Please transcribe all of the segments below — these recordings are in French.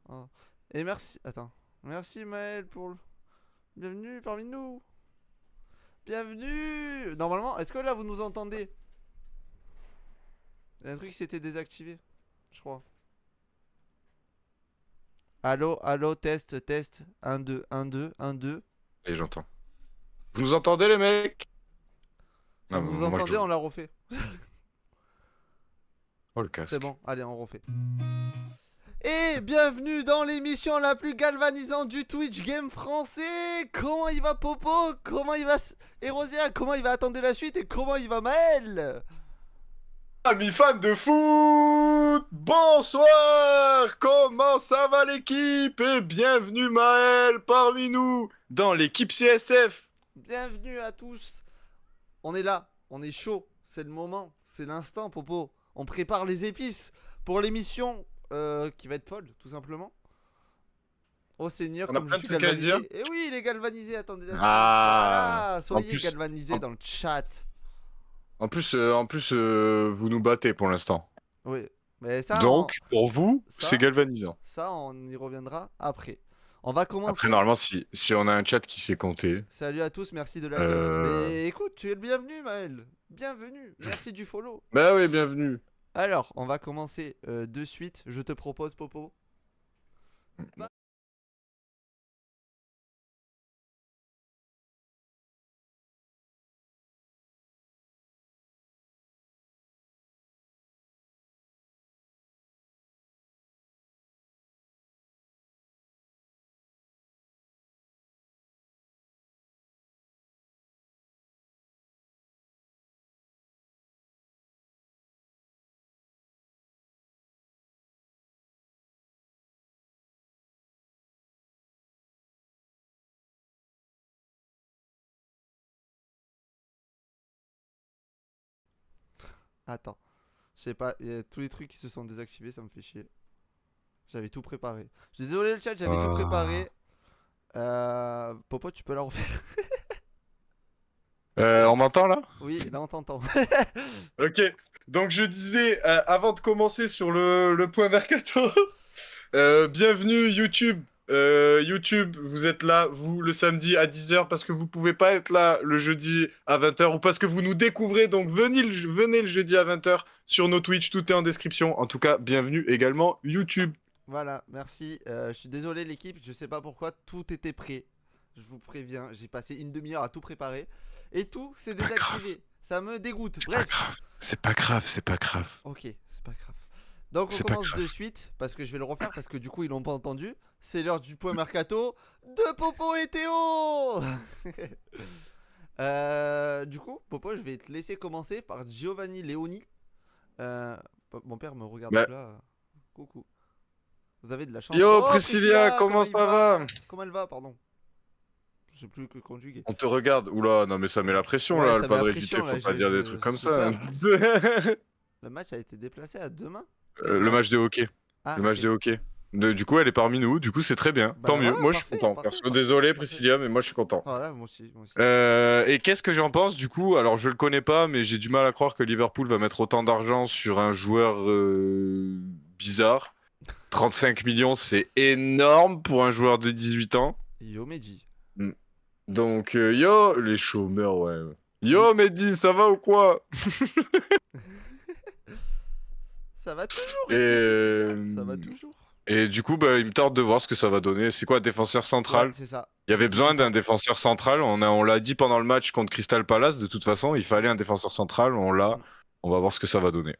Oh. Et merci. Attends. Merci Maël pour le. Bienvenue parmi nous. Bienvenue. Normalement, est-ce que là vous nous entendez? Il y a un truc qui s'était désactivé, je crois. Allô, allô, test, test. 1, 2, 1, 2, 1, 2. Et j'entends. Vous nous entendez, les mecs? Si Non, vous nous moi je. entendez, on l'a refait. Oh, le C'est casque. bon, allez, on refait. Et bienvenue dans l'émission la plus galvanisante du Twitch Game français. Comment il va Popo? Comment il va Erosia? Comment il va attendre la suite? Et comment il va Maël? Amis fans de foot, bonsoir. Comment ça va l'équipe? Et bienvenue Maël parmi nous dans l'équipe CSF. Bienvenue à tous. On est là, on est chaud. C'est le moment, c'est l'instant Popo. On prépare les épices pour l'émission qui va être folle, tout simplement. Oh Seigneur, On a comme je plein de suis trucs à dire. galvanisé. Eh oui, il est galvanisé, attendez la suite. Ah, Voilà, en soyez plus, galvanisés en, dans le chat. vous nous battez pour l'instant. Oui, mais Donc, pour vous, c'est ça, galvanisant. ça, on y reviendra après. On va Après, commencer. normalement, si on a un chat qui sait compter, Salut à tous, merci de l'accueil. euh... Mais écoute, tu es le bienvenu, Maël. Bienvenue, merci du follow. bah oui, bienvenue. Alors, on va commencer de suite. Je te propose, Popo. Attends, je sais pas, y a tous les trucs qui se sont désactivés, ça me fait chier. J'avais tout préparé. Je suis désolé le chat, j'avais tout Ah. préparé. Popo, tu peux la refaire. On m'entend là? Oui, là on t'entend. Ok. Donc je disais, avant de commencer sur le point mercato, bienvenue YouTube. YouTube, vous êtes là, vous, le samedi à 10h parce que vous pouvez pas être là le jeudi à 20h ou parce que vous nous découvrez. Donc venez le jeudi à 20h sur nos Twitch, tout est en description. En tout cas, bienvenue également YouTube. Voilà, merci. Je suis désolé l'équipe, je sais pas pourquoi, tout était prêt. Je vous préviens, j'ai passé une demi-heure à tout préparer. Et tout s'est Pas grave, désactivé. Ça me dégoûte. c'est pas Bref. grave, c'est pas grave, c'est pas grave, Ok, c'est pas grave. Donc on c'est pas commence de grave. suite, parce que je vais le refaire, parce que du coup ils l'ont pas entendu. C'est l'heure du point mercato de Popo et Théo. Du coup, Popo, je vais te laisser commencer par Giovanni Leoni. Euh, Mon père me regarde Bah, de là. Coucou. Vous avez de la chance. yo Oh, Priscilla, Priscilla, comment comment il ça va? va? Comment elle va, pardon. Je sais plus que conjuguer. On te regarde. Oula, non mais ça met la pression Ouais, là, le ça met la padre Guité, pression là, faut pas dire des trucs comme j'ai ça. peur. Le match a été déplacé à demain. Quel Le match? match de hockey. Ah, Le match ok. de hockey. Du coup, elle est parmi nous, du coup, c'est très bien. Tant Bah mieux. voilà, Moi, je suis parfait, content. parfait, Perso, parfait, désolé, parfait. Priscilla, mais moi, je suis content. Voilà, moi aussi, moi aussi. Et qu'est-ce que j'en pense, du coup? Alors, je le connais pas, mais j'ai du mal à croire que Liverpool va mettre autant d'argent sur un joueur bizarre. 35 millions, c'est énorme pour un joueur de 18 ans. Yo, Mehdi. Mm. Donc, yo, les chômeurs, ouais. Oui. Yo, Mehdi, ça va ou quoi? Ça va toujours ici, Priscilla. Et, Ça va toujours. et du coup, bah, il me tarde de voir ce que ça va donner. C'est quoi, défenseur Ouais, central? c'est ça. Il y De avait besoin 18 d'un ans. défenseur central. On l'a dit pendant le match contre Crystal Palace. De toute façon, il fallait un défenseur central. On l'a. Mm. On va voir ce que ça va donner.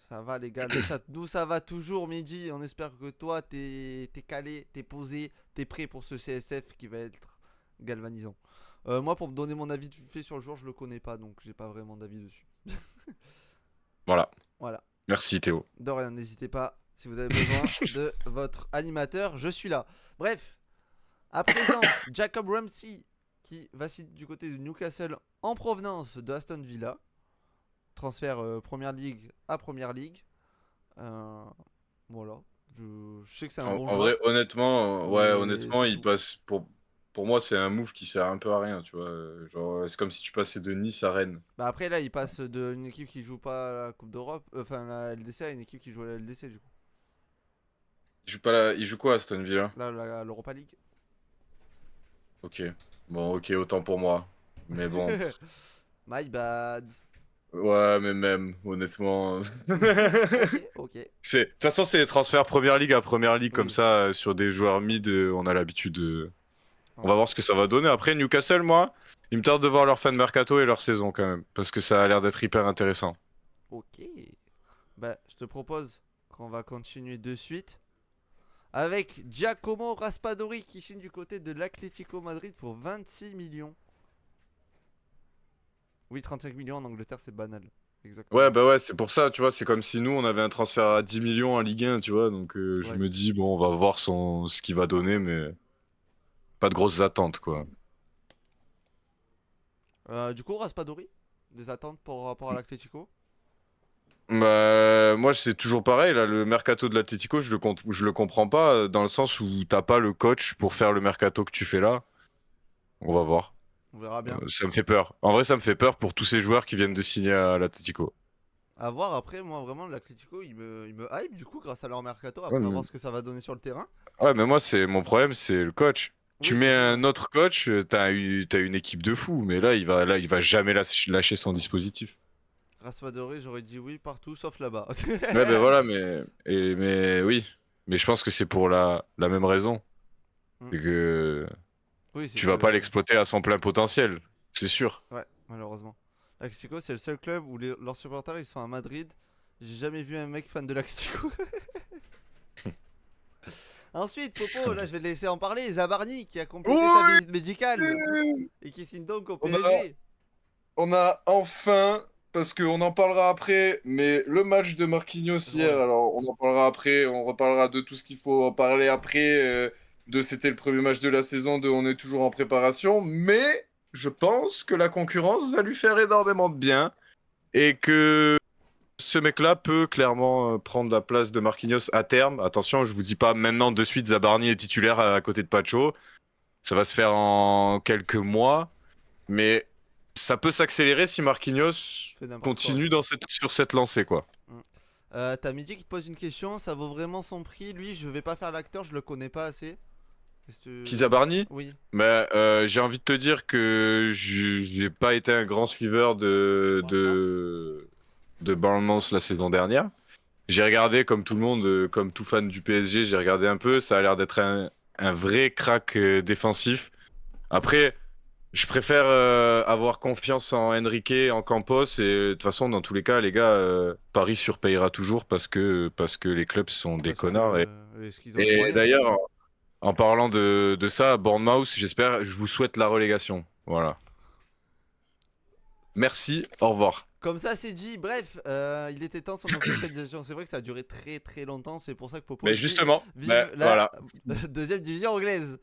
Ça va, les gars. Le chat, nous, ça va toujours, Mehdi. On espère que toi, t'es calé, t'es posé, t'es prêt pour ce CSF qui va être galvanisant. Moi, pour me donner mon avis fait sur le joueur, je le connais pas, donc j'ai pas vraiment d'avis dessus. Voilà. Voilà. Merci Théo. De rien, n'hésitez pas. Si vous avez besoin de votre animateur, je suis là. Bref, à présent, Jacob Ramsey qui va signer du côté de Newcastle en provenance de Aston Villa. Transfert Première Ligue à Première Ligue. Euh, voilà. Je sais que c'est un bon En vrai, joueur, honnêtement, ouais, mais honnêtement, c'est il tout. passe pour moi, c'est un move qui sert un peu à rien, tu vois. Genre, c'est comme si tu passais de Nice à Rennes. Bah après là, il passe d'une équipe qui joue pas à la Coupe d'Europe, enfin la LDC à une équipe qui joue à la LDC du coup. Il joue quoi, Aston Villa? Là, l'Europa League. Ok. Bon, ok, autant pour moi. Mais bon. My bad. Ouais, mais même, honnêtement. Ok, ok. De toute façon, c'est les transferts Première Ligue à Première Ligue comme Oui, ça, sur des joueurs mid, on a l'habitude de. On va ouais. voir ce que ça va donner. Après, Newcastle, moi, il me tarde de voir leur fin de mercato et leur saison quand même. Parce que ça a l'air d'être hyper intéressant. Ok. Bah, je te propose qu'on va continuer de suite avec Giacomo Raspadori qui signe du côté de l'Atlético Madrid pour 26 millions. Oui, 35 millions en Angleterre, c'est banal. Ouais, Exactement. bah ouais, c'est pour ça, tu vois, c'est comme si nous, on avait un transfert à 10 millions en Ligue 1, tu vois. Donc, je Ouais. me dis, bon, on va voir ce qu'il va donner, mais pas de grosses attentes, quoi. Du coup, Raspadori, des attentes par rapport à l'Atlético? Bah, moi, c'est toujours pareil, là, le mercato de l'Atlético, je le comprends pas, dans le sens où t'as pas le coach pour faire le mercato que tu fais là. On va voir. On verra bien. Ça me fait peur. En vrai, ça me fait peur pour tous ces joueurs qui viennent de signer à l'Atlético. À voir après, moi vraiment, l'Atlético il me hype du coup grâce à leur mercato. Ouais, Après, à mais... voir ce que ça va donner sur le terrain. ouais, mais moi, mon problème, c'est le coach. Tu Oui, mets c'est sûr. un autre coach, t'as une équipe de fous, mais là, il va jamais lâcher son dispositif. Raspadori, j'aurais dit oui partout sauf là-bas. Ouais, ben voilà, mais oui. Mais je pense que c'est pour la même raison. Hmm. C'est que Oui, c'est tu vas pas que. l'exploiter à son plein potentiel. C'est sûr. Ouais, malheureusement. L'Atlético, c'est le seul club où leurs supporters ils sont à Madrid. J'ai jamais vu un mec fan de l'Atlético. Ensuite, Popo, là je vais te laisser en parler. Zabarni qui a complété sa Oui! visite médicale et qui signe donc au On a, PSG. on a enfin, parce qu'on en parlera après, mais le match de Marquinhos hier, Ouais. alors on en parlera après, on reparlera de tout ce qu'il faut en parler après, de c'était le premier match de la saison, de on est toujours en préparation, mais je pense que la concurrence va lui faire énormément de bien et que ce mec-là peut clairement prendre la place de Marquinhos à terme. Attention, je vous dis pas maintenant de suite Zabarni est titulaire à côté de Pacho. Ça va se faire en quelques mois, mais ça peut s'accélérer si Marquinhos Fais n'importe quoi, ouais. continue sur cette lancée, quoi. Hmm. T'as Midi qui te pose une question, ça vaut vraiment son prix. Lui, je vais pas faire l'acteur, je le connais pas assez. Est-ce Qui que... Zabarni? Oui. Mais j'ai envie de te dire que je n'ai pas été un grand suiveur de Bournemouth la saison dernière. J'ai regardé comme tout le monde, comme tout fan du PSG, j'ai regardé un peu. Ça a l'air d'être un vrai crack défensif. Après, je préfère avoir confiance en Enrique, en Campos. Et de toute façon, dans tous les cas, les gars, Paris surpayera toujours parce que les clubs sont des Parce connards. que. Est-ce qu'ils ont les Et moyens surtout? d'ailleurs, en parlant de ça, Bournemouth, je vous souhaite la relégation. Voilà. Merci, au revoir. Comme ça, c'est dit. Bref, il était temps son officialisation. C'est vrai que ça a duré très très longtemps. C'est pour ça que Popo Mais dit justement, vive la voilà. deuxième division anglaise.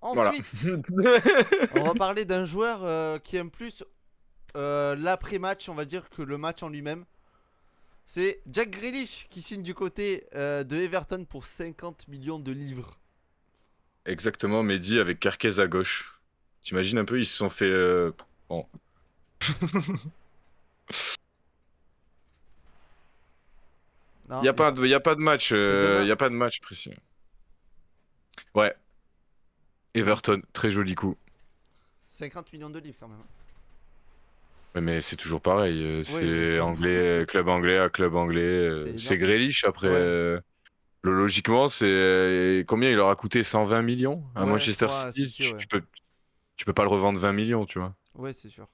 Voilà. Ensuite, on va parler d'un joueur qui aime plus l'après-match, on va dire, que le match en lui-même. C'est Jack Grealish qui signe du côté de Everton pour 50 millions de livres. Exactement, Mehdi avec Carquez à gauche. T'imagines un peu, ils se sont fait. Bon. Il Non, n'y a, pas de- y a pas de match, c'est demain. y a pas de match précis. Ouais, Donc, Everton, très joli coup. 50 millions de livres quand même. Ouais, mais c'est toujours pareil, Oui, mais c'est c'est anglais, club anglais à club anglais. c'est C'est énorme. Grealish après. Ouais, Logiquement, c'est combien il leur a coûté 120 millions à ouais, je Manchester crois à City. City, ouais. Tu peux pas le revendre 20 millions, tu vois. Ouais, c'est sûr.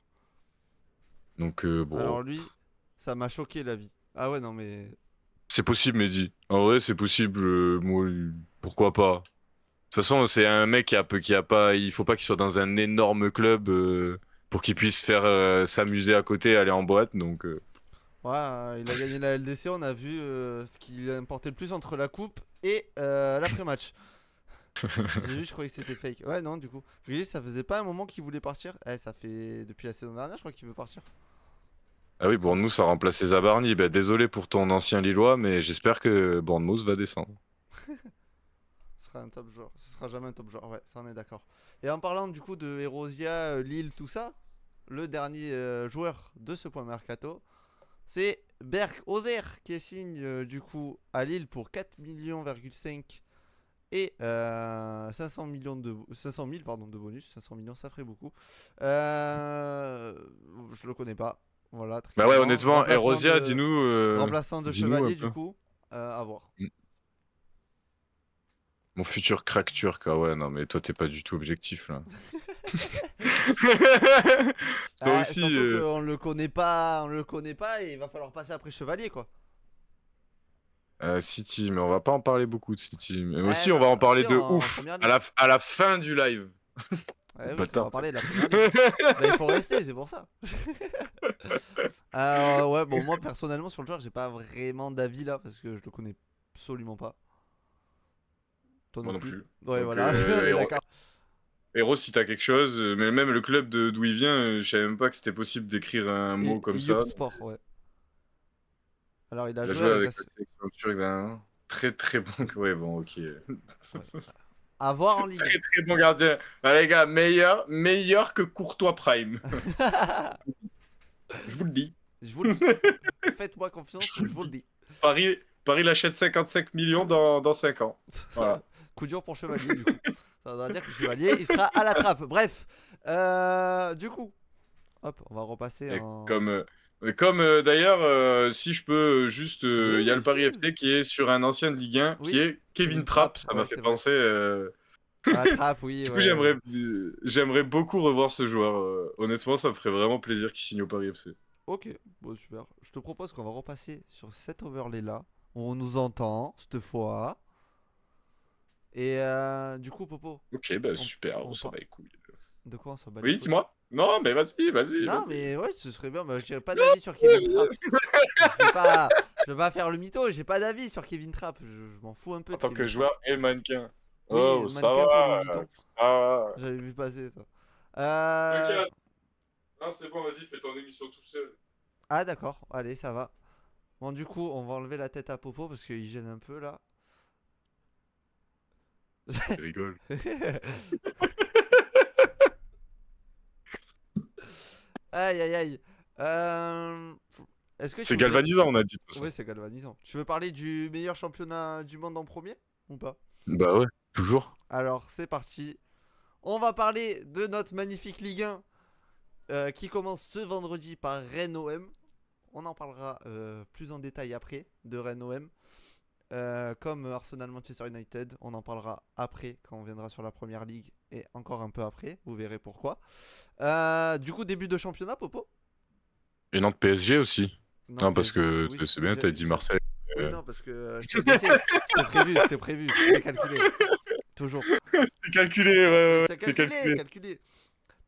Donc bon, Alors lui, ça m'a choqué la vie. Ah ouais, non mais... c'est possible, Mehdi. En vrai, c'est possible. Moi, pourquoi pas? De toute façon, c'est un mec qui a pas. Il faut pas qu'il soit dans un énorme club pour qu'il puisse faire s'amuser à côté, aller en boîte. Donc, Ouais, il a gagné la LDC, on a vu ce qui importait le plus entre la coupe et l'après-match. J'ai vu, je croyais que c'était fake. Ouais, non, du coup. Grealish, ça faisait pas un moment qu'il voulait partir. Eh, ça fait depuis la saison dernière, je crois qu'il veut partir. ah oui, Ça... Bournemouth a remplacé Zabarni. Ben, désolé pour ton ancien Lillois, mais j'espère que Bournemouth va descendre. Ce sera un top joueur. Ce sera jamais un top joueur, ouais, ça on est d'accord. Et en parlant du coup de Erosia, Lille, tout ça, le dernier joueur de ce point mercato, c'est Berk Ozer qui signe du coup à Lille pour 4,5 millions et 500 000 pardon, de bonus. 500 millions, ça ferait beaucoup. Je le connais pas. Voilà, très Bah ouais, clairement. honnêtement, Erosia, dis-nous. Remplaçant de Dis-nous un Chevalier, peu. du coup. À voir. Mon futur crack turc, ah ouais, non, mais toi, t'es pas du tout objectif, là. Toi aussi. Surtout qu'on le connaît pas, et il va falloir passer après Chevalier, quoi. City, mais on va pas en parler beaucoup de City. Mais aussi, on Non, va en parler si, de en ouf première à ligue. la fin du live. Oui, on Bâtard, va ça. parler de la première ligue. Bah, il faut rester, c'est pour ça. Ouais, bon, moi personnellement sur le joueur, j'ai pas vraiment d'avis là parce que je le connais absolument pas. Toi Moi non non plus. plus. Ouais, Donc, voilà, on est d'accord. Hero, si t'as quelque chose, mais même le club d'où il vient, je savais même pas que c'était possible d'écrire un mot Et comme ça. Youp Sport, ouais. Alors, il a Il a joué joué avec avec la sélection turque d'un très très bon. Ouais, bon, ok. Ouais. À voir en Ligue Très très bon gardien. Ah, les gars, meilleur que Courtois Prime. 1. Je vous le dis. Je vous le dis. Faites-moi confiance, Je je vous le vous le dis. dis. Paris l'achète 55 millions dans 5 ans. Voilà. Coup dur pour Chevalier, du coup. Ça voudra dire que Chevalier, il sera à la trappe. Bref. Du coup, hop, on va repasser Et en. comme d'ailleurs, si je peux juste, Oui, il y a le Paris vas-y. FC qui est sur un ancien de Ligue 1 qui Oui, est Kevin Kevin Trapp. Trapp, Ça m'a ouais, fait c'est vrai. penser. À la trappe, oui, Du coup, ouais. j'aimerais beaucoup revoir ce joueur. Honnêtement, ça me ferait vraiment plaisir qu'il signe au Paris FC. Ok, bon, super. Je te propose qu'on va repasser sur cet overlay là. On nous entend, cette fois. Et du coup, Popo, Ok, bah on, super, on ça part. va les couilles. De quoi on s'en bat les Oui, couilles? dis-moi. Non, mais vas-y. Non, mais ouais, ce serait bien. Mais je dirais pas d'avis sur Kevin Trapp. Je vais pas faire le mytho, j'ai pas d'avis sur Kevin Trapp. Je m'en fous un peu En de tant que Kevin Trapp. joueur et mannequin. Oui, Oh, ça mannequin pour Louis va, Vuitton. ça va. J'avais vu passer ça. Ok, non, c'est bon, vas-y, fais ton émission tout seul. Ah, d'accord, allez, ça va. Bon, du coup, on va enlever la tête à Popo parce qu'il gêne un peu là. Il rigole. Aïe, aïe, aïe. Est-ce que tu C'est voudrais. galvanisant, on a dit de toute façon. Oui, c'est galvanisant. Tu veux parler du meilleur championnat du monde en premier ou pas? Bah ouais, toujours. Alors, c'est parti. On va parler de notre magnifique Ligue 1 qui commence ce vendredi par Rennes-OM. On en parlera plus en détail après de Rennes-OM. Comme Arsenal-Manchester United, on en parlera après quand on viendra sur la première ligue et encore un peu après, vous verrez pourquoi. Du coup, début de championnat, Popo? Et Nantes PSG aussi. Non, Non, parce PSG. que Oui, c'est bien, t'as dit Marseille. oui, non, parce que je t'ai blessé. C'était prévu, c'était calculé. Toujours. C'est calculé, ouais, C'était c'est calculé, calculé. calculé.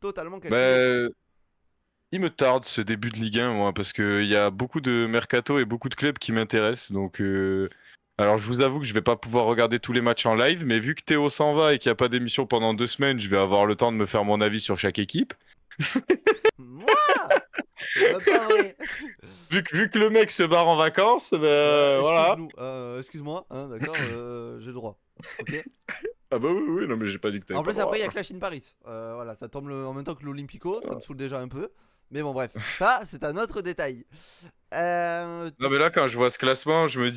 Totalement calculé. Bah, il me tarde ce début de Ligue 1, moi, parce qu'il y a beaucoup de mercato et beaucoup de clubs qui m'intéressent. Donc, alors je vous avoue que je vais pas pouvoir regarder tous les matchs en live, mais vu que Théo s'en va et qu'il n'y a pas d'émission pendant 2 semaines, je vais avoir le temps de me faire mon avis sur chaque équipe. Moi? C'est même pas vrai. Vu que le mec se barre en vacances, ben voilà. Excuse-nous. Excuse-moi, hein, d'accord, j'ai le droit. Ok. Ah bah oui, non mais j'ai pas dit que t'avais En pas plus, le droit. après, il y a Clash in Paris. Voilà, ça tombe en même temps que l'Olympico. Ça me saoule déjà un peu. Mais bon, bref, ça, c'est un autre détail. Non mais là, quand je vois ce classement, je me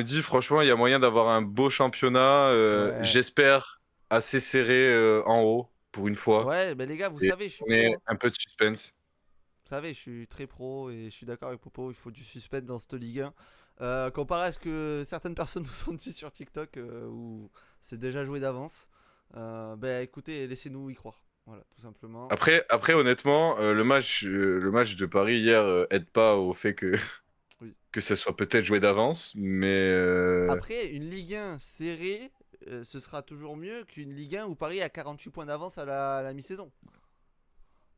dis franchement, il y a moyen d'avoir un beau championnat. Ouais. J'espère assez serré en haut pour une fois. Ouais, mais les gars, vous Et savez, je suis on est pro. Hein. un peu de suspense. Vous savez, je suis très pro et je suis d'accord avec Popo. Il faut du suspense dans cette Ligue 1. Comparé à ce que certaines personnes nous ont dit sur TikTok, où c'est déjà joué d'avance. Ben écoutez, laissez-nous y croire. Voilà, tout simplement. Après honnêtement, le match de Paris hier aide pas au fait que Oui. que ça soit peut-être joué d'avance, mais Après, une Ligue 1 serrée, ce sera toujours mieux qu'une Ligue 1 où Paris a 48 points d'avance à la mi-saison.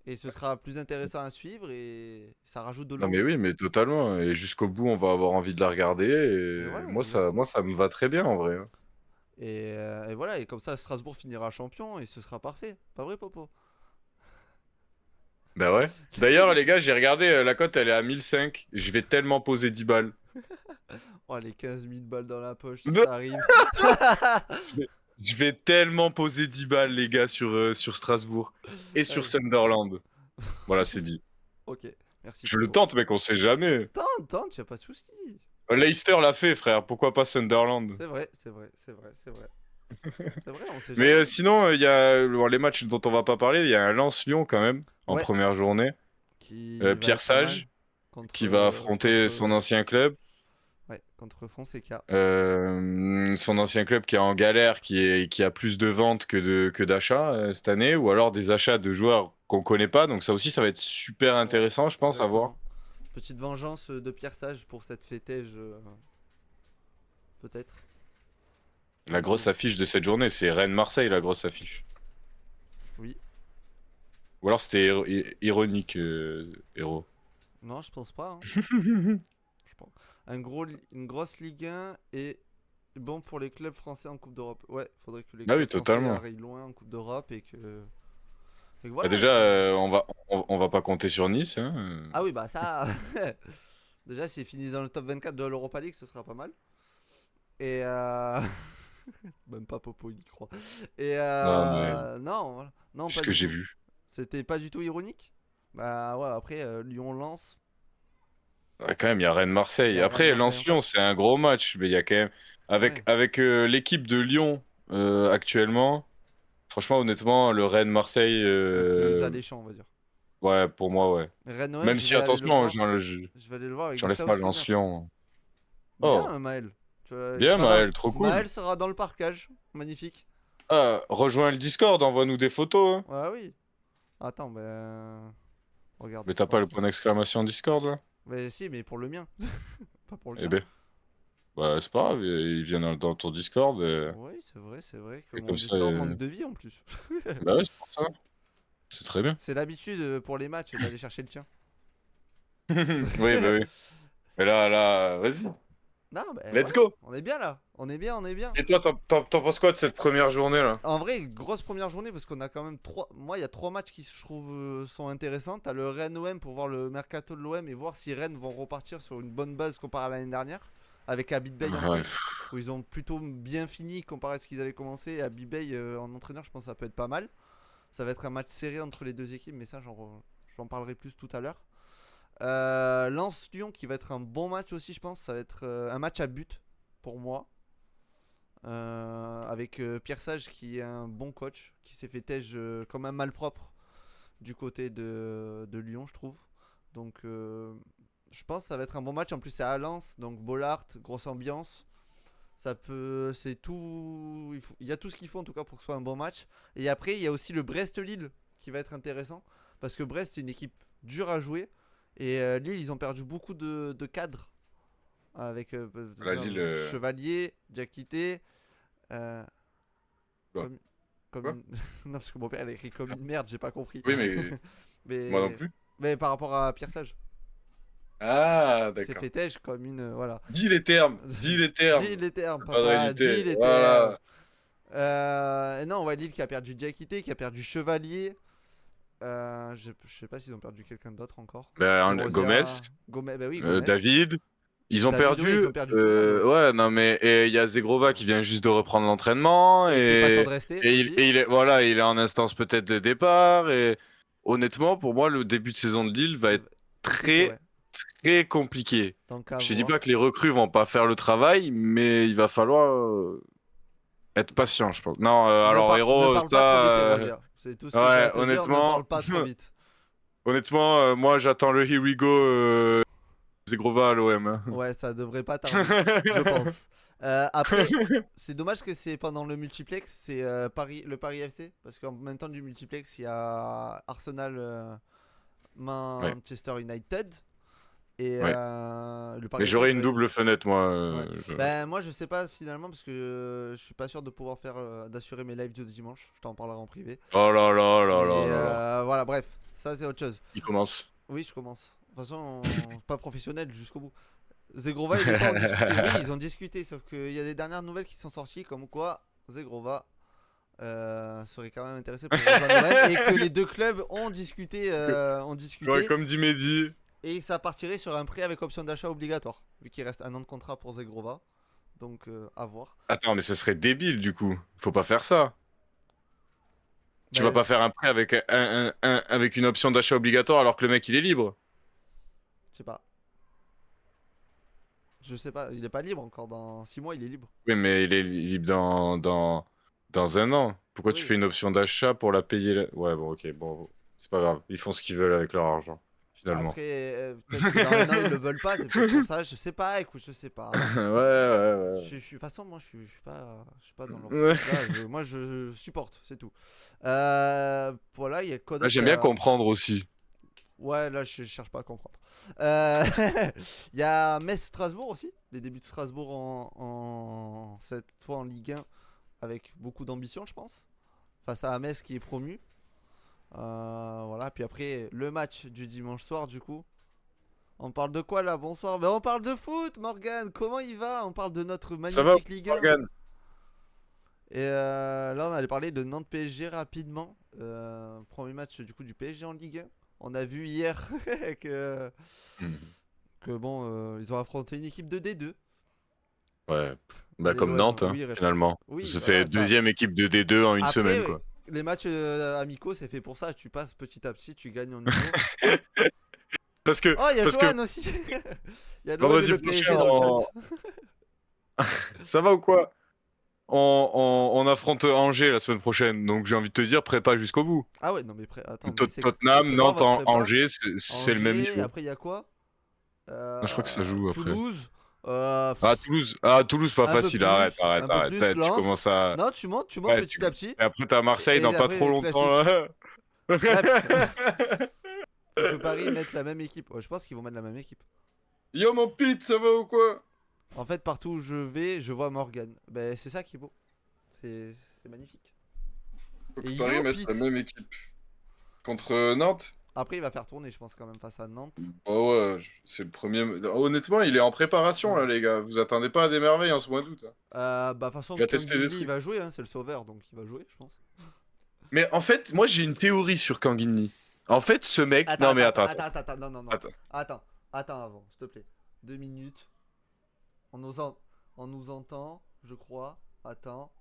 Et ce sera plus intéressant à suivre et ça rajoute de non mais l'enjeu. oui, mais totalement. Et jusqu'au bout, on va avoir envie de la regarder. Et Et voilà, moi exactement. ça me va très bien en vrai. Hein. Et voilà, et comme ça, Strasbourg finira champion et ce sera parfait. Pas vrai, Popo? Bah ouais. D'ailleurs, les gars, j'ai regardé, la cote, elle est à 1005. Je vais tellement poser 10 balles. Oh, les 15 000 balles dans la poche, Non. ça arrive. Je vais tellement poser 10 balles, les gars, sur Strasbourg. Et sur Allez. Sunderland. Voilà, c'est dit. Ok. Merci Je le Thibaut. tente, mec, on sait jamais. Tente, y a pas de souci. Leicester l'a fait, frère. Pourquoi pas Sunderland? C'est vrai, c'est vrai, c'est vrai, c'est vrai. C'est vrai, on sait Mais jamais. sinon, il y a bon, les matchs dont on va pas parler. Il y a un Lens-Lyon quand même en Ouais, première journée. qui va Pierre être pas mal Sage contre qui va affronter son ancien club. ouais, contre Fonseca. Son ancien club qui est en galère, qui a plus de ventes que d'achats cette année, ou alors des achats de joueurs qu'on connaît pas. Donc ça aussi, ça va être super Ouais, intéressant, je pense, à voir. exactement. Petite vengeance de Pierre Sage pour cette fêtège, peut-être. La grosse affiche de cette journée, c'est Rennes-Marseille, la grosse affiche. Oui. Ou alors c'était ironique, héros. Non, je pense pas, hein. Je pense. Une grosse Ligue 1 est bon pour les clubs français en Coupe d'Europe. Ouais, faudrait que les Ah oui, clubs français totalement. arrivent loin en Coupe d'Europe et que Bah voilà. déjà, on va pas compter sur Nice, hein. Ah oui, bah ça. Déjà, s'ils finissent dans le top 24 de l'Europa League, ce sera pas mal. Et même pas Popo, il y croit. Et Non, mais non, voilà. Non, c'est ce pas que du j'ai tout. vu. C'était pas du tout ironique. Bah ouais, après, Lyon-Lens. Ouais, quand même, il y a Il y Rennes-Marseille. a Après, Rennes-Marseille en Lens-Lyon, face. c'est un gros match, mais il y a quand même. Ouais. Avec l'équipe de Lyon actuellement, franchement, honnêtement, le Rennes-Marseille, Le plus alléchant, on va dire. ouais, pour moi, ouais. Rennes-OM, Même je si, vais aller le attention, voir. Je vais aller le voir avec des j'enlève pas Southwinders. Lens-Lyon. Bien, Oh, Maël. Il bien, sera dans le... Maël, trop cool. Maël sera dans le parcage. Magnifique. Ah, rejoins le Discord, envoie-nous des photos, hein. Ouais, oui. Attends, ben. Regarde, Mais c'est t'as pas pas le grave. point d'exclamation Discord, là? Mais si, mais pour le mien. Pas pour le Eh tien. ben, bah, c'est pas grave, il vient dans ton Discord, Oui, c'est vrai que et mon comme ça. Discord manque de vie en plus. Bah ouais, c'est pour ça. C'est très bien. C'est l'habitude pour les matchs d'aller chercher le tien. Oui, bah oui. Mais là, vas-y. Non, ben Let's voilà. go! On est bien là. On est bien, on est bien. Et toi, t'en penses quoi de cette première journée là? En vrai, grosse première journée parce qu'on a quand même trois. Moi, il y a trois matchs qui je trouve sont intéressants. T'as le Rennes OM pour voir le mercato de l'OM et voir si Rennes vont repartir sur une bonne base comparé à l'année dernière. Avec Abid Bey en Ouais. plus, où ils ont plutôt bien fini comparé à ce qu'ils avaient commencé. Et Abid Bey en entraîneur, je pense que ça peut être pas mal. Ça va être un match serré entre les deux équipes, mais ça, j'en parlerai plus tout à l'heure. Lens-Lyon qui va être un bon match aussi, je pense. Ça va être un match à but pour moi. Avec Pierre Sage qui est un bon coach, qui s'est fait tège comme un malpropre du côté de Lyon, je trouve. Donc je pense que ça va être un bon match. En plus, c'est à Lens, donc Bollard, grosse ambiance. Ça peut, c'est tout. Il y a tout ce qu'il faut en tout cas pour que ce soit un bon match. Et après, il y a aussi le Brest-Lille qui va être intéressant parce que Brest, c'est une équipe dure à jouer. Et Lille, ils ont perdu beaucoup de cadres avec La Lille. Chevalier, Diakité. Euh, Quoi? comme, comme Quoi? non, parce que mon père il a écrit comme une merde, j'ai pas compris. Oui, mais moi non mais, plus. mais par rapport à Pierre Sage, Ah, c'est d'accord. fait têche comme une. Voilà. Dis les termes. Dis les termes. Dis les termes, Pas de papa, dis réalité. les termes. Voilà. Non, on voit Lille qui a perdu Diakité, qui a perdu Chevalier. Je sais pas s'ils ont perdu quelqu'un d'autre encore. Ben, Gomez, Ambrosia, Gomez, bah oui, Gomez. David. Ils ont David, oui, ils perdu. ont perdu tout le monde, ouais. Ouais, non, mais et il y a Zegrova qui vient juste de reprendre l'entraînement. Et qui est pas sûr de rester aussi. Il est, voilà, il est en instance peut-être de départ. Et honnêtement, pour moi, le début de saison de Lille va être Compliqué, très, ouais. très compliqué. Donc à Je te dis pas que voir. les recrues vont pas faire le travail, mais il va falloir être patient, je pense. Non, alors Ne Héros, parle pas trop vite, ça, Hérosia. C'est tout ce que j'ai à ouais, te dire, ne honnêtement, parle pas trop vite. honnêtement, moi j'attends le Here We Go Zegrova à l'OM, hein. Ouais, ça devrait pas tarder, je pense. Après, c'est dommage que c'est pendant le multiplex, c'est le Paris FC, parce qu'en même temps du multiplex, il y a Arsenal, Ouais, Manchester United, et ouais. le Mais Paris FC, j'aurai une double j'aurais. fenêtre, moi. Ouais. Ben moi je sais pas finalement parce que je suis pas sûr de pouvoir faire d'assurer mes lives de dimanche. Je t'en parlerai en privé. Oh là là là Mais là là là. voilà, bref, ça c'est autre chose. Il commence. Oui, je commence. De toute façon, pas professionnel jusqu'au bout. Zegrova, il est pas en discuter. Oui, ils ont discuté, sauf qu'il y a des dernières nouvelles qui sont sorties comme quoi Zegrova serait quand même intéressé pour rejoindre l'OM et que les deux clubs ont discuté, Ouais, comme dit Mehdi. et ça partirait sur un prêt avec option d'achat obligatoire, vu qu'il reste un an de contrat pour Zegrova. Donc à voir. Attends, mais ce serait débile du coup. Faut pas faire ça. Tu vas Ben, pas faire un prêt avec avec une option d'achat obligatoire alors que le mec il est libre. Je sais pas. Je sais pas, il est pas libre encore. Dans 6 mois, il est libre. Oui, mais il est libre dans un an. Pourquoi tu Oui. fais une option d'achat pour la payer Ouais, bon, ok, bon, c'est pas grave. Ils font ce qu'ils veulent avec leur argent, finalement. Après, peut-être que dans un an, ils le veulent pas. C'est peut-être pour ça. Je sais pas. Écoute, je sais pas. Ouais, ouais, De toute façon, moi, je suis pas dans ouais. l'optique là. Moi, je supporte, c'est tout. Voilà, il y a Ah, Kodak. j'aime bien comprendre aussi. Ouais, là, je cherche pas à comprendre. Euh, Il y a Metz-Strasbourg aussi. Les débuts de Strasbourg cette fois en Ligue 1 avec beaucoup d'ambition, je pense. Face à Metz qui est promu. Voilà, puis après, le match du dimanche soir, du coup. On parle de quoi là? Bonsoir. Mais on parle de foot, Morgan. Comment il va? On parle de notre Ça va, magnifique Ligue 1. Morgan? Et là, on allait parler de Nantes-PSG rapidement. Premier match du coup du PSG en Ligue 1. On a vu hier que, Mhm. que bon, ils ont affronté une équipe de D2. Ouais, bah Allez, comme l'OM, Nantes, hein, oui, finalement. oui, Ça fait voilà ça. deuxième équipe de D2 en une Après, semaine, quoi. les matchs amicaux, c'est fait pour ça. Tu passes petit à petit, tu gagnes en niveau. Parce que, Oh, il y a parce que Johan aussi. Il y a l'OM et vendredi le prochain, PSG dans le chat. ça va ou quoi? On affronte Angers la semaine prochaine, donc j'ai envie de te dire, prépa jusqu'au bout. Ah ouais, non mais attends, mais c'est Tottenham, comment Nantes, votre prépa? Angers, c'est le même Angers, niveau. après il y a quoi? Ah, je crois que ça joue après. Toulouse. Ah, Toulouse, pas Un peu facile, arrête, plus, arrête, un peu arrête. plus, Tu Lens. commences à. Non, tu montes Ouais, petit à petit. Et après, t'as Marseille Et dans pas trop après, longtemps, classique. là. Ouais, faut que Paris mette la même équipe. Ouais, je pense qu'ils vont mettre la même équipe. Yo, mon Pete, ça va ou quoi? En fait, partout où je vais, je vois Morgan. Ben, c'est ça qui est beau. C'est magnifique. Faut Et que Paris yo, mette la Pete. même équipe. Contre Nantes? Après, il va faire tourner, je pense, quand même, face à Nantes. Oh ouais, c'est le premier. Honnêtement, il est en préparation, là, Ouais. les gars. Vous attendez pas à des merveilles en ce mois d'août, hein. Bah, de toute façon, Il va tester des Kanginli, il trucs. va jouer, hein, c'est le sauveur, donc il va jouer, je pense. Mais en fait, moi, j'ai une théorie sur Kanginli. En fait, ce mec. Attends, Non, mais attends, attends, attends. attends, attends, attends, non, non, non. Attends. Attends avant, s'il te plaît. 2 minutes. On nous entend, je crois. Attends.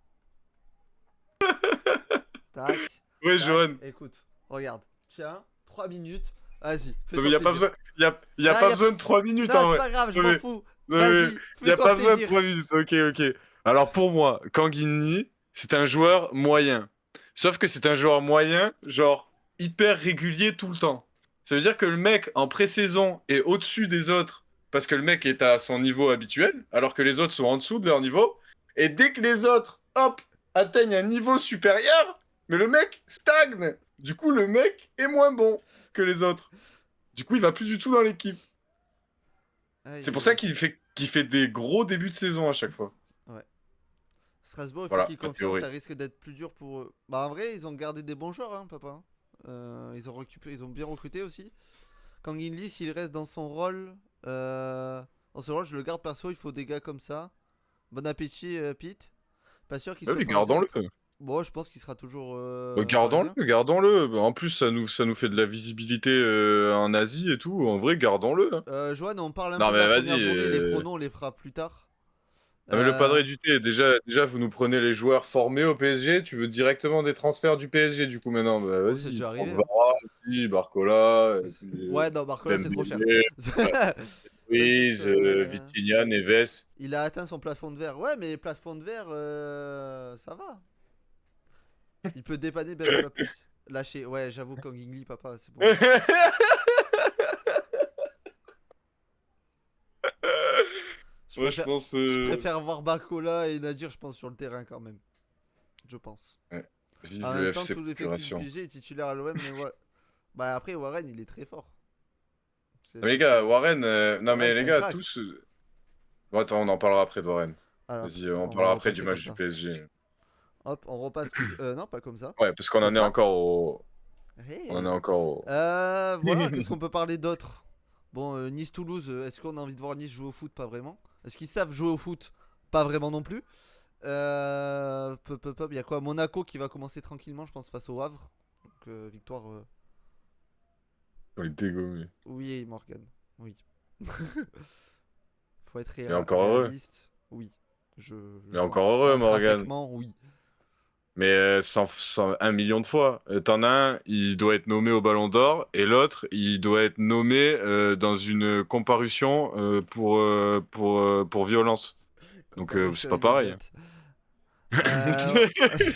Tac. Ouais, Tac. Johan. Écoute, regarde. Tiens, 3 minutes. Vas-y, Non, mais fais-toi y a pas plaisir. besoin. Y a Non, pas besoin de 3 minutes, non, en c'est vrai. pas grave, je Non, m'en mais. fous. Non, mais. Vas-y, Y a fais-toi pas besoin de plaisir. 3 minutes. Ok, ok. Alors, pour moi, Kanginli, c'est un joueur moyen. Sauf que c'est un joueur moyen, genre, hyper régulier tout le temps. Ça veut dire que le mec, en pré-saison, est au-dessus des autres parce que le mec est à son niveau habituel, alors que les autres sont en dessous de leur niveau. Et dès que les autres, hop, atteignent un niveau supérieur, mais le mec stagne. Du coup, le mec est moins bon que les autres. Du coup, il va plus du tout dans l'équipe. Aïe, C'est pour aïe, ça aïe. qu'il fait des gros débuts de saison à chaque fois. Ouais. Strasbourg, il faut Voilà, qu'ils ma confirment, théorie. ça risque d'être plus dur pour eux. Bah, en vrai, ils ont gardé des bons joueurs, hein, papa. Ils ont bien recruté aussi. Kanginli, s'il reste dans ce rôle, je le garde perso. Il faut des gars comme ça. Bon appétit, Pete. Pas sûr qu'il Ah soit oui, parisien. gardons-le. Bon, je pense qu'il sera toujours parisien. Gardons-le, gardons-le. Bah, en plus, ça nous fait de la visibilité en Asie et tout. En vrai, gardons-le, hein. Johan, on parle un Non, peu de mais la première vas-y. journée. Les pronos, on les fera plus tard. Non, mais le Euh, padré du thé, déjà, vous nous prenez les joueurs formés au PSG. Tu veux directement des transferts du PSG, du coup, maintenant. Bah, bon, c'est vas-y. déjà arrivé, hein. Vara, puis Barcola, et puis Ouais, non, Barcola, c'est trop cher. Dembélé, Vas-y, Ruiz, Vitinha, Neves. il a atteint son plafond de verre. Ouais, mais plafond de verre, ça va. Il peut dépanner, mais pas plus. Lâcher. Ouais, j'avoue, Kangingli, papa, c'est bon. Je Moi, je préfère, pense. je préfère voir Barcola et Nadir, je pense, sur le terrain quand même. Je pense. Ouais. Vive En le même temps, FC tout l'effectif du Procuration. PSG est titulaire à l'OM, mais ouais. Bah après, Warren, il est très fort. Non, mais les gars, Warren. Non, mais Warren, c'est les un gars, crack. tous. Bon, attends, on en parlera après de Warren. Alors, Vas-y, on on va parlera après du repasser comme match du ça. PSG. Hop, on repasse. Non, pas comme ça. Ouais, parce qu'on en Comme est ça. encore au. On en est Hey. encore au. Voilà, qu'est-ce qu'on peut parler d'autre? Bon, Nice-Toulouse, est-ce qu'on a envie de voir Nice jouer au foot? Pas vraiment. Est-ce qu'ils savent jouer au foot? Pas vraiment non plus. Il y a quoi? Monaco qui va commencer tranquillement, je pense, face au Havre. Donc, victoire. On est dégommé. Oui, Morgan. Oui. Faut être Mais encore heureux. réaliste. Oui. Je Mais pense. encore heureux, Morgan. Intrinsèquement, oui. Mais 1 million de fois. T'en as un, il doit être nommé au Ballon d'Or, et l'autre, il doit être nommé dans une comparution pour violence. Donc c'est Comparution pas pareil. immédiate. Euh...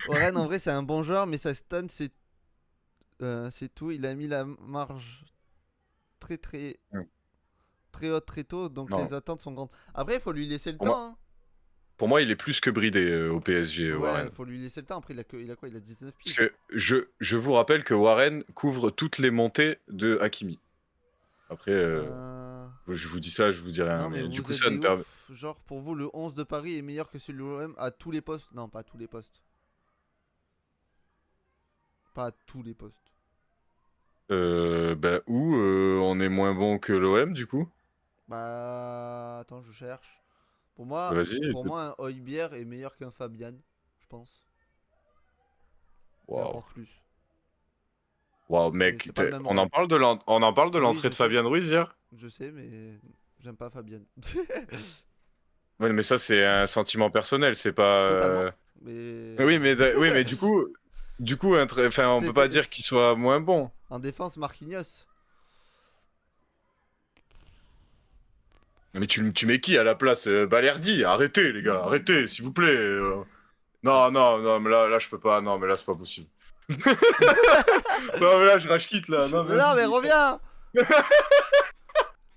Warren, en vrai, c'est un bon joueur, mais sa stun, c'est tout. Il a mis la marge très très Mm. très haute très tôt, donc Non. les attentes sont grandes. Après, il faut lui laisser le Pour moi, temps. Hein. pour moi, il est plus que bridé au PSG, Ouais, Warren. il faut lui laisser le temps. Après, il a quoi? Il a 19 Parce piges. que je vous rappelle que Warren couvre toutes les montées de Hakimi. Après, Euh... je vous dis ça, je vous dis rien. Non, mais Mais du vous coup, êtes ça des ne permet. ouf. Genre, pour vous, le 11 de Paris est meilleur que celui de l'OM à tous les postes. Non, pas à tous les postes. Pas à tous les postes. Bah, où on est moins bon que l'OM, du coup? Bah, attends, je cherche. Bah, vas-y. Pour moi, un Højbjerg est meilleur qu'un Fabian, je pense. Il Waouh. apporte plus. Waouh, Mais mec, c'est pas le même on en rôle. parle on en parle de Oui, l'entrée je de sais. Fabien Ruiz hier? Je sais, mais j'aime pas Fabian. Ouais, mais ça, c'est un sentiment personnel, c'est pas. Totalement. Mais Oui, mais du coup, enfin, on peut pas c'était dire qu'il soit moins bon. en défense Marquinhos. Mais tu mets qui à la place? Balerdi? Arrêtez, les gars, arrêtez, s'il vous plaît. Non, non, non, mais là, je peux pas. Non, mais là, c'est pas possible. Non, mais là, je rage quitte, là. Non, mais Mais non, vas-y. mais reviens.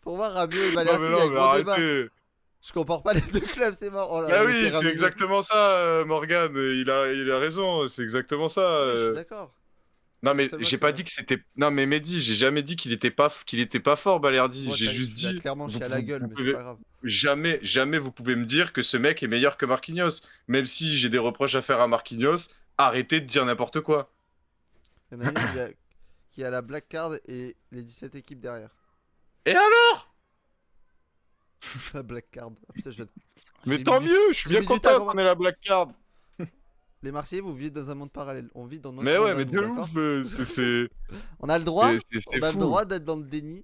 Pour moi, Rabiot et Non, mais Balerdi, il y a non, un mais gros débat. arrêtez. Je compare pas les deux clubs, c'est mort. Oh là là, Bah le oui, c'est terrain. exactement ça, Morgan. Il a raison, c'est exactement ça. Oui, je suis d'accord. Non, C'est le mais seul j'ai match pas que. dit que c'était. Non, mais Mehdi, j'ai jamais dit qu'il était pas fort, Balerdi. Moi, J'ai juste tu l'as dit. clairement Vous, chié à la vous, gueule, vous mais c'est pouvez. pas grave. Jamais vous pouvez me dire que ce mec est meilleur que Marquinhos. Même si j'ai des reproches à faire à Marquinhos, arrêtez de dire n'importe quoi. Il y en a une qui a la black card et les 17 équipes derrière. Et alors? La black card. Ah, putain, Mais j'ai mis tant mieux, je suis j'ai bien mis du temps à content qu'on comprendre. ait la black card. Les Marseillais, vous vivez dans un monde parallèle. On vit dans notre Mais monde ouais, à mais nous, de ouf, d'accord? On a le droit, c'est fou. d'être dans le déni.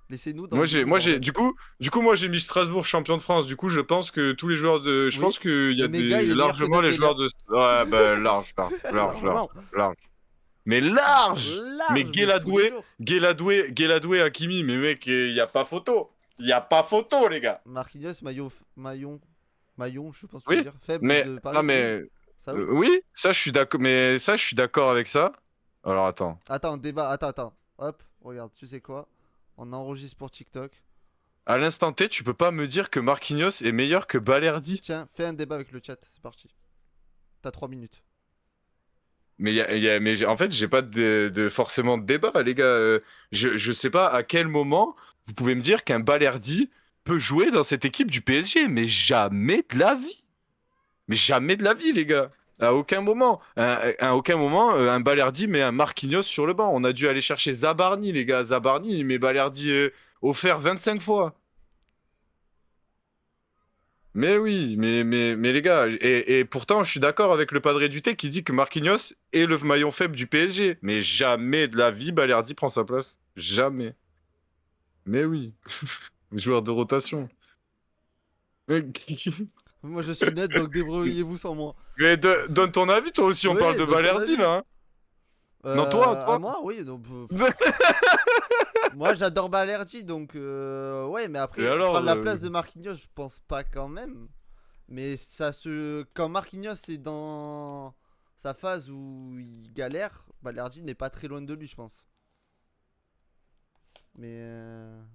Laissez-nous dans Moi le j'ai, déni, moi j'ai, bordel. du coup moi j'ai mis Strasbourg champion de France. Du coup je pense que tous les joueurs je Oui, pense qu'il y mais a Mega, il des est meilleur que largement les Dembélé. joueurs de, ouais bah large, large, large, large, Largement. large. Mais large. Mais Large, mais tous les jours. Guéladoué, Hakimi, mais mec, il y a pas photo. Il y a pas photo, les gars. Marquinhos, Maillon, je pense que tu veux Oui, dire. Faible mais de non Paris, oui. mais Ça, oui. oui, ça je suis d'accord, mais ça je suis d'accord avec ça. Alors attends. Attends, débat, attends. Hop, regarde, tu sais quoi? On enregistre pour TikTok. À l'instant T, tu peux pas me dire que Marquinhos est meilleur que Balerdi. Tiens, fais un débat avec le chat, c'est parti. T'as 3 minutes. Mais, en fait, j'ai pas forcément de débat, les gars. Je sais pas à quel moment vous pouvez me dire qu'un Balerdi peut jouer dans cette équipe du PSG. Mais jamais de la vie. Mais jamais de la vie, les gars. À aucun moment. À aucun moment, un Balerdi met un Marquinhos sur le banc. On a dû aller chercher Zabarni, les gars. Zabarni, il met Balerdi offert 25 fois. Mais oui, mais les gars, et pourtant je suis d'accord avec le padré du thé qui dit que Marquinhos est le maillon faible du PSG. Mais jamais de la vie Balerdi prend sa place. Jamais. Mais oui, joueur de rotation. Mais Moi, je suis net, donc débrouillez-vous sans moi. donne ton avis, toi aussi, on Oui, parle de donne ton Balerdi avis. là. Hein. Non, toi, À toi. moi, oui. Donc, moi, j'adore Balerdi, donc ouais. Mais Et après, alors, prendre la place de Marquinhos, je pense pas quand même. Mais ça se, quand Marquinhos est dans sa phase où il galère, Balerdi n'est pas très loin de lui, je pense. Mais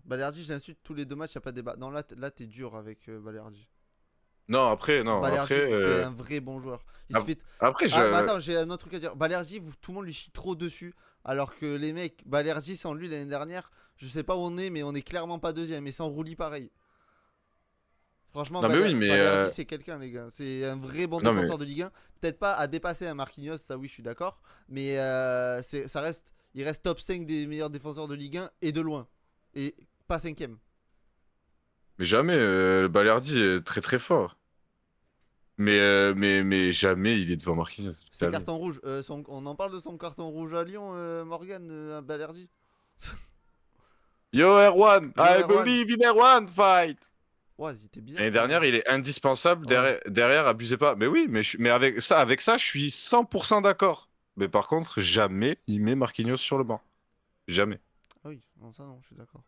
Balerdi, je l'insulte tous les deux matchs, y a pas de débat. Non, là, t'es dur avec Balerdi. non, après, non, Balerdi, après, c'est un vrai bon joueur. Il se ap- fait. après, Ah, mais attends, j'ai un autre truc à dire. Balerdi, tout le monde lui chie trop dessus. Alors que les mecs, Balerdi, sans lui l'année dernière, je sais pas où on est, mais on est clairement pas deuxième. Et sans Rouli, pareil. Franchement, non, mais oui, mais Balerdi, c'est quelqu'un, les gars. C'est un vrai bon non, mais défenseur de Ligue 1. Peut-être pas à dépasser un Marquinhos, ça oui, je suis d'accord. Mais ça reste, il reste top 5 des meilleurs défenseurs de Ligue 1 et de loin. Et pas cinquième. jamais. Balerdi est très très fort. Mais jamais il est devant Marquinhos. C'est Jamais. carton rouge. On en parle de son carton rouge à Lyon, Morgan, à Balerdi. Yo, Erwan, Yo, I Erwan. believe in Erwan fight. Ouais, il était bizarre. L'année dernière, il est indispensable. Ouais. Derrière, abusez pas. Mais oui, mais avec ça, je suis 100% d'accord. Mais par contre, jamais il met Marquinhos sur le banc. Jamais. Ah oui, non, ça non, je suis d'accord.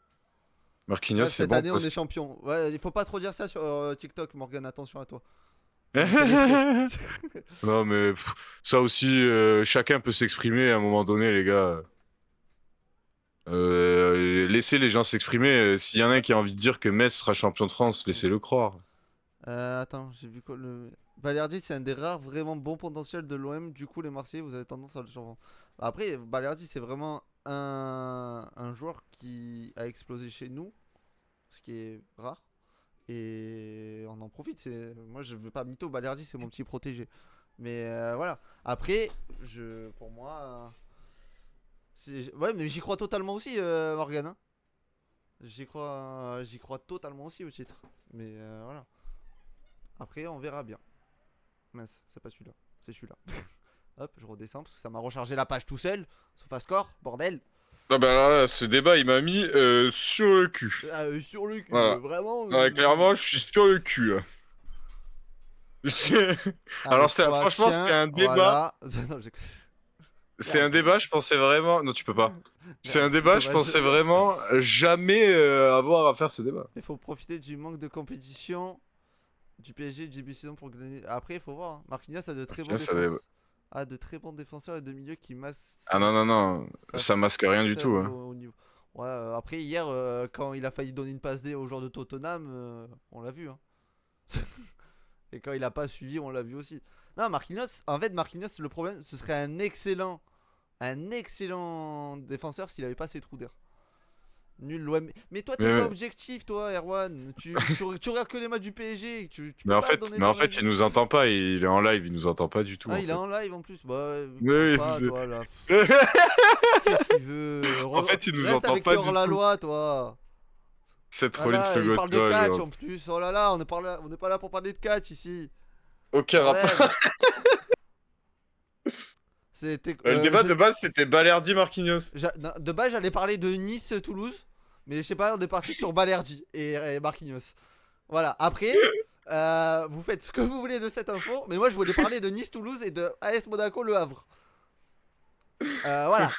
Marquinhos, Bref, c'est cette bon année, on est poste. champion. Ouais, il faut pas trop dire ça sur TikTok, Morgan, attention à toi. On y connaît prêt. Non, mais ça aussi, chacun peut s'exprimer à un moment donné, les gars. Laissez les gens s'exprimer. S'il y en a un qui a envie de dire que Metz sera champion de France, laissez-le croire. Attends, j'ai vu quoi le. Balerdi, c'est un des rares vraiment bons potentiels de l'OM. Du coup, les Marseillais, vous avez tendance à le survendre. Après, Balerdi, c'est vraiment un joueur qui a explosé chez nous, ce qui est rare. Et on en profite. Moi, je veux pas mytho. Balerdi, c'est mon petit protégé. Mais voilà. Après, pour moi. Ouais, mais j'y crois totalement aussi, Morgan, hein. J'y crois totalement aussi au titre. Mais voilà. Après, on verra bien. Mince, c'est pas celui-là. C'est celui-là. Hop, je redescends parce que ça m'a rechargé la page tout seul. Sofascore, bordel. Ah bah alors là, ce débat, il m'a mis sur le cul. Sur le cul, Voilà. vraiment. Ouais, clairement, je suis sur le cul, là. Allez, Alors, toi, franchement, c'est tiens, un débat. voilà. Non, C'est un merde. débat, je pensais vraiment. Non, tu peux pas. C'est Merde, un c'est débat, je dommage. pensais vraiment jamais avoir à faire ce débat. Il faut profiter du manque de compétition du PSG du début de saison pour gagner. Après, il faut voir, hein. Marquinhos a de très bons Tiens, ça va- de très bons défenseurs et de milieux qui massent Ah non, non, non, sa ça masque rien du tout, faible hein. au niveau. Ouais, après, hier, quand il a failli donner une passe D au joueur de Tottenham, on l'a vu, hein. Et quand il a pas suivi, on l'a vu aussi. Non, Marquinhos, en fait, Marquinhos, le problème, ce serait un excellent défenseur s'il avait pas ses trous d'air. Nul l'OM. Mais toi, t'es pas Mais, objectif, toi, Erwan. Tu regardes que les matchs du PSG. Tu mais peux en pas fait, donner mais en ton fait, avis. il nous entend pas, il est en live, il nous entend pas du tout, Ah, en il est fait. en live en plus. Bah, parle Mais- pas, toi, là. Qu'est-ce qu'il veut? En fait, il nous Reste entend avec pas tes du tout. hors-la-loi, toi. Cette Ah Rollins là, le il parle de Gauchois, catch genre. en plus. Oh là là, on n'est pas là pour parler de catch ici. Aucun rapport. Bordel. C'était. Le débat de base, c'était Balerdi Marquinhos. Non, de base, j'allais parler de Nice-Toulouse. Mais je sais pas, on est parti sur Balerdi et Marquinhos. Voilà, après, vous faites ce que vous voulez de cette info. Mais moi, je voulais parler de Nice-Toulouse et de AS Monaco-Le Havre. Voilà.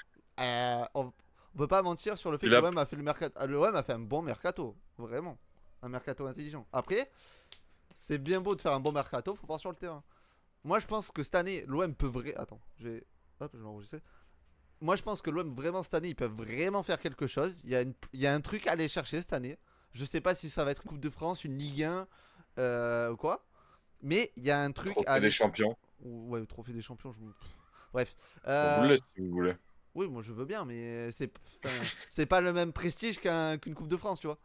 On peut pas mentir sur le fait Il que a... l'OM a fait le mercato. L'OM a fait un bon mercato. Vraiment. Un mercato intelligent. Après, c'est bien beau de faire un bon mercato, faut voir sur le terrain. Moi, je pense que cette année, l'OM peut vraiment. Attends, hop, je vais enregistrer. Moi, je pense que l'OM, vraiment, cette année, ils peuvent vraiment faire quelque chose. Il y a un truc à aller chercher cette année. Je sais pas si ça va être une Coupe de France, une Ligue 1 ou quoi. Mais il y a un truc à Trophée aller des chercher. champions. Ouais, le trophée des champions. Bref. On vous le laisse si vous voulez. Oui, moi je veux bien, mais c'est pas le même prestige qu'une Coupe de France, tu vois.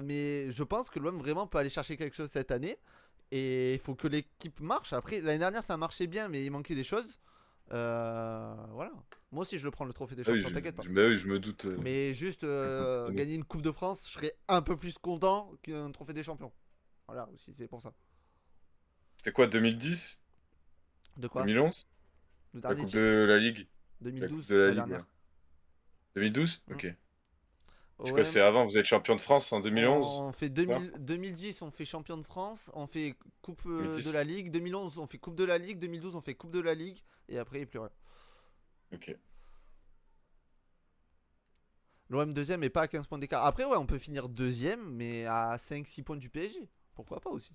Mais je pense que l'OM vraiment peut aller chercher quelque chose cette année. Et il faut que l'équipe marche. Après, l'année dernière ça marchait bien, mais il manquait des choses. Voilà. Moi aussi je le prends le trophée des Ah oui, champions, t'inquiète pas. bah oui, je me doute. Mais juste gagner une Coupe de France, je serais un peu plus content qu'un trophée des champions. Voilà, aussi, c'est pour ça. C'était quoi, 2010? De quoi? 2011? Le La dernier Coupe titre? de la Ligue? La Coupe 2012, de la la Ligue, ouais. dernière. 2012? Mm. Ok. C'est quoi, OM, c'est avant, vous êtes champion de France en 2011? on fait Ça 2010, on fait champion de France, on fait Coupe de 2010? la Ligue. 2011, on fait Coupe de la Ligue. 2012, on fait Coupe de la Ligue. Et après, il n'y a plus rien. Ok. L'OM deuxième et pas à 15 points d'écart. Après, ouais, on peut finir deuxième, mais à 5-6 points du PSG. Pourquoi pas aussi?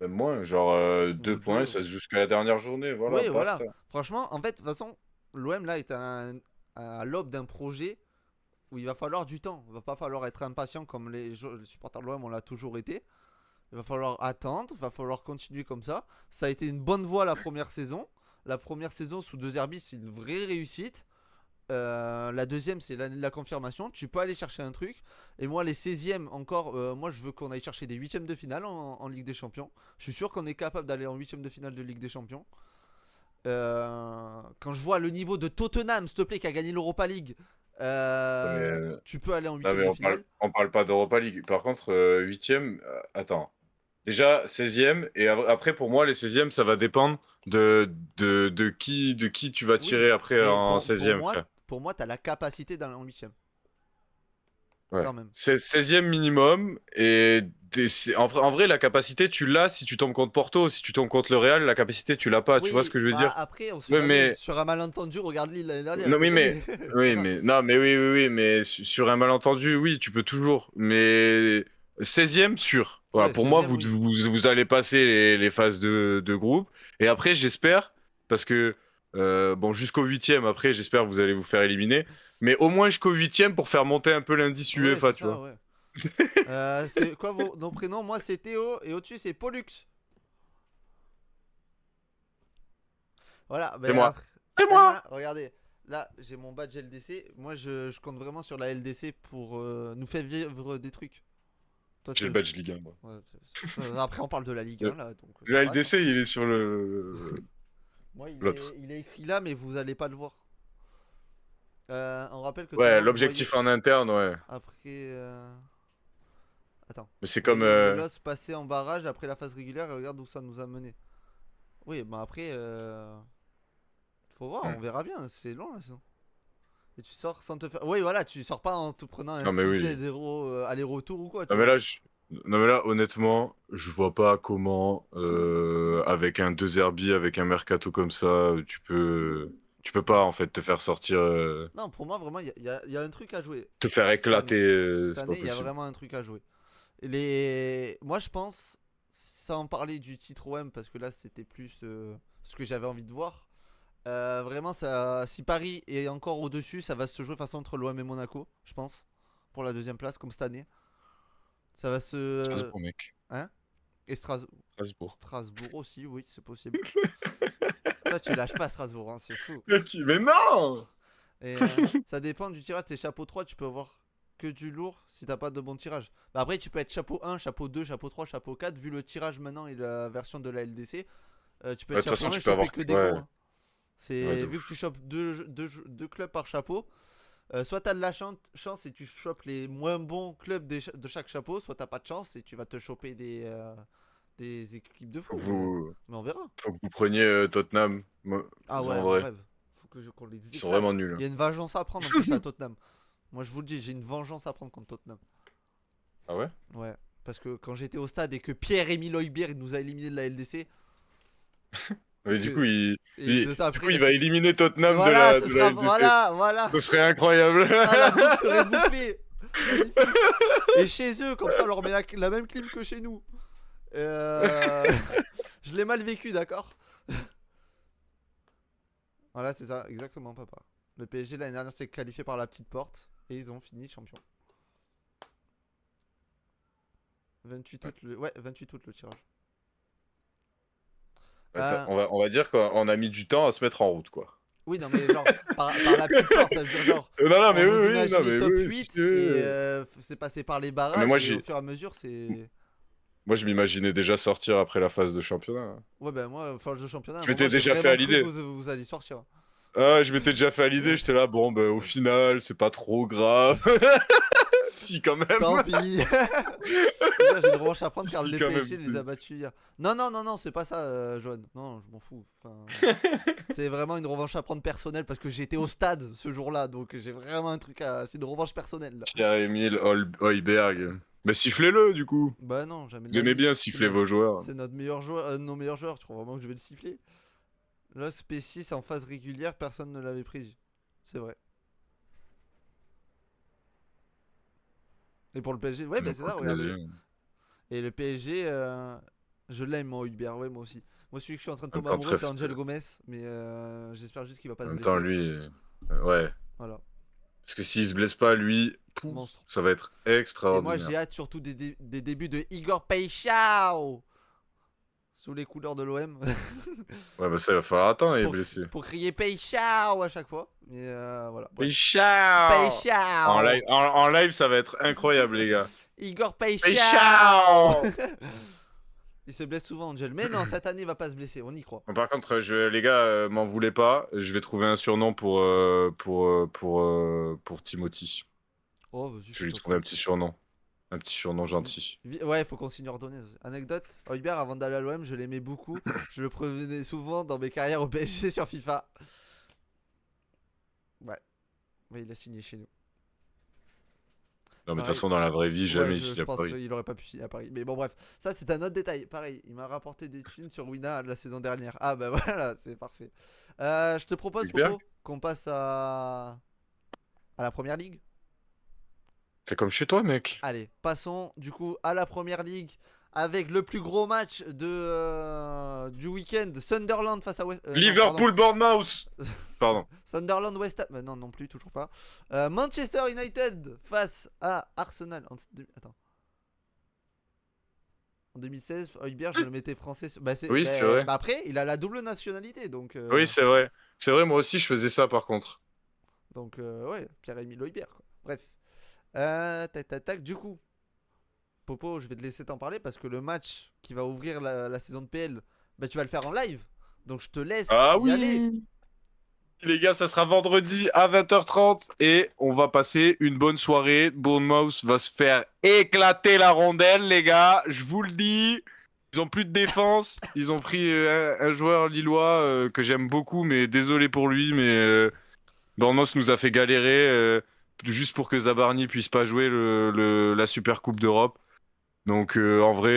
Même moins, genre Ou 2 points, deux. ça se joue jusqu'à la dernière journée, voilà, Oui, voilà. basta. Franchement, en fait, de toute façon, l'OM là est à l'aube d'un projet où il va falloir du temps. Il va pas falloir être impatient comme les supporters de l'OM on l'a toujours été. Il va falloir attendre, il va falloir continuer comme ça. Ça a été une bonne voie la première saison. La première saison sous deux Zerbi, c'est une vraie réussite. La deuxième, c'est la confirmation. Tu peux aller chercher un truc. Et moi, les 16e, encore, moi, je veux qu'on aille chercher des huitièmes de finale en Ligue des Champions. Je suis sûr qu'on est capable d'aller en huitième de finale de Ligue des Champions. Quand je vois le niveau de Tottenham, s'il te plaît, qui a gagné l'Europa League, Non, mais, tu peux aller en non, huitième mais de finale. on parle pas d'Europa League. Par contre, 8e, attends. Déjà, 16e, et après, pour moi, les 16e, ça va dépendre de qui tu vas tirer Oui, après mais en 16e, frère. pour moi, tu as la capacité d'aller en huitième. Ouais. quand même. C'est 16e minimum. Et en vrai, la capacité, tu l'as si tu tombes contre Porto. Si tu tombes contre le Real, la capacité, tu l'as pas. Tu vois ce Oui, que je veux bah dire? après, on sait Ouais, jamais. mais. Sur un malentendu, regarde Lille l'année dernière, Non, ils ont oui, mais. gagné. C'est pas Oui, grave. mais. Non, mais oui, oui, oui. Mais sur un malentendu, oui, tu peux toujours. Mais 16e, sûr. Voilà, Ouais, pour moi, 16ème, vous, oui. vous, vous allez passer les phases de groupe. Et après, j'espère. Parce que. Bon, jusqu'au 8e, après, j'espère que vous allez vous faire éliminer. Mais au moins jusqu'au 8e pour faire monter un peu l'indice Ouais, c'est UEFA, tu ça, vois. ouais. C'est quoi nos prénoms? Moi, c'est Théo et au-dessus, c'est Pollux. Voilà, C'est ben moi. après. C'est Et moi! moi, regardez, là, j'ai mon badge LDC. Moi, je compte vraiment sur la LDC pour nous faire vivre des trucs. Toi, J'ai le tu. badge Ligue 1, moi. Ouais, après, on parle de la Ligue 1 là, donc ça Le passe, hein. LDC, il est sur le. Moi, L'autre. il est écrit là, mais vous allez pas le voir. On rappelle que tout le Ouais, monde voyait. l'objectif en interne, ouais. Après. Attends. Mais c'est comme. Voyons le LOS passer en barrage après la phase régulière et regarde où ça nous a mené. Oui, bah après. Faut voir, on verra bien, c'est long là sinon. Et tu sors sans te faire. Oui, voilà, tu sors pas en te prenant un Non, mais oui. 6-0 aller-retour ou quoi, tu Non, mais vois. là, non, mais là, honnêtement, je vois pas comment, avec un 2 Zerbi, avec un mercato comme ça, tu peux pas, en fait, te faire sortir, Non, pour moi, vraiment, il y a un truc à jouer te faire cette année. éclater, Cette c'est pas année, il y a possible. vraiment un truc à jouer. Moi, je pense, sans parler du titre OM, parce que là, c'était plus ce que j'avais envie de voir. Vraiment, si Paris est encore au-dessus, ça va se jouer façon entre l'OM et Monaco, je pense. Pour la deuxième place, comme cette année. Ça va se. Strasbourg, mec. Hein. Et Strasbourg. Strasbourg aussi, oui, c'est possible. Toi, tu lâches pas Strasbourg, hein, c'est fou. Mais non! Et ça dépend du tirage. Tes chapeau 3, tu peux avoir que du lourd si t'as pas de bon tirage. Bah après, tu peux être chapeau 1, chapeau 2, chapeau 3, chapeau 4. Vu le tirage maintenant et la version de la LDC, tu peux Ouais, être de toute chapeau façon, 1 et tu peux choper avoir. que des gros, Ouais, hein. ouais, C'est de vu que tu ouf. chopes deux clubs par chapeau. Soit t'as de la chance et tu chopes les moins bons clubs de chaque chapeau, soit t'as pas de chance et tu vas te choper des équipes de Faut fou. que vous, Mais on verra. faut que vous preniez Tottenham. Ah ouais, En mon vrai, rêve. Faut qu'on les ils sont éclate. vraiment nuls, Il hein. y a une vengeance à prendre en plus à Tottenham. Moi je vous le dis, j'ai une vengeance à prendre contre Tottenham. Ah ouais? Ouais. Parce que quand j'étais au stade et que Pierre-Emile Højbjerg nous a éliminés de la LDC, Mais du coup, et 2 ans du après coup, il il a va signé. éliminer Tottenham Voilà, ce de la sera. LDC. Voilà. Ce serait incroyable. Ah, la boucle serait bouclée. Magnifique. Et chez eux, comme ça, on leur met la même clim que chez nous. Euh, je l'ai mal vécu, d'accord. Voilà, c'est ça, exactement, papa. Le PSG l'année dernière s'est qualifié par la petite porte et ils ont fini champion. 28 août, ouais, 28 août le tirage. Attends, Euh, on va dire qu'on a mis du temps à se mettre en route, quoi. oui, non, mais genre, par la petite porte, ça veut dire genre, Non, non, mais on vous oui, oui, non, imaginez mais top oui, oui, si tu 8 et veux. c'est passé par les Ah, mais barrages et au fur et à mesure, c'est. moi, je m'imaginais déjà sortir après la phase de championnat. Ouais, ben moi, phase de championnat, à un Je moment, m'étais j'ai déjà fait à vraiment cru que l'idée. vous alliez sortir. Ah, je m'étais déjà fait à l'idée, j'étais là, bon, bah, au final, c'est pas trop grave. Si, quand Tant même. pis. Déjà, j'ai une revanche à prendre car Si, le quand même. PSG les a battus hier. Non, non, non, non, c'est pas ça, Johan. Non, je m'en fous. Enfin, c'est vraiment une revanche à prendre personnelle parce que j'étais au stade ce jour-là. Donc j'ai vraiment un truc à. C'est une revanche personnelle là. Pierre-Emile Højbjerg. Bah, sifflez-le, du coup. Bah non, jamais de Vous la aimez vie. bien siffler vos joueurs. C'est notre meilleur joueur, nos meilleurs joueurs. Tu crois vraiment que je vais le siffler? Là, Spécie, c'est en phase régulière, personne ne l'avait pris. C'est vrai. Et pour le PSG, ouais, bah Donc, c'est ça, regardez. Et le PSG, je l'aime, moi, Hubert, ouais, moi aussi. Moi, celui que je suis en train de en même tomber temps, amoureux, c'est Angel Gomez, mais j'espère juste qu'il va pas en se même temps, blesser. lui, ouais. Voilà, Parce que s'il se blesse pas, lui, pouf, monstre. ça va être Et moi, j'ai extraordinaire. hâte surtout des débuts de Igor Peichao sous les couleurs de l'OM Ouais, bah ça, il va falloir attendre, il est pour, blessé. pour crier Peichao à chaque fois. Mais voilà, Et bref. ciao! Peichao En live, ça va être incroyable, les gars. Igor Et Peichao ciao! Il se blesse souvent, Angel. Mais non, cette année, il va pas se blesser, on y croit. Par contre, les gars, m'en voulez pas. Je vais trouver un surnom pour Timothy. Oh, vas-y, Je vais lui fais-toi trouver un petit plaisir. surnom. Un petit surnom gentil. Ouais, faut qu'on signe ordonné. Anecdote, Højbjerg, avant d'aller à l'OM, je l'aimais beaucoup. Je le prévenais souvent dans mes carrières au PSG sur FIFA. Ouais. Ouais, il a signé chez nous. Non, mais de toute Pareil. façon, dans la vraie vie, Ouais, jamais ici je à pense Paris. qu'il aurait pas pu signer à Paris. Mais bon, bref, ça c'est un autre détail. Pareil, il m'a rapporté des thunes sur Wina la saison dernière. Ah bah voilà, c'est parfait. Je te propose, Super. Popo, qu'on passe à la première ligue. Fais comme chez toi, mec. Allez, passons du coup à la première ligue avec le plus gros match du week-end. Sunderland face à West. Non, pardon. Liverpool, Bournemouth. Pardon. Sunderland West Ham. Non, non plus, toujours pas. Manchester United face à Arsenal. Attends. En 2016, Højbjerg, je le mettais français. Oui, c'est vrai. Bah après, il a la double nationalité, donc. Oui, c'est vrai. C'est vrai, moi aussi, je faisais ça par contre. Donc, ouais, Pierre-Emile Højbjerg, quoi. Bref. Tac, tac, tac. Du coup, Popo, je vais te laisser t'en parler parce que le match qui va ouvrir la saison de PL, bah, tu vas le faire en live. Donc, je te laisse Ah y aller. oui! Les gars, ça sera vendredi à 20h30 et on va passer une bonne soirée. Bournemouth va se faire éclater la rondelle, les gars. Je vous le dis. Ils ont plus de défense. Ils ont pris un joueur lillois que j'aime beaucoup, mais désolé pour lui. Mais Bournemouth nous a fait galérer juste pour que Zabarni puisse pas jouer la Super Coupe d'Europe. Donc en vrai,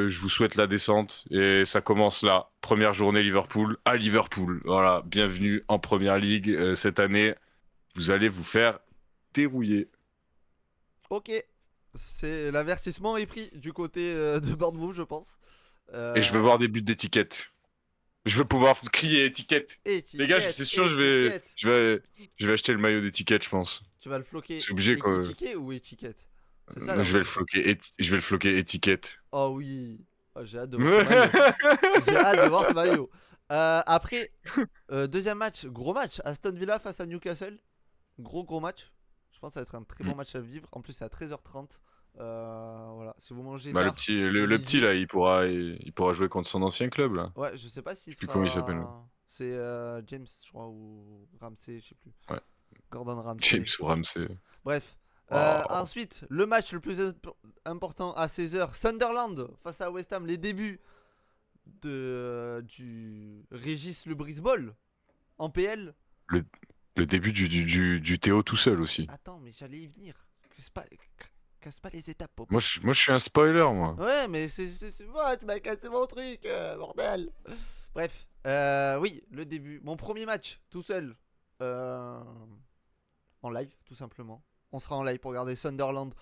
je vous souhaite la descente et ça commence là. Première journée Liverpool à Liverpool. Voilà, bienvenue en Première Ligue cette année. Vous allez vous faire dérouiller. Ok. C'est l'avertissement est pris du côté de Bournemouth, je pense. Et je veux Euh, voir des buts d'étiquette. Je veux pouvoir crier étiquette. Les gars, c'est Étiquette, sûr, étiquette. je vais acheter le maillot d'étiquette, je pense. Tu vas le floquer C'est obligé quoi. équitiqué ou étiquette? C'est ça la Je vais le vraie. floquer, je vais le floquer étiquette. Oh oui. Oh, j'ai hâte de voir ce maillot. J'ai hâte de voir ce maillot. Après, deuxième match, gros match. Aston Villa face à Newcastle. Gros match. Je pense que ça va être un très bon match à vivre. En plus, c'est à 13h30. Voilà. Si vous mangez Bah, tard, le le petit midi. là, il pourra jouer contre son ancien club là. Ouais, je sais pas s'il Je sais plus comment il s'appelle. sera. C'est James, je crois, ou Ramsey, je sais plus. Ouais. Gordon James Ramsey. ou Ramsey. Bref. Waouh. Ensuite, le match le plus important à 16h. Sunderland face à West Ham. Les débuts du Régis Le Brisball en PL. Le, le début du Théo tout seul aussi. Attends, mais j'allais y venir. Casse pas, casse pas les étapes, Popo. Moi, je suis un spoiler, moi. Ouais, mais c'est moi, tu m'as cassé mon truc, bordel. Bref, oui, le début. Mon premier match, tout seul. euh, En live, tout simplement. On sera en live pour regarder Sunderland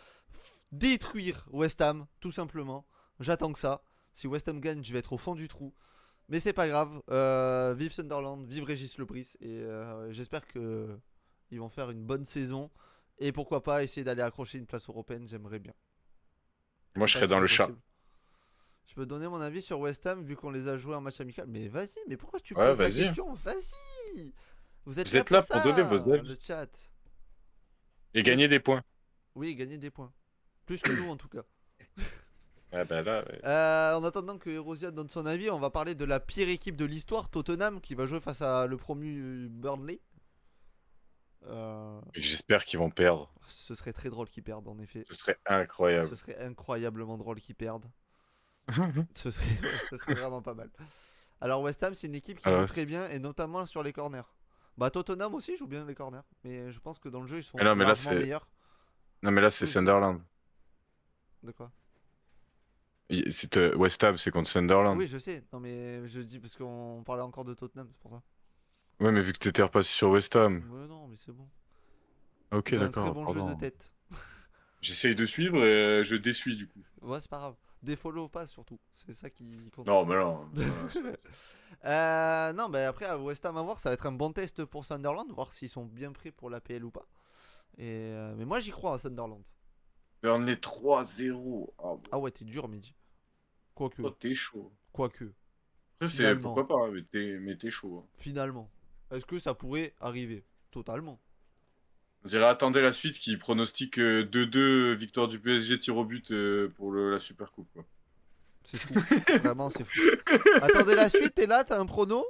détruire West Ham, tout simplement. J'attends que ça. Si West Ham gagne, je vais être au fond du trou. Mais c'est pas grave. Vive Sunderland, vive Régis Lebris. Et j'espère que ils vont faire une bonne saison. Et pourquoi pas essayer d'aller accrocher une place européenne, j'aimerais bien. Je Moi, sais je pas serais si dans c'est le chat. possible. Je peux donner mon avis sur West Ham vu qu'on les a joués en match amical. Mais vas-y, mais pourquoi tu Ouais, poses la vas-y. question? Vas-y. Vous êtes Vous là êtes pour là pour donner ça, vos le avis. chat. Et Vous êtes... gagner des points. Oui, gagner des points. Plus que nous en tout cas. Ah bah là, ouais. En attendant que Erosia donne son avis, on va parler de la pire équipe de l'histoire, Tottenham, qui va jouer face à le promu Burnley. Et j'espère qu'ils vont perdre. Ce serait très drôle qu'ils perdent, en effet. Ce serait Ce incroyable. serait incroyablement drôle qu'ils perdent. Ce serait vraiment pas mal. Alors West Ham, c'est une équipe qui joue Alors, très bien, et notamment sur les corners. Bah Tottenham aussi joue bien les corners, mais je pense que dans le jeu ils sont non, mais là, largement meilleurs. non, mais là, c'est Oui, c'est... Sunderland. De quoi? C'est West Ham, c'est contre Sunderland. Oui, je sais. Non mais je dis parce qu'on parlait encore de Tottenham, c'est pour ça. Ouais, mais vu que t'étais repassé sur West Ham. Ouais, non, mais c'est bon. Ok, J'ai un très d'accord, bon jeu de pardon. tête. J'essaye de suivre et je déçuis du coup. Ouais, c'est pas grave. Des follow pas surtout. C'est ça qui compte. Non, mais non. Non, mais après, à West Ham à voir, ça va être un bon test pour Sunderland, voir s'ils sont bien prêts pour la PL ou pas. Mais moi, j'y crois à Sunderland. Burnley 3-0. Oh, Ah ouais, t'es dur, Midi. Quoique. oh, t'es chaud. Quoique. Après, c'est Finalement. pourquoi pas, hein, mais t'es chaud. Hein. Finalement. Est-ce que ça pourrait arriver? Totalement. On dirait attendez la suite qui pronostique 2-2 victoire du PSG tir au but pour la Super Coupe. Quoi. C'est fou. Vraiment, c'est fou. Attendez la suite, t'es là, t'as un prono?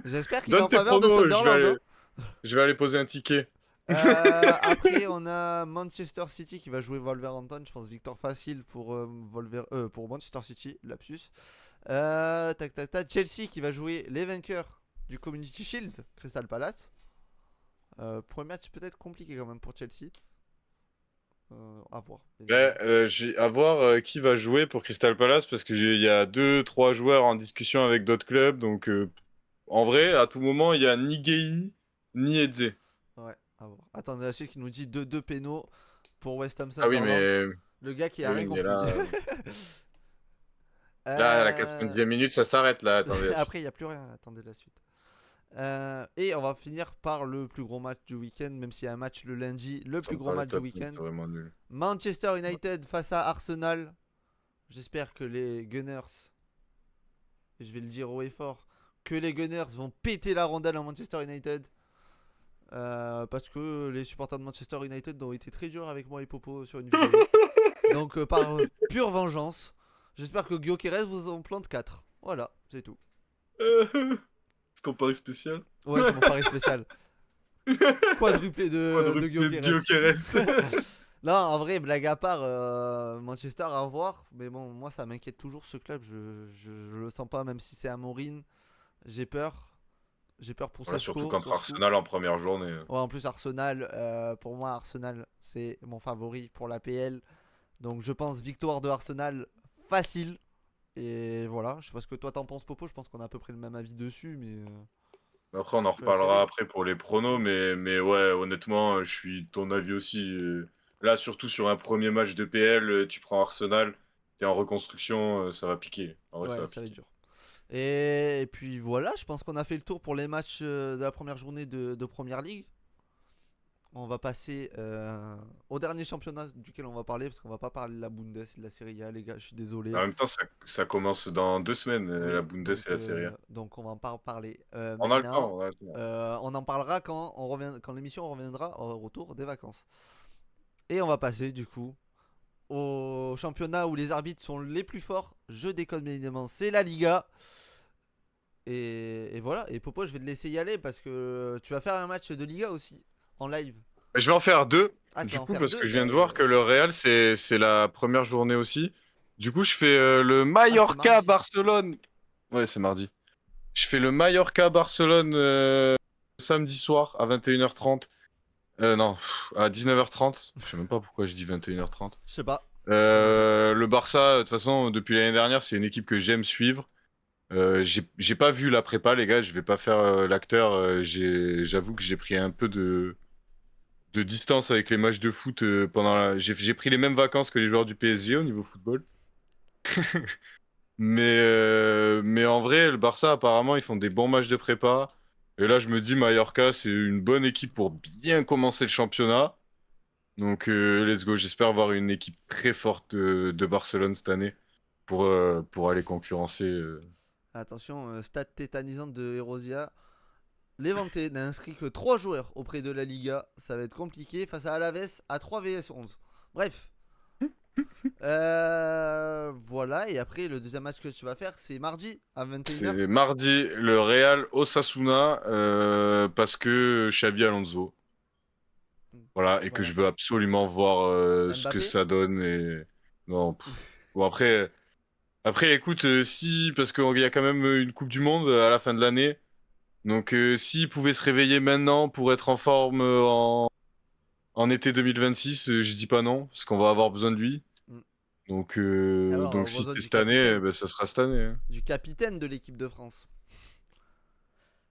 J'espère qu'il est Donne en tes faveur de pronos, Sunderland. Hein. je vais aller poser un ticket. Après, on a Manchester City qui va jouer Wolverhampton. Je pense victoire facile pour Manchester City, lapsus. Tac, tac, tac. Chelsea qui va jouer les vainqueurs du Community Shield, Crystal Palace. Premier match peut-être compliqué quand même pour Chelsea. À voir. Ouais, j'ai à voir qui va jouer pour Crystal Palace parce qu'il y a 2-3 joueurs en discussion avec d'autres clubs. Donc, en vrai, à tout moment, il y a ni Guehi ni Eze. Ouais, à voir. Attendez, la suite qui nous dit 2-2 pénaux pour West Ham Ah oui, Sunderland. mais, Le gars qui a oui, rien mais compris. là, à la Euh, 90e minute, ça s'arrête là. Attendez la suite. Après, il n'y a plus rien. Attendez la suite. Et on va finir par le plus gros match du week-end, même s'il y a un match le lundi. Le Ça plus me gros paraît match du top, mais week-end. c'est vraiment nul. Manchester United face à Arsenal. J'espère que les Gunners, et je vais le dire haut et fort, que les Gunners vont péter la rondelle à Manchester United. Parce que les supporters de Manchester United ont été très durs avec moi et Popo sur une vidéo. Donc par pure vengeance, j'espère que Gyökeres vous en plante 4. Voilà, c'est tout. C'est ton pari spécial? Ouais, c'est mon pari spécial. Quadruplé de Quadruplé de Gyökeres. Gyökeres. Non, en vrai, blague à part, Manchester à voir. Mais bon, moi ça m'inquiète toujours ce club. Je le sens pas, même si c'est à Morin. J'ai peur. J'ai peur pour Ouais, surtout Sesco, contre surtout. Arsenal en première journée. Ouais, en plus Arsenal, pour moi Arsenal c'est mon favori pour la PL. Donc je pense victoire de Arsenal facile. Et voilà, je sais pas ce que toi t'en penses Popo, je pense qu'on a à peu près le même avis dessus, mais Après, on en je suis reparlera serré. après pour les pronos, mais ouais, honnêtement, je suis de ton avis aussi. Là, surtout sur un premier match de PL, tu prends Arsenal, t'es en reconstruction, ça va piquer. En vrai, ça Ouais, va ça va être piquer. dur. Et puis voilà, je pense qu'on a fait le tour pour les matchs de la première journée de Première Ligue. On va passer au dernier championnat duquel on va parler, parce qu'on va pas parler de la Bundes et de la Serie A, les gars, je suis En désolé. même temps, ça commence dans 2 semaines, la Oui, Bundes et la Serie A. donc on va en pas parler On a le temps, maintenant. on a le temps. On en parlera quand, quand l'émission reviendra au retour des vacances. Et on va passer du coup au championnat où les arbitres sont les plus forts. Je déconne bien évidemment, c'est la Liga. Et voilà, et Popo, je vais te laisser y aller parce que tu vas faire un match de Liga aussi en live. Je vais en faire 2, Ah, tu du vas en coup, faire parce deux? que je viens de voir que le Real, c'est la première journée aussi. Du coup, je fais le Ah, c'est mardi. Mallorca-Barcelone. Ouais, c'est mardi. Je fais le Mallorca-Barcelone samedi soir à 21h30. Non, à 19h30. Je sais même pas pourquoi je dis 21h30. Je sais pas. Je connais pas. Le Barça, de toute façon, depuis l'année dernière, c'est une équipe que j'aime suivre. J'ai pas vu la prépa, les gars. Je vais pas faire l'acteur. J'avoue que j'ai pris un peu de distance avec les matchs de foot pendant j'ai pris les mêmes vacances que les joueurs du PSG au niveau football. Mais en vrai, le Barça, apparemment, ils font des bons matchs de prépa. Et là, je me dis, Mallorca, c'est une bonne équipe pour bien commencer le championnat. Donc, let's go. J'espère avoir une équipe très forte de Barcelone cette année pour aller concurrencer. Attention, stat tétanisante de Erosia. Levante n'a inscrit que 3 joueurs auprès de la Liga. Ça va être compliqué face à Alaves à 3 vs 11. Bref. Voilà, et après le deuxième match que tu vas faire, c'est mardi à 21h. C'est mardi, le Real Osasuna, parce que Xavi Alonso. Voilà, et que je Voilà. veux absolument voir ce que Mbappé. ça donne. Et non, bon après, écoute, si parce qu'il y a quand même une Coupe du Monde à la fin de l'année, donc s'il pouvait se réveiller maintenant pour être en forme en été 2026, je dis pas non, parce qu'on va avoir besoin de lui. Mm. Donc Alors, on donc a si besoin c'est du cette année, capitaine. ben, ça sera cette année, hein. Du capitaine de l'équipe de France.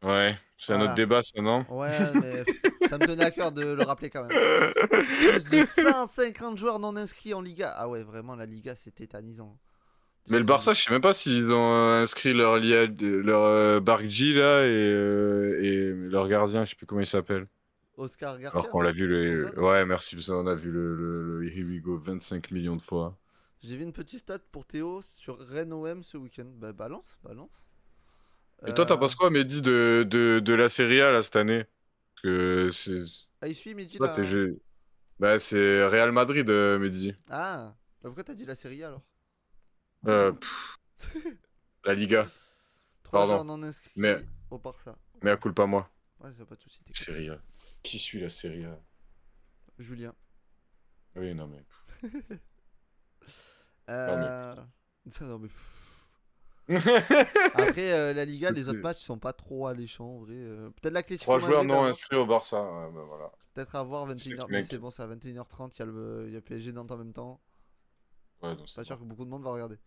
Ouais, c'est un autre Voilà. débat, ça, non? Ouais, mais ça me tenait à cœur de le rappeler quand même. Plus de 150 joueurs non inscrits en Liga. Ah ouais, vraiment, la Liga, c'est tétanisant. Mais le Barça, je sais même pas s'ils ont inscrit leur Bargui là et leur gardien, je sais plus comment il s'appelle. Oscar Alors Garcia, qu'on non? l'a vu Comme ça, non? Ouais, merci, parce qu'on a vu le Here We Go 25 millions de fois. J'ai vu une petite stat pour Théo sur Rennes OM ce week-end. Bah, balance, balance. Et toi, t'en Euh... penses quoi, Mehdi, de la Serie A là cette année? Parce que Ah, il suit Mehdi toi, là. bah, c'est Real Madrid, Mehdi. Ah, bah pourquoi t'as dit la Serie A alors? Pff, la Liga, 3 joueurs pardon. non Mais, inscrits au Barça. mais Ok. à culpa moi. Ouais, c'est pas de soucis, t'inquiète. Serie A. Qui suit la Serie A? Julien. Oui, non mais. Non mais. Euh... Non, mais... Après, la Liga, les autres Écoutez, matchs sont pas trop alléchants en vrai. Peut-être l'Atlético 3 joueurs Madrid à non voir. inscrits au Barça. Ouais, bah voilà. Peut-être à voir C'est ça 21h. qui Mais c'est m'inquiète. bon, c'est à 21h30. Il y a PSG Nantes en même temps. Ouais, donc Pas c'est sûr bon. que beaucoup de monde va regarder.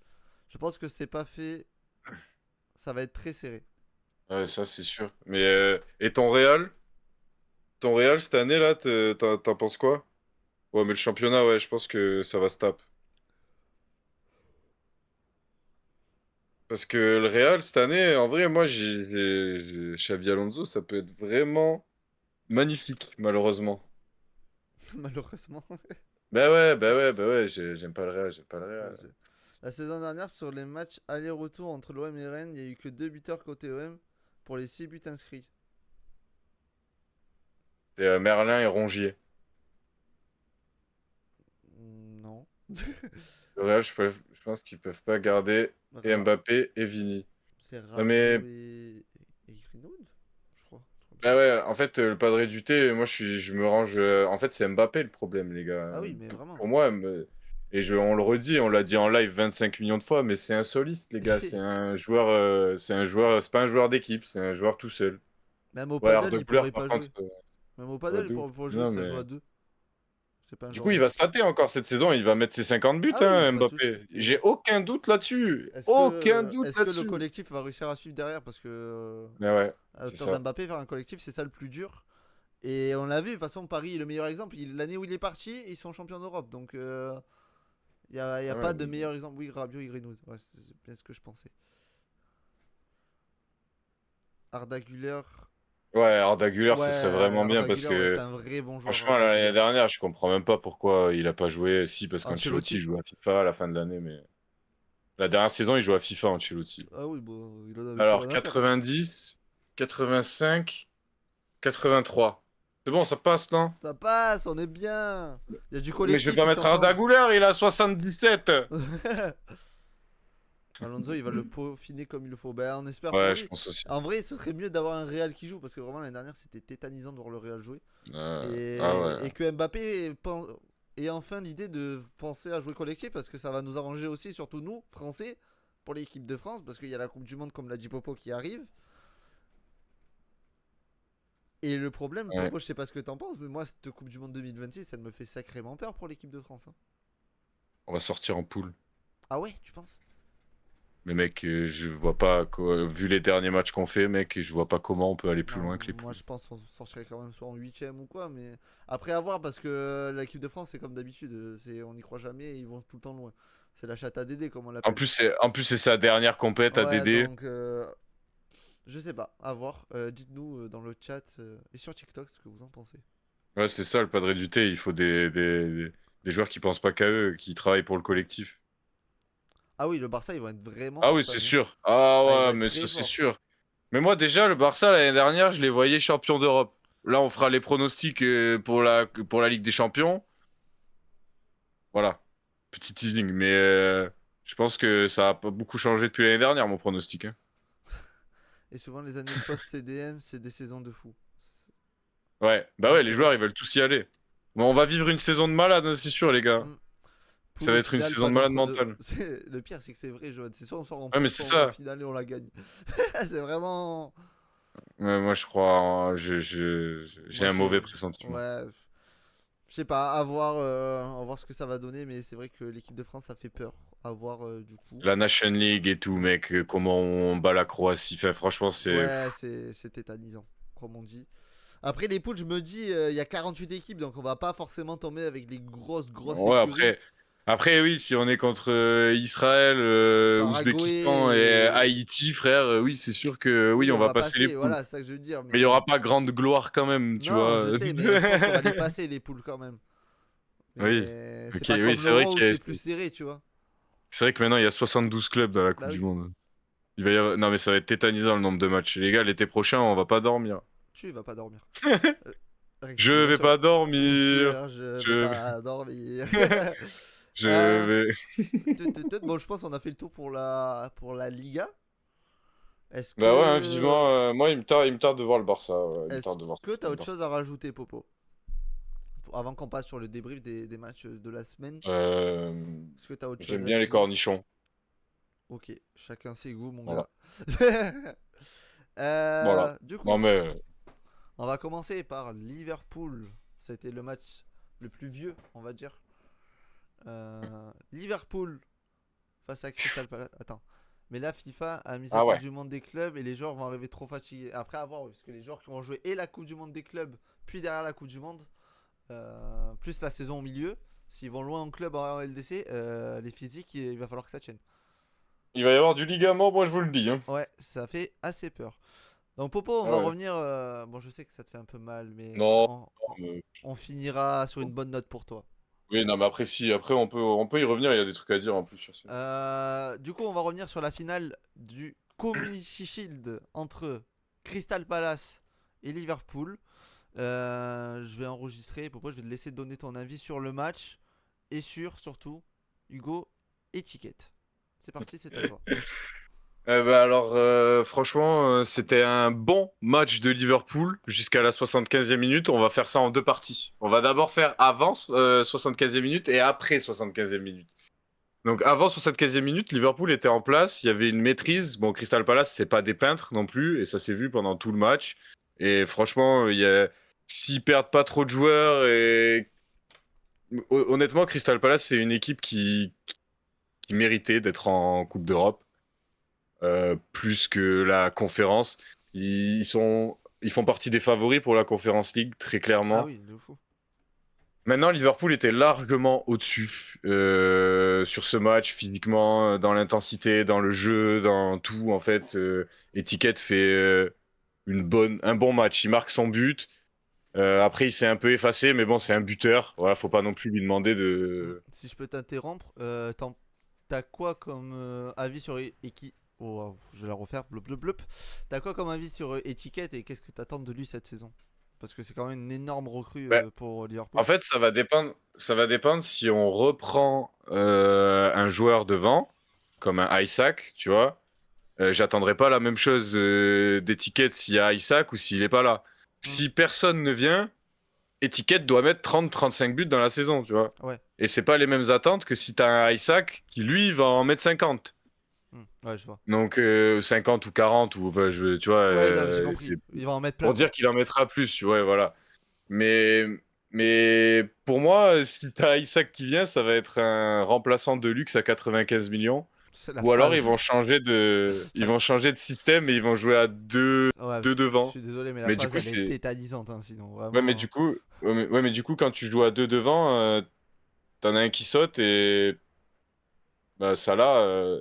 Je pense que c'est pas fait. Ça va être très serré. Ouais, ça c'est sûr. Mais et ton Real? Ton Real cette année là, t'en penses quoi? Ouais, mais le championnat, ouais, je pense que ça va se taper. Parce que le Real cette année, en vrai, moi, Xavi Alonso, ça peut être vraiment magnifique, malheureusement. Malheureusement. Bah ouais, bah ouais, bah ouais, j'aime pas le Real, j'aime pas le Ouais, Real. la saison dernière, sur les matchs aller-retour entre l'OM et Rennes, il n'y a eu que 2 buteurs côté OM pour les 6 buts inscrits. C'est Merlin et Rongier. Non. Le Real, je pense qu'ils peuvent pas garder et Ra- Mbappé et Vini. C'est Non mais, Rabiot et Greenwood, je crois. Un truc comme bah ça. ouais, en fait, le Padre du thé, moi, je me range. En fait, c'est Mbappé le problème, les gars. Ah oui, mais vraiment. Pour moi, on le redit, on l'a dit en live 25 millions de fois, mais c'est un soliste, les gars. C'est pas un joueur d'équipe, c'est un joueur tout seul. Même au Ouais, paddle, Arda il Güler, pourrait par pas contre, jouer. Même au ouais, paddle, de ouf. pour jouer, Non, ça joue mais. à deux. C'est pas un Du joueur coup, il va d'équipe. se tâter encore cette saison. Il va mettre ses 50 buts, Ah oui, hein, pas de souci. Mbappé. J'ai aucun doute là-dessus. Aucun doute Est-ce que le là-dessus. collectif va réussir à suivre derrière? Parce que Mais ouais, à c'est hauteur ça. d'Mbappé, faire un collectif, c'est ça le plus dur. Et on l'a vu, de toute façon, Paris est le meilleur exemple. L'année où il est parti, ils sont champions d'Europe. Donc, y a Ah pas ouais. de meilleur exemple. Oui, Rabiot et Greenwood. Ouais, c'est bien ce que je pensais. Arda Güler. Ouais, Arda Güler, ce serait Ouais, vraiment bien Arda parce Güler, ouais, c'est que. un vrai bon joueur, Franchement, Arda l'année Güler. dernière, je comprends même pas pourquoi il a pas joué. Si, parce qu'Ancelotti Ancelotti. joue à FIFA à la fin de l'année, mais la dernière saison, il joue à FIFA, Ancelotti. Ah oui, bon, il en avait plus Alors, rien à faire, lui. 90, 85, 83. C'est bon, ça passe, non? Ça passe, on est bien. Il y a du Mais je vais collectif, pas ils mettre Arda s'entendent. Güler, il a 77. Alonso, il va le peaufiner comme il le faut. Ben, on espère pour Ouais, je lui. pense aussi. En vrai, ce serait mieux d'avoir un Real qui joue parce que vraiment l'année dernière, c'était tétanisant de voir le Real jouer. Ah ouais. Et que Mbappé ait enfin l'idée de penser à jouer collectif parce que ça va nous arranger aussi, surtout nous, Français, pour l'équipe de France, parce qu'il y a la Coupe du Monde, comme l'a dit Popo, qui arrive. Et le problème, Ouais. Popo, je sais pas ce que t'en penses, mais moi, cette Coupe du Monde 2026, elle me fait sacrément peur pour l'équipe de France, hein. On va sortir en poule. Ah ouais, tu penses? Mais mec, je vois pas, vu les derniers matchs qu'on fait, mec, je vois pas comment on peut aller plus Non, loin que les moi poules. je pense qu'on sortirait quand même soit en huitième ou quoi, mais après à voir parce que l'équipe de France c'est comme d'habitude, on n'y croit jamais et ils vont tout le temps loin. C'est la chatte à Dédé comme on l'appelle. En plus, c'est sa dernière compète à Ouais, Dédé. donc je sais pas, à voir. Dites-nous dans le chat et sur TikTok ce que vous en pensez. Ouais, c'est ça, le padré du thé. Il faut des joueurs qui pensent pas qu'à eux, qui travaillent pour le collectif. Ah oui, le Barça ils vont être vraiment Ah forts oui, cette c'est année. sûr. Ah, ils Ah vont ouais, être mais très ça, c'est forts. sûr. Mais moi, déjà, le Barça, l'année dernière, je les voyais champions d'Europe. Là, on fera les pronostics pour la Ligue des Champions. Voilà. Petit teasing. Mais je pense que ça a pas beaucoup changé depuis l'année dernière, mon pronostic, hein. Et souvent les années post-CDM c'est des saisons de fou. Ouais, bah Ouais, ouais, les c'est vrai. joueurs, ils veulent tous y aller. Bon, on va vivre une saison de malade, hein, c'est sûr, les gars. Hmm. Ça Poule va au être une final, saison pas de malade d'entre-deux. mentale. Le pire, c'est que c'est vrai, Johan. C'est soit on sort en Ouais, mais poule, c'est soit on va en ça. finale et on la gagne. C'est vraiment. Ouais, moi, je crois, j'ai Moi, un mauvais je. pressentiment. Ouais. Je sais pas, à voir ce que ça va donner, mais c'est vrai que l'équipe de France, ça fait peur. À voir du coup. La Nation League et tout, Mm. mec, comment on bat la Croatie. Enfin, franchement, c'est. Ouais, c'est tétanisant, comme on dit. Après, les poules, je me dis, il y a 48 équipes, donc on va pas forcément tomber avec les grosses Ouais, écuries. après, oui, si on est contre Israël, Ouzbékistan et Paraguay. Haïti, frère, oui, c'est sûr que oui, Oui, on on va va passer les passer, poules. voilà, c'est ça que je veux dire. Mais il y Mais aura pas grande gloire quand même, tu non, je vois. sais, mais je pense qu'on va les passer, les poules quand même. Oui, Mais c'est ok, pas oui, comme c'est vrai l'Euro où qu'il y a. c'est plus serré, tu vois. C'est vrai que maintenant il y a 72 clubs dans la Bah Coupe du oui, Monde. Il va y avoir... Non mais ça va être tétanisant le nombre de matchs. Les gars, l'été prochain, on va pas dormir. tu vas pas dormir. Euh, Je vais Respiration. pas dormir. Respire, je vais Je pas dormir. je Euh, vais. bon, je pense qu'on a fait le tour pour pour la Liga. Est-ce Bah ouais, hein, vivement. que Moi, il me tarde de voir le Barça. Ouais, il me est-ce tarde de voir que t'as le autre Barça. chose à rajouter, Popo? Avant qu'on passe sur le débrief des matchs de la semaine, Euh, est-ce que t'as autre J'aime chose à bien les dire? cornichons. Ok, chacun ses goûts, mon Voilà. gars. Voilà. Du Non coup, mais on va commencer par Liverpool. C'était le match le plus vieux, on va dire. Liverpool face à Crystal Palace. Attends. Mais là, FIFA a mis sa ah Coupe ouais. du Monde des clubs et les joueurs vont arriver trop fatigués. Après avoir, oui, parce que les joueurs qui vont jouer et la Coupe du Monde des clubs, puis derrière la Coupe du Monde, plus la saison au milieu, s'ils vont loin en club en LDC, les physiques, il va falloir que ça tienne. Il va y avoir du ligament, moi je vous le dis. Hein. Ouais, ça fait assez peur. Donc Popo, on Ah va ouais. revenir. Bon, je sais que ça te fait un peu mal, mais Non. euh, on finira sur une bonne note pour toi. Oui, non mais après si, après on peut y revenir. Il y a des trucs à dire en plus sur ce match. Du coup, on va revenir sur la finale du Community Shield entre Crystal Palace et Liverpool. Je vais enregistrer. Popo, je vais te laisser donner ton avis sur le match et sur surtout Hugo étiquette. C'est parti, c'est à toi. Alors, franchement, c'était un bon match de Liverpool jusqu'à la 75e minute. On va faire ça en deux parties. On va d'abord faire avant 75e minute et après 75e minute. Donc, avant 75e minute, Liverpool était en place. Il y avait une maîtrise. Bon, Crystal Palace, c'est pas des peintres non plus. Et ça s'est vu pendant tout le match. Et franchement, s'ils perdent pas trop de joueurs et honnêtement, Crystal Palace, c'est une équipe qui méritait d'être en Coupe d'Europe. Plus que la conférence. Ils font partie des favoris pour la Conférence League, très Ah clairement. oui, de fou. Maintenant, Liverpool était largement au-dessus sur ce match, physiquement, dans l'intensité, dans le jeu, dans tout. En fait, Etiquette fait un bon match. Il marque son but. Après, il s'est un peu effacé, mais bon, c'est un buteur. Voilà, faut pas non plus lui demander de. Si je peux t'interrompre, t'as quoi comme avis sur Oh, wow, je vais la refaire. Blup, blup, blup. T'as quoi comme avis sur étiquette et qu'est-ce que t'attends de lui cette saison? Parce que c'est quand même une énorme recrue Ben, pour Liverpool. en fait, ça va dépendre. Ça va dépendre si on reprend un joueur devant, comme un Isaac, tu vois. J'attendrai pas la même chose d'étiquette s'il y a Isaac ou s'il est pas là. Hmm, Si personne ne vient, étiquette doit mettre 30-35 buts dans la saison, tu vois. ouais. Et c'est pas les mêmes attentes que si t'as un Isaac qui lui va en mettre 50. Ouais, je vois. Donc 50 ou 40 ou enfin, tu vois, Ouais, non, j'ai c'est compris. Il va en mettre pour plein, dire quoi. qu'il en mettra plus, tu vois, voilà. Mais, mais pour moi, si t'as Isaac qui vient, ça va être un remplaçant de luxe à 95 millions. C'est la Ou alors phrase. ils vont changer de système et ils vont jouer à Ouais, deux je devant. suis désolé, mais la Mais du phrase, coup, elle est c'est. tétanisante, hein, sinon, Ouais, mais vraiment. du coup, mais du coup, quand tu joues à deux devant, t'en as un qui saute et bah, ça là,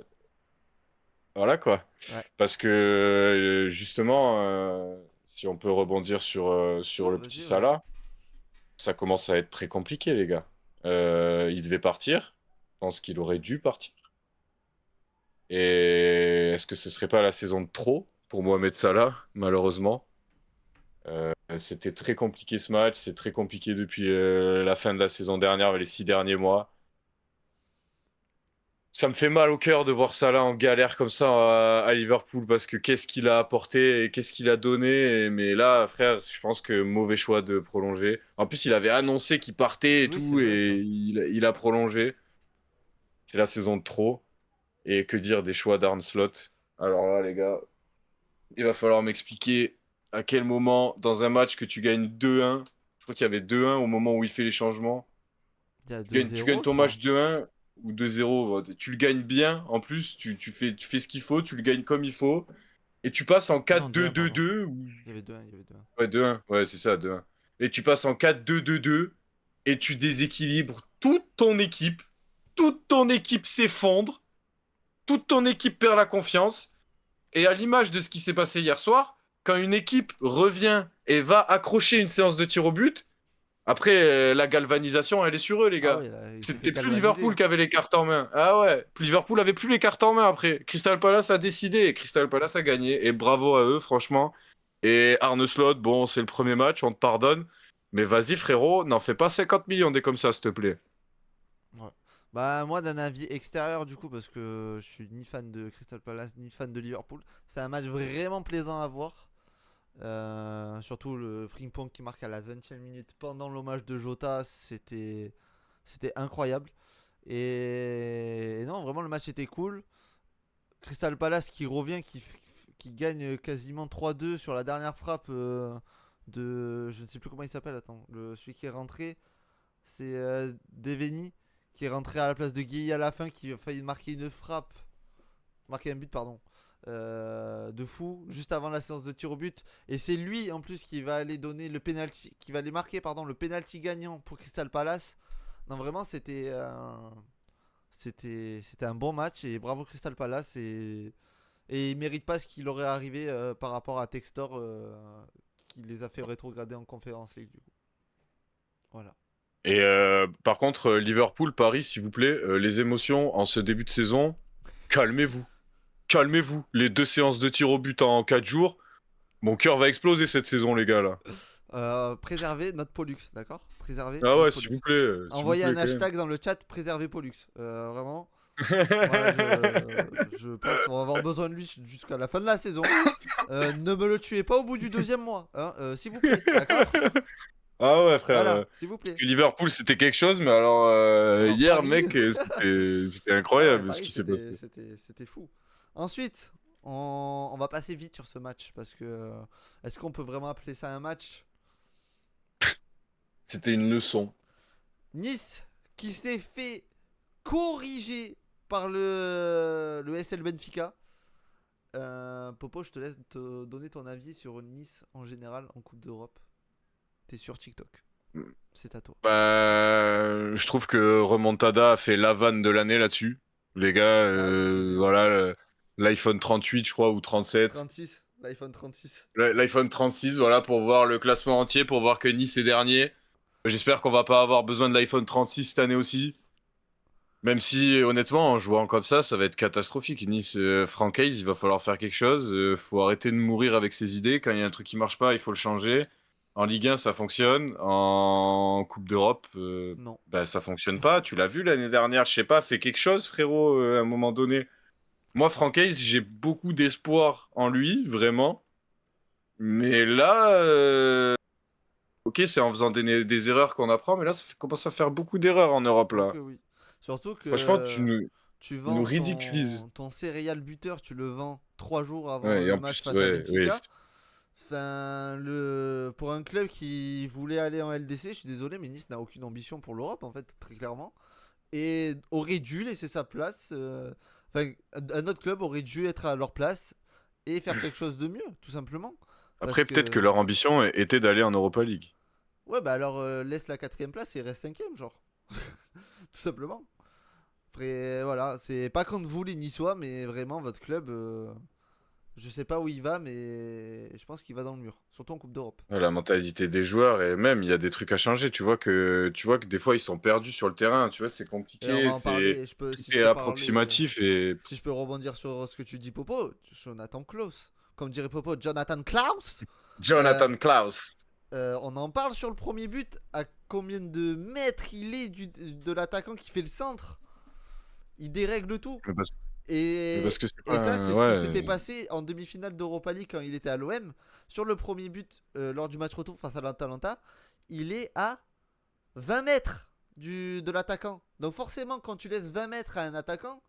voilà quoi. Ouais. Parce que justement, si on peut rebondir sur Ouais, le petit vas-y, vas-y. Salah, ça commence à être très compliqué, les gars. Il devait partir. Je pense qu'il aurait dû partir. Et est-ce que ce serait pas la saison de trop pour Mohamed Salah, malheureusement? C'était très compliqué ce match. C'est très compliqué depuis la fin de la saison dernière, les 6 derniers mois. Ça me fait mal au cœur de voir Salah en galère comme ça à Liverpool parce que qu'est-ce qu'il a apporté et qu'est-ce qu'il a donné. Mais là, frère, je pense que mauvais choix de prolonger. En plus, il avait annoncé qu'il partait et Oui, c'est tout vrai, et ça. il a prolongé. C'est la saison de trop. Et que dire des choix d'Arne Slot? Alors là, les gars, il va falloir m'expliquer à quel moment, dans un match que tu gagnes 2-1, je crois qu'il y avait 2-1 au moment où il fait les changements, Il y a tu gagnes 2-0, je ton crois. match 2-1 ou 2-0, tu le gagnes bien, en plus, tu fais ce qu'il faut, tu le gagnes comme il faut, et tu passes en Non, 2-1, pardon. 4-2-2-2, ou... Il y avait 2-1, il y avait 2-1. Ouais, 2-1, ouais, c'est ça, 2-1. Et tu passes en 4-2-2-2, et tu déséquilibres toute ton équipe s'effondre, toute ton équipe perd la confiance, et à l'image de ce qui s'est passé hier soir, quand une équipe revient et va accrocher une séance de tir au but, après, la galvanisation, elle est sur eux, les Ah gars. ouais, là, ils étaient C'était plus galvanisés, Liverpool hein. qui avait les cartes en main. Ah ouais, Liverpool avait plus les cartes en main après. Crystal Palace a décidé et Crystal Palace a gagné. Et bravo à eux, franchement. Et Arne Slot, bon, c'est le premier match, on te pardonne. Mais vas-y, frérot, n'en fais pas 50 millions des comme ça, s'il te plaît. Ouais. Bah moi d'un avis extérieur du coup parce que je suis ni fan de Crystal Palace ni fan de Liverpool. C'est un match vraiment plaisant à voir. Surtout le Frimpong qui marque à la 20e minute pendant l'hommage de Jota, c'était incroyable. Et non, vraiment le match était cool. Crystal Palace qui revient, qui gagne quasiment 3-2 sur la dernière frappe de. Je ne sais plus comment il s'appelle, attends. Celui qui est rentré, c'est Deveni, qui est rentré à la place de Gueye à la fin, qui a failli marquer une frappe. Marquer un but, pardon. De fou, juste avant la séance de tir au but. Et c'est lui en plus qui va aller donner le penalty, qui va aller marquer pardon, le penalty gagnant pour Crystal Palace. Non, vraiment, c'était un bon match et bravo Crystal Palace. Et il mérite pas ce qu'il aurait arrivé par rapport à Textor qui les a fait rétrograder en Conférence League du coup. Voilà. Et par contre, Liverpool-Paris, s'il vous plaît, les émotions en ce début de saison, calmez-vous. Calmez-vous. Les 2 séances de tir au but en 4 jours. Mon cœur va exploser cette saison, les gars, là. Préserver notre Pollux, d'accord. Préserver Ah notre ouais, Pollux. s'il vous Envoyez plaît, un quand même. hashtag dans le chat préserver Pollux. Vraiment. Moi, je pense qu'on va avoir besoin de lui jusqu'à la fin de la saison. Ne me le tuez pas au bout du 2e mois, hein, s'il vous plaît, d'accord. Ah ouais, frère. Voilà, s'il vous Parce plaît. que Liverpool, c'était quelque chose, mais alors, Alors, hier, Paris. mec, c'était Ah ouais, incroyable ce Paris, qui s'est passé. c'était fou. Ensuite, on va passer vite sur ce match parce que est-ce qu'on peut vraiment appeler ça un match? C'était une leçon. Nice qui s'est fait corriger par le SL Benfica. Popo, je te laisse te donner ton avis sur Nice en général en Coupe d'Europe. T'es sur TikTok. C'est à toi. Bah, je trouve que Remontada a fait la vanne de l'année là-dessus. Les gars, Ah oui, j'ai vu. voilà, l'iPhone 38, je crois, ou 37. 36, l'iPhone 36. L'iPhone 36, voilà, pour voir le classement entier, pour voir que Nice est dernier. J'espère qu'on va pas avoir besoin de l'iPhone 36 cette année aussi. Même si, honnêtement, en jouant comme ça va être catastrophique. Nice, Francaise, il va falloir faire quelque chose. Faut arrêter de mourir avec ses idées. Quand il y a un truc qui marche pas, il faut le changer. En Ligue 1, ça fonctionne. En Coupe d'Europe, Non. bah, ça fonctionne pas. Tu l'as vu l'année dernière, je sais pas, fais quelque chose, frérot, à un moment donné. Moi, Francaise, j'ai beaucoup d'espoir en lui, vraiment. Mais là, ok, c'est en faisant des erreurs qu'on apprend, mais là, commence à faire beaucoup d'erreurs en Europe, Oh là. que oui. Surtout Franchement, que tu tu nous vends ridiculises. ton céréal buteur, tu le vends 3 jours avant Ouais, et le en match plus, face à ouais, ouais. Benfica. Enfin, pour un club qui voulait aller en LDC, je suis désolé, mais Nice n'a aucune ambition pour l'Europe, en fait, très clairement. Et aurait dû laisser sa place. Enfin, un autre club aurait dû être à leur place et faire quelque chose de mieux, tout simplement. Parce Après, peut-être que que. leur ambition était d'aller en Europa League. Ouais, bah alors laisse la 4ème place et reste 5ème, genre. Tout simplement. Après, voilà, c'est pas contre vous les Niçois, mais vraiment, votre club, je sais pas où il va, mais je pense qu'il va dans le mur. Surtout en Coupe d'Europe. Ouais, la mentalité des joueurs, et même, il y a des trucs à changer. Tu vois que des fois, ils sont perdus sur le terrain. Tu vois, c'est Et on va compliqué, en parler, tout si je est peux parler, approximatif et. si je peux rebondir sur ce que tu dis, Popo, Jonathan Klaus. Comme dirait Popo, Jonathan Klaus. Euh, Jonathan Klaus. on en parle sur le premier but. À combien de mètres il est de l'attaquant qui fait le centre? Il dérègle tout. Mais parce, mais Et, parce que c'est et pas. ça, c'est ce qui Ouais. s'était passé en demi-finale d'Europa League quand il était à l'OM. Sur le premier but, lors du match retour face à l'Atalanta, il est à 20 mètres de l'attaquant. Donc forcément, quand tu laisses 20 mètres à un attaquant,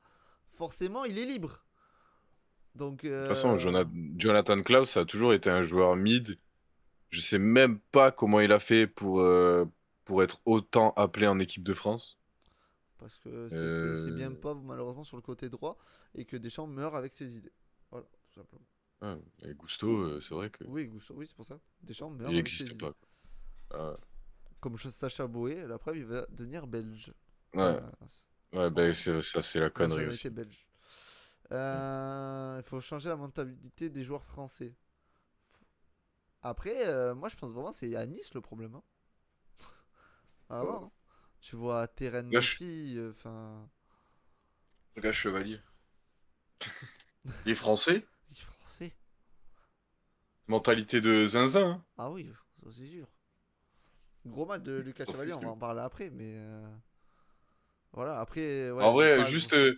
forcément, il est libre. Donc, De toute façon, Jonathan Klaus a toujours été un joueur mid. Je sais même pas comment il a fait pour être autant appelé en équipe de France. parce que c'est bien Euh, pauvre malheureusement sur le côté droit et que Deschamps meurt avec ses idées. Voilà, tout simplement. ouais, et Gusto, c'est vrai que Oui, oui, c'est pour ça. Deschamps il meurt avec ses n'existe idées. pas. Ah, Comme Sacha Boé, la preuve, il va devenir belge. ouais, ouais, ben En ça c'est la connerie nationalité aussi. belge. Ouais. Il faut changer la mentalité des joueurs français. Après, moi je pense vraiment que c'est à Nice le problème, hein. Ah Oh. bon, hein. Tu vois Terren Gage, Moffi, enfin. gage chevalier. Il est français, Il est français. mentalité de zinzin, hein. Ah oui, ça c'est sûr. Gros match de Lucas Ça, c'est Chevalier, on va sûr. en parler après, mais voilà, après, En ouais, vrai, pas grand juste, chose.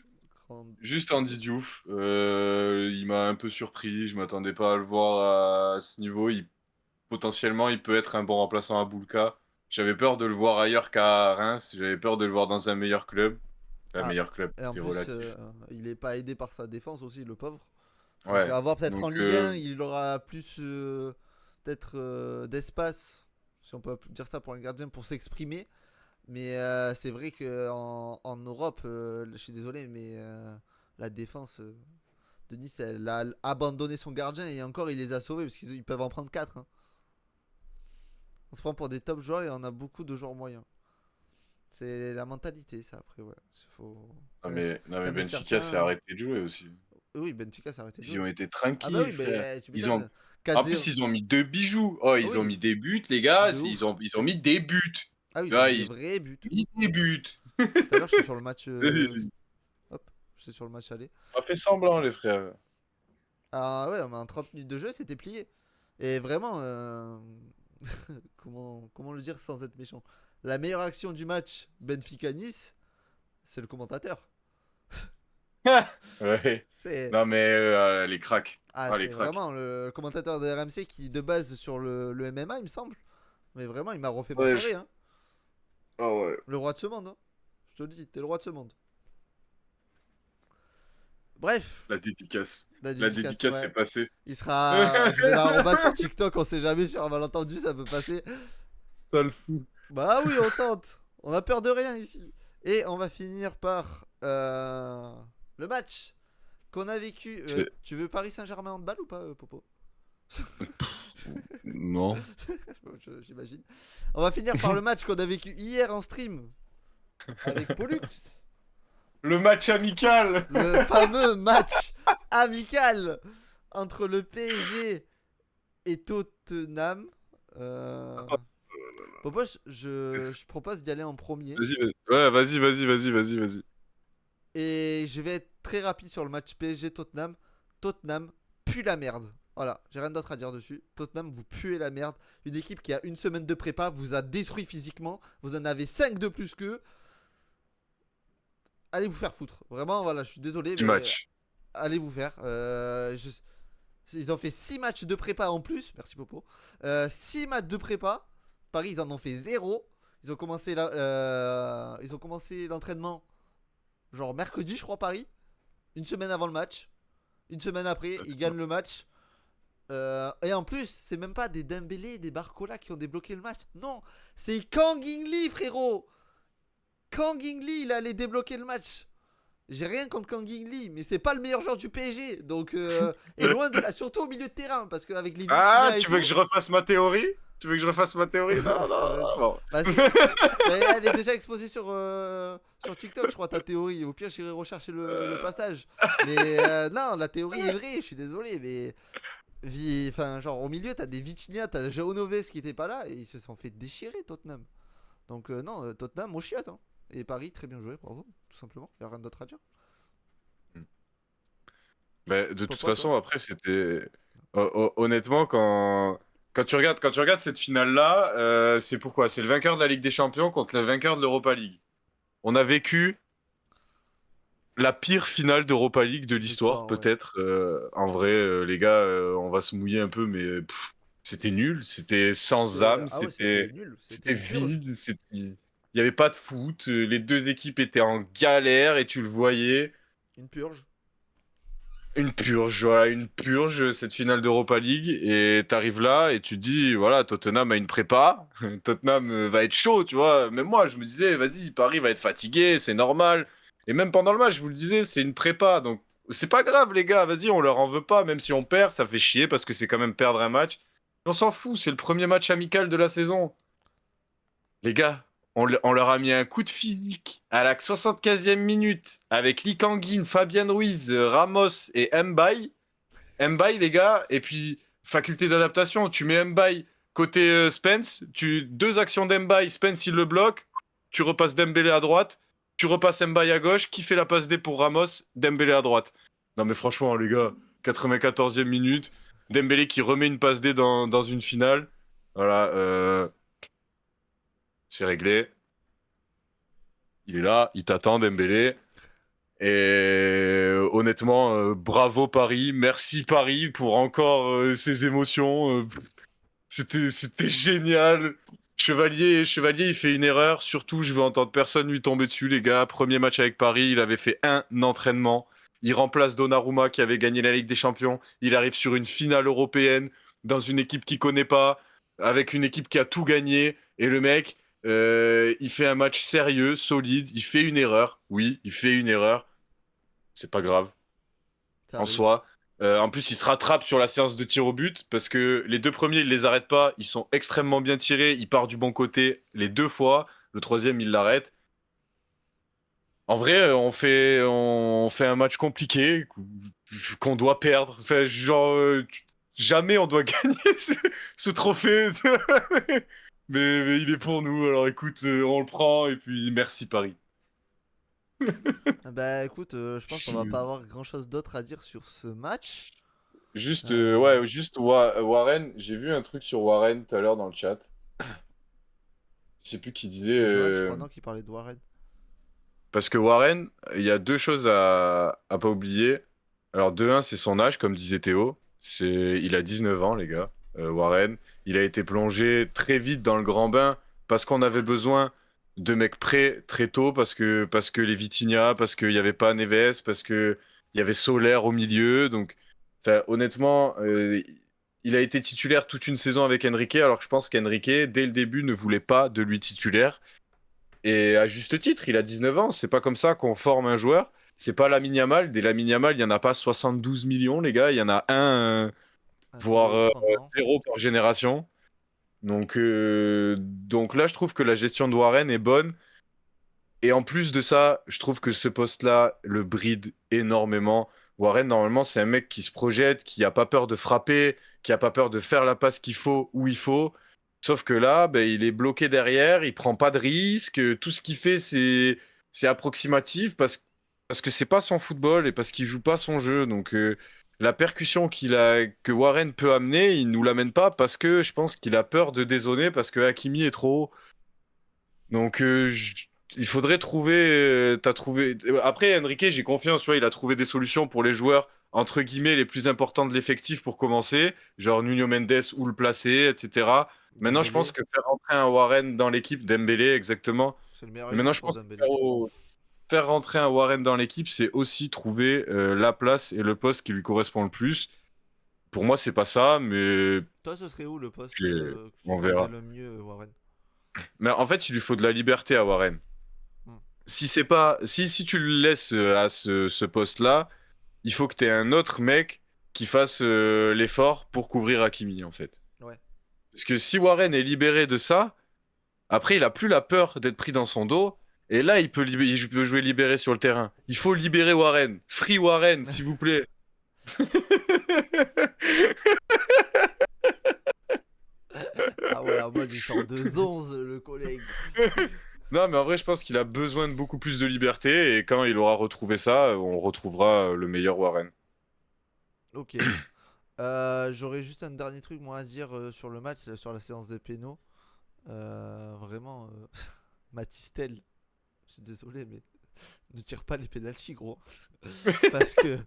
Grand juste chose Andy d'autre. Diouf, il m'a un peu surpris. Je m'attendais pas à le voir à ce niveau. Potentiellement, il peut être un bon remplaçant à Boulka. J'avais peur de le voir ailleurs qu'à Reims. J'avais peur de le voir dans un meilleur club. La Ah, meilleure club, et en c'est plus, relatif. il est pas aidé par sa défense aussi, le pauvre. Donc Ouais. à voir peut-être en Donc, Ligue 1, il aura plus peut-être d'espace, si on peut dire ça pour un gardien, pour s'exprimer. Mais c'est vrai qu'en Europe, je suis désolé, mais la défense de Nice, elle a abandonné son gardien et encore il les a sauvés parce qu'ils peuvent en prendre 4. On se prend pour des top joueurs et on a beaucoup de joueurs moyens. C'est la mentalité, ça, après, ouais. Faut... non, mais Rien n'est Benfica s'est certain. arrêté de jouer aussi. Oui, Benfica s'est arrêté de Ils jouer. ont été Ah bah tranquilles, oui, frère. tu Ils ont... m'étonnes. En 4-0. plus, ils ont mis 2 bijoux. Oh, Ah ils ont oui, mis des buts, les gars. de ouf. Ils ont mis des buts. Ah oui, ils ont Ouais, mis des ils vrais buts. ont mis des buts. Tout à l'heure, j'étais sur le match. Hop, j'étais sur le match aller. On a fait semblant, les frères. Ah ouais, mais en 30 minutes de jeu, c'était plié. Et vraiment, comment le dire sans être méchant? La meilleure action du match Benfica-Nice, c'est le commentateur. Ouais. C'est Non, mais les cracks. Ah, les c'est cracks. vraiment le commentateur de RMC qui, de base, sur le MMA, il me semble. Mais vraiment, il m'a refait ma Ouais, soirée. Hein. Ah ouais. Le roi de ce monde. Hein. Je te le dis, t'es le roi de ce monde. Bref, La dédicace. la La dédicace, dédicace est ouais. passée. Il sera. Je vais la sur TikTok, on sait jamais, sur un malentendu, ça peut passer. Ça le fout. Bah oui, on tente. On a peur de rien ici. Et on va finir par le match qu'on a vécu. Tu veux Paris Saint-Germain en balle ou pas, Popo? Non. J'imagine. On va finir par le match qu'on a vécu hier en stream avec Pollux. Le match amical. Le fameux match amical entre le PSG et Tottenham. Popo, je propose d'y aller en premier. Vas-y, ouais, vas-y. Et je vais être très rapide sur le match PSG-Tottenham. Tottenham pue la merde. Voilà, j'ai rien d'autre à dire dessus. Tottenham, vous puez la merde. Une équipe qui a une semaine de prépa vous a détruit physiquement. Vous en avez 5 de plus qu'eux. Allez vous faire foutre. Vraiment, voilà, je suis désolé. Petit Mais match. allez vous faire. Ils ont fait 6 matchs de prépa en plus. Merci Popo. 6 matchs de prépa. Paris, ils en ont fait 0. Ils ont commencé l'entraînement genre mercredi, je crois, Paris. Une semaine avant le match. Une semaine après, ils gagnent le match. Et en plus, c'est même pas des Dembélé et des Barcola qui ont débloqué le match. Non, c'est Kang In Lee, frérot. Kang In Lee, il allait débloquer le match. J'ai rien contre Kang In Lee, mais c'est pas le meilleur joueur du PSG. Donc, et loin de là, surtout au milieu de terrain, parce qu'avec les Ah, Vitinha et tu veux tout, que je refasse ma théorie? Tu veux que je refasse ma théorie? Non, non, non. bah, mais elle est déjà exposée sur TikTok, je crois, ta théorie. Au pire, j'irai rechercher le passage. Mais non, la théorie est vraie, je suis désolé. Mais enfin, genre, au milieu, t'as des Vitinha, t'as João Neves qui était pas là et ils se sont fait déchirer, Tottenham. Donc, non, Tottenham, au chiotte. Hein. Et Paris, très bien joué, bravo, tout simplement. Y a rien d'autre à dire. Mais de toute Pourquoi, toi? façon, après, c'était. Honnêtement, quand tu regardes cette finale-là, c'est pourquoi? C'est le vainqueur de la Ligue des Champions contre le vainqueur de l'Europa League. On a vécu la pire finale d'Europa League de l'histoire, L'histoire, ouais. peut-être. En vrai, les gars, on va se mouiller un peu, mais c'était nul, c'était sans âme, Ah ouais, c'était c'était nul. C'était c'était une purge. vide, il n'y avait pas de foot. Les deux équipes étaient en galère et tu le voyais. Une purge. Une purge, voilà, une purge, cette finale d'Europa League. Et t'arrives là et tu dis, voilà, Tottenham a une prépa. Tottenham va être chaud, tu vois. Même moi, je me disais, vas-y, Paris va être fatigué, c'est normal. Et même pendant le match, je vous le disais, c'est une prépa. Donc, c'est pas grave, les gars, vas-y, on leur en veut pas. Même si on perd, ça fait chier parce que c'est quand même perdre un match. On s'en fout, c'est le premier match amical de la saison. Les gars, on leur a mis un coup de physique à la 75e minute avec Lee Kangin, Fabian Ruiz, Ramos et Mbaye. Mbaye, les gars, et puis faculté d'adaptation, tu mets Mbaye côté Spence, deux actions d'Mbaye, Spence il le bloque, tu repasses Dembélé à droite, tu repasses Mbaye à gauche, qui fait la passe D pour Ramos, Dembélé à droite. Non mais franchement, les gars, 94e minute, Dembélé qui remet une passe D dans une finale. Voilà, c'est réglé. Il est là, il t'attend, Dembélé. Et honnêtement, bravo Paris, merci Paris pour encore ces émotions. C'était génial. Chevalier, il fait une erreur. Surtout, je veux entendre personne lui tomber dessus, les gars. Premier match avec Paris, il avait fait un entraînement. Il remplace Donnarumma qui avait gagné la Ligue des Champions. Il arrive sur une finale européenne dans une équipe qu'il connaît pas, avec une équipe qui a tout gagné. Et le mec, il fait un match sérieux, solide. Il fait une erreur. Oui, il fait une erreur. C'est pas grave Ça en arrive. soi. En plus, il se rattrape sur la séance de tir au but parce que les deux premiers, il les arrête pas. Ils sont extrêmement bien tirés. Il part du bon côté les deux fois. Le troisième, il l'arrête. En vrai, on fait un match compliqué qu'on doit perdre. Enfin, genre, jamais on doit gagner ce trophée. Mais il est pour nous. Alors écoute, on le prend et puis merci Paris. Bah écoute, je pense qu'on va pas avoir grand chose d'autre à dire sur ce match. Juste, Euh, ouais, juste Warren. J'ai vu un truc sur Warren tout à l'heure dans le chat. Je sais plus qui disait. c'est Johan, je crois, non, qui parlait de Warren. Parce que Warren, il y a deux choses à pas oublier. Alors, de un, c'est son âge, comme disait Théo. Il a 19 ans, les gars. Warren. Il a été plongé très vite dans le grand bain parce qu'on avait besoin de mecs prêts très tôt, parce que les Vitinha, parce qu'il n'y avait pas Neves, parce qu'il y avait Solaire au milieu. Donc, enfin, honnêtement, il a été titulaire toute une saison avec Enrique, alors que je pense qu'Enrique, dès le début, ne voulait pas de lui titulaire. Et à juste titre, il a 19 ans. C'est pas comme ça qu'on forme un joueur. C'est pas Lamine Yamal. Des Lamine Yamal, il y en a pas 72 millions, les gars. Il y en a un, Un tous voire les 30 ans. zéro par génération. Donc là, je trouve que la gestion de Warren est bonne. Et en plus de ça, je trouve que ce poste-là le bride énormément. Warren, normalement, c'est un mec qui se projette, qui a pas peur de frapper, qui a pas peur de faire la passe qu'il faut où il faut. Sauf que là, ben, il est bloqué derrière, il prend pas de risque. Tout ce qu'il fait, c'est approximatif parce que c'est pas son football et parce qu'il joue pas son jeu. Donc la percussion que Warren peut amener, il nous l'amène pas parce que je pense qu'il a peur de dézonner parce que Hakimi est trop haut. Donc, il faudrait trouver. T'as trouvé. Après, Enrique, j'ai confiance, tu vois, il a trouvé des solutions pour les joueurs, entre guillemets, les plus importants de l'effectif pour commencer, genre Nuno Mendes, où le placer, etc. Maintenant, je pense Dembélé, que faire rentrer un Warren dans l'équipe, Dembélé, exactement. c'est le meilleur Et maintenant, exemple je pour pense que Dembélé. faire rentrer un Warren dans l'équipe, c'est aussi trouver la place et le poste qui lui correspond le plus. Pour moi, c'est pas ça, mais Toi, ce serait où le poste j'ai- que tu on trouverais verra. le mieux, Warren? Mais en fait, il lui faut de la liberté à Warren. Hmm. Si c'est pas si tu le laisses à ce poste-là, il faut que tu aies un autre mec qui fasse l'effort pour couvrir Hakimi en fait. Ouais. Parce que si Warren est libéré de ça, après il a plus la peur d'être pris dans son dos et là il peut jouer libéré sur le terrain. Il faut libérer Warren, free Warren s'il vous plaît. Ah ouais, en mode il sort de 11 le collègue. Non, mais en vrai, je pense qu'il a besoin de beaucoup plus de liberté et quand il aura retrouvé ça, on retrouvera le meilleur Warren. Ok. J'aurais juste un dernier truc moi à dire sur le match, sur la séance des pénaux. Vraiment, Matistel, je suis désolé, mais ne tire pas les pénaltys, gros. Parce que,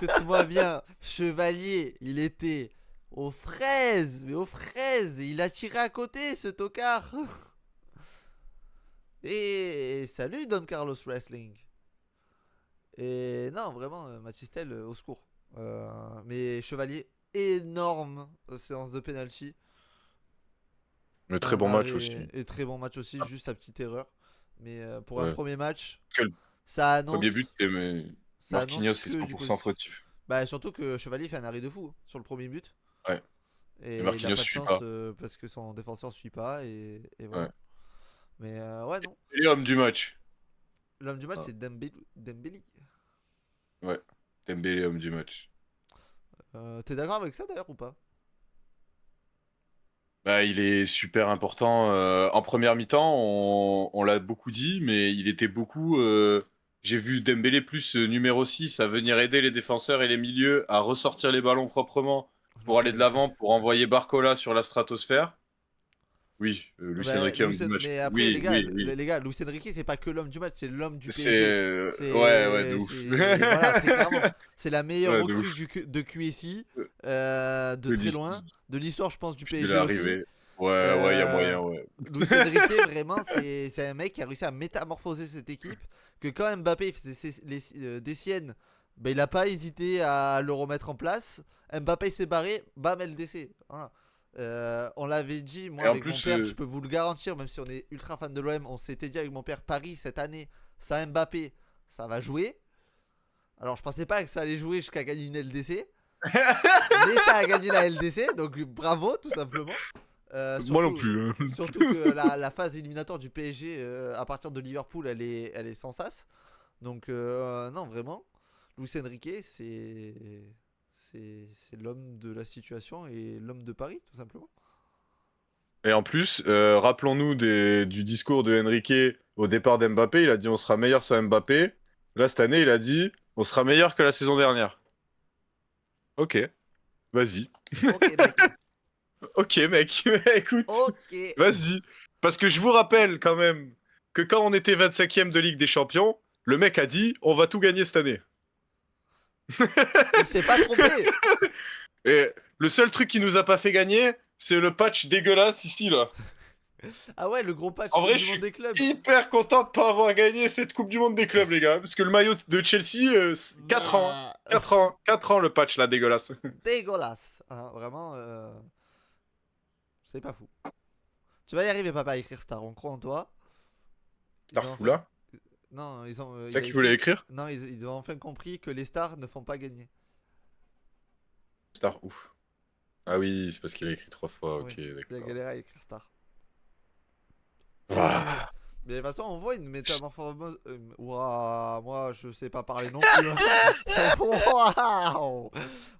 écoute-moi bien, Chevalier, il était aux fraises, mais aux fraises, et il a tiré à côté, ce tocard. Et salut Don Carlos Wrestling. Et non, vraiment, Matistel, au secours. Mais Chevalier, énorme séance de penalty. Un très Un bon match aussi. arrêt et très bon match aussi, juste sa petite erreur. Mais pour un Ouais. premier match, Parce que le ça premier but, annonce, c'est ça annonce Marquinhos, c'est que du 100% positif. fautif. Bah surtout que Chevalier fait un arrêt de fou sur le premier but. Ouais. Et Et il a Marquinhos pas de suit chance pas. parce que son défenseur suit pas. Et Ouais. voilà. Mais ouais, non. Et homme du match. L'homme du match, Ah. c'est Dembélé. Dembélé. Ouais. Dembélé, homme du match. T'es d'accord avec ça d'ailleurs ou pas? Bah, il est super important. En première mi-temps, on l'a beaucoup dit, mais il était beaucoup. J'ai vu Dembélé plus numéro 6 à venir aider les défenseurs et les milieux à ressortir les ballons proprement pour Luis aller de Enrique. l'avant, pour envoyer Barcola sur la stratosphère. Oui, Lucien Bah, Riquet, homme du match. mais après, Oui, oui, oui. les gars, Luis Enrique, c'est pas que l'homme du match, c'est l'homme du C'est. PSG. Ouais, ouais, de ouf. Voilà, très clairement. C'est la meilleure Ouais, de recrue ouf. de QSI, de De très l'his- loin. De l'histoire, je pense, du Depuis qu'il est PSG aussi. arrivé. Ouais, il y a Euh, moyen, ouais. Luis Enrique, vraiment, c'est un mec qui a réussi à métamorphoser cette équipe. Que quand Mbappé faisait des siennes, ben, il a pas hésité à le remettre en place. Mbappé s'est barré, bam, LDC. Voilà. On l'avait dit, moi Et en avec mon plus, père, je peux vous le garantir, même si on est ultra fan de l'OM, on s'était dit avec mon père, Paris cette année, ça Mbappé, ça va jouer. Alors je pensais pas que ça allait jouer jusqu'à gagner une LDC, mais ça a gagné la LDC, donc bravo tout simplement. moi non Surtout, plus. Hein. surtout que la phase éliminatoire du PSG à partir de Liverpool, elle est sans sas. Donc non, vraiment, Luis Enrique, c'est l'homme de la situation et l'homme de Paris, tout simplement. Et en plus, rappelons-nous du discours de Enrique au départ d'Mbappé. Il a dit on sera meilleur sans Mbappé. Là, cette année, il a dit on sera meilleur que la saison dernière. Ok, vas-y. Ok, mec. Ok, mec, écoute, Ok. vas-y. Parce que je vous rappelle quand même que quand on était 25e de Ligue des Champions, le mec a dit on va tout gagner cette année. Il s'est pas trompé. Et le seul truc qui nous a pas fait gagner, c'est le patch dégueulasse ici, là. Ah ouais, le gros patch En Coupe vrai, du je Monde suis des clubs. hyper content de pas avoir gagné cette Coupe du Monde des clubs, les gars. Parce que le maillot de Chelsea, 4 ans. Bah, 4 ans. 4 ans, le patch, là, dégueulasse. dégueulasse. Hein, vraiment, c'est pas fou. Tu vas y arriver, papa, à écrire Star. On croit en toi. Ils ont Starfou, enfin... là. Non, C'est ça il a qu'il voulait écrit. écrire. Non, ils ont enfin compris que les stars ne font pas gagner. Star, ouf. Ah oui, c'est parce qu'il a écrit 3 fois. Oui, Ok, il a d'accord. galéré à écrire star. Waouh. Mais de toute façon, on voit une métamorphose. Ouah, moi, je sais pas parler non plus. Hein. Waouh!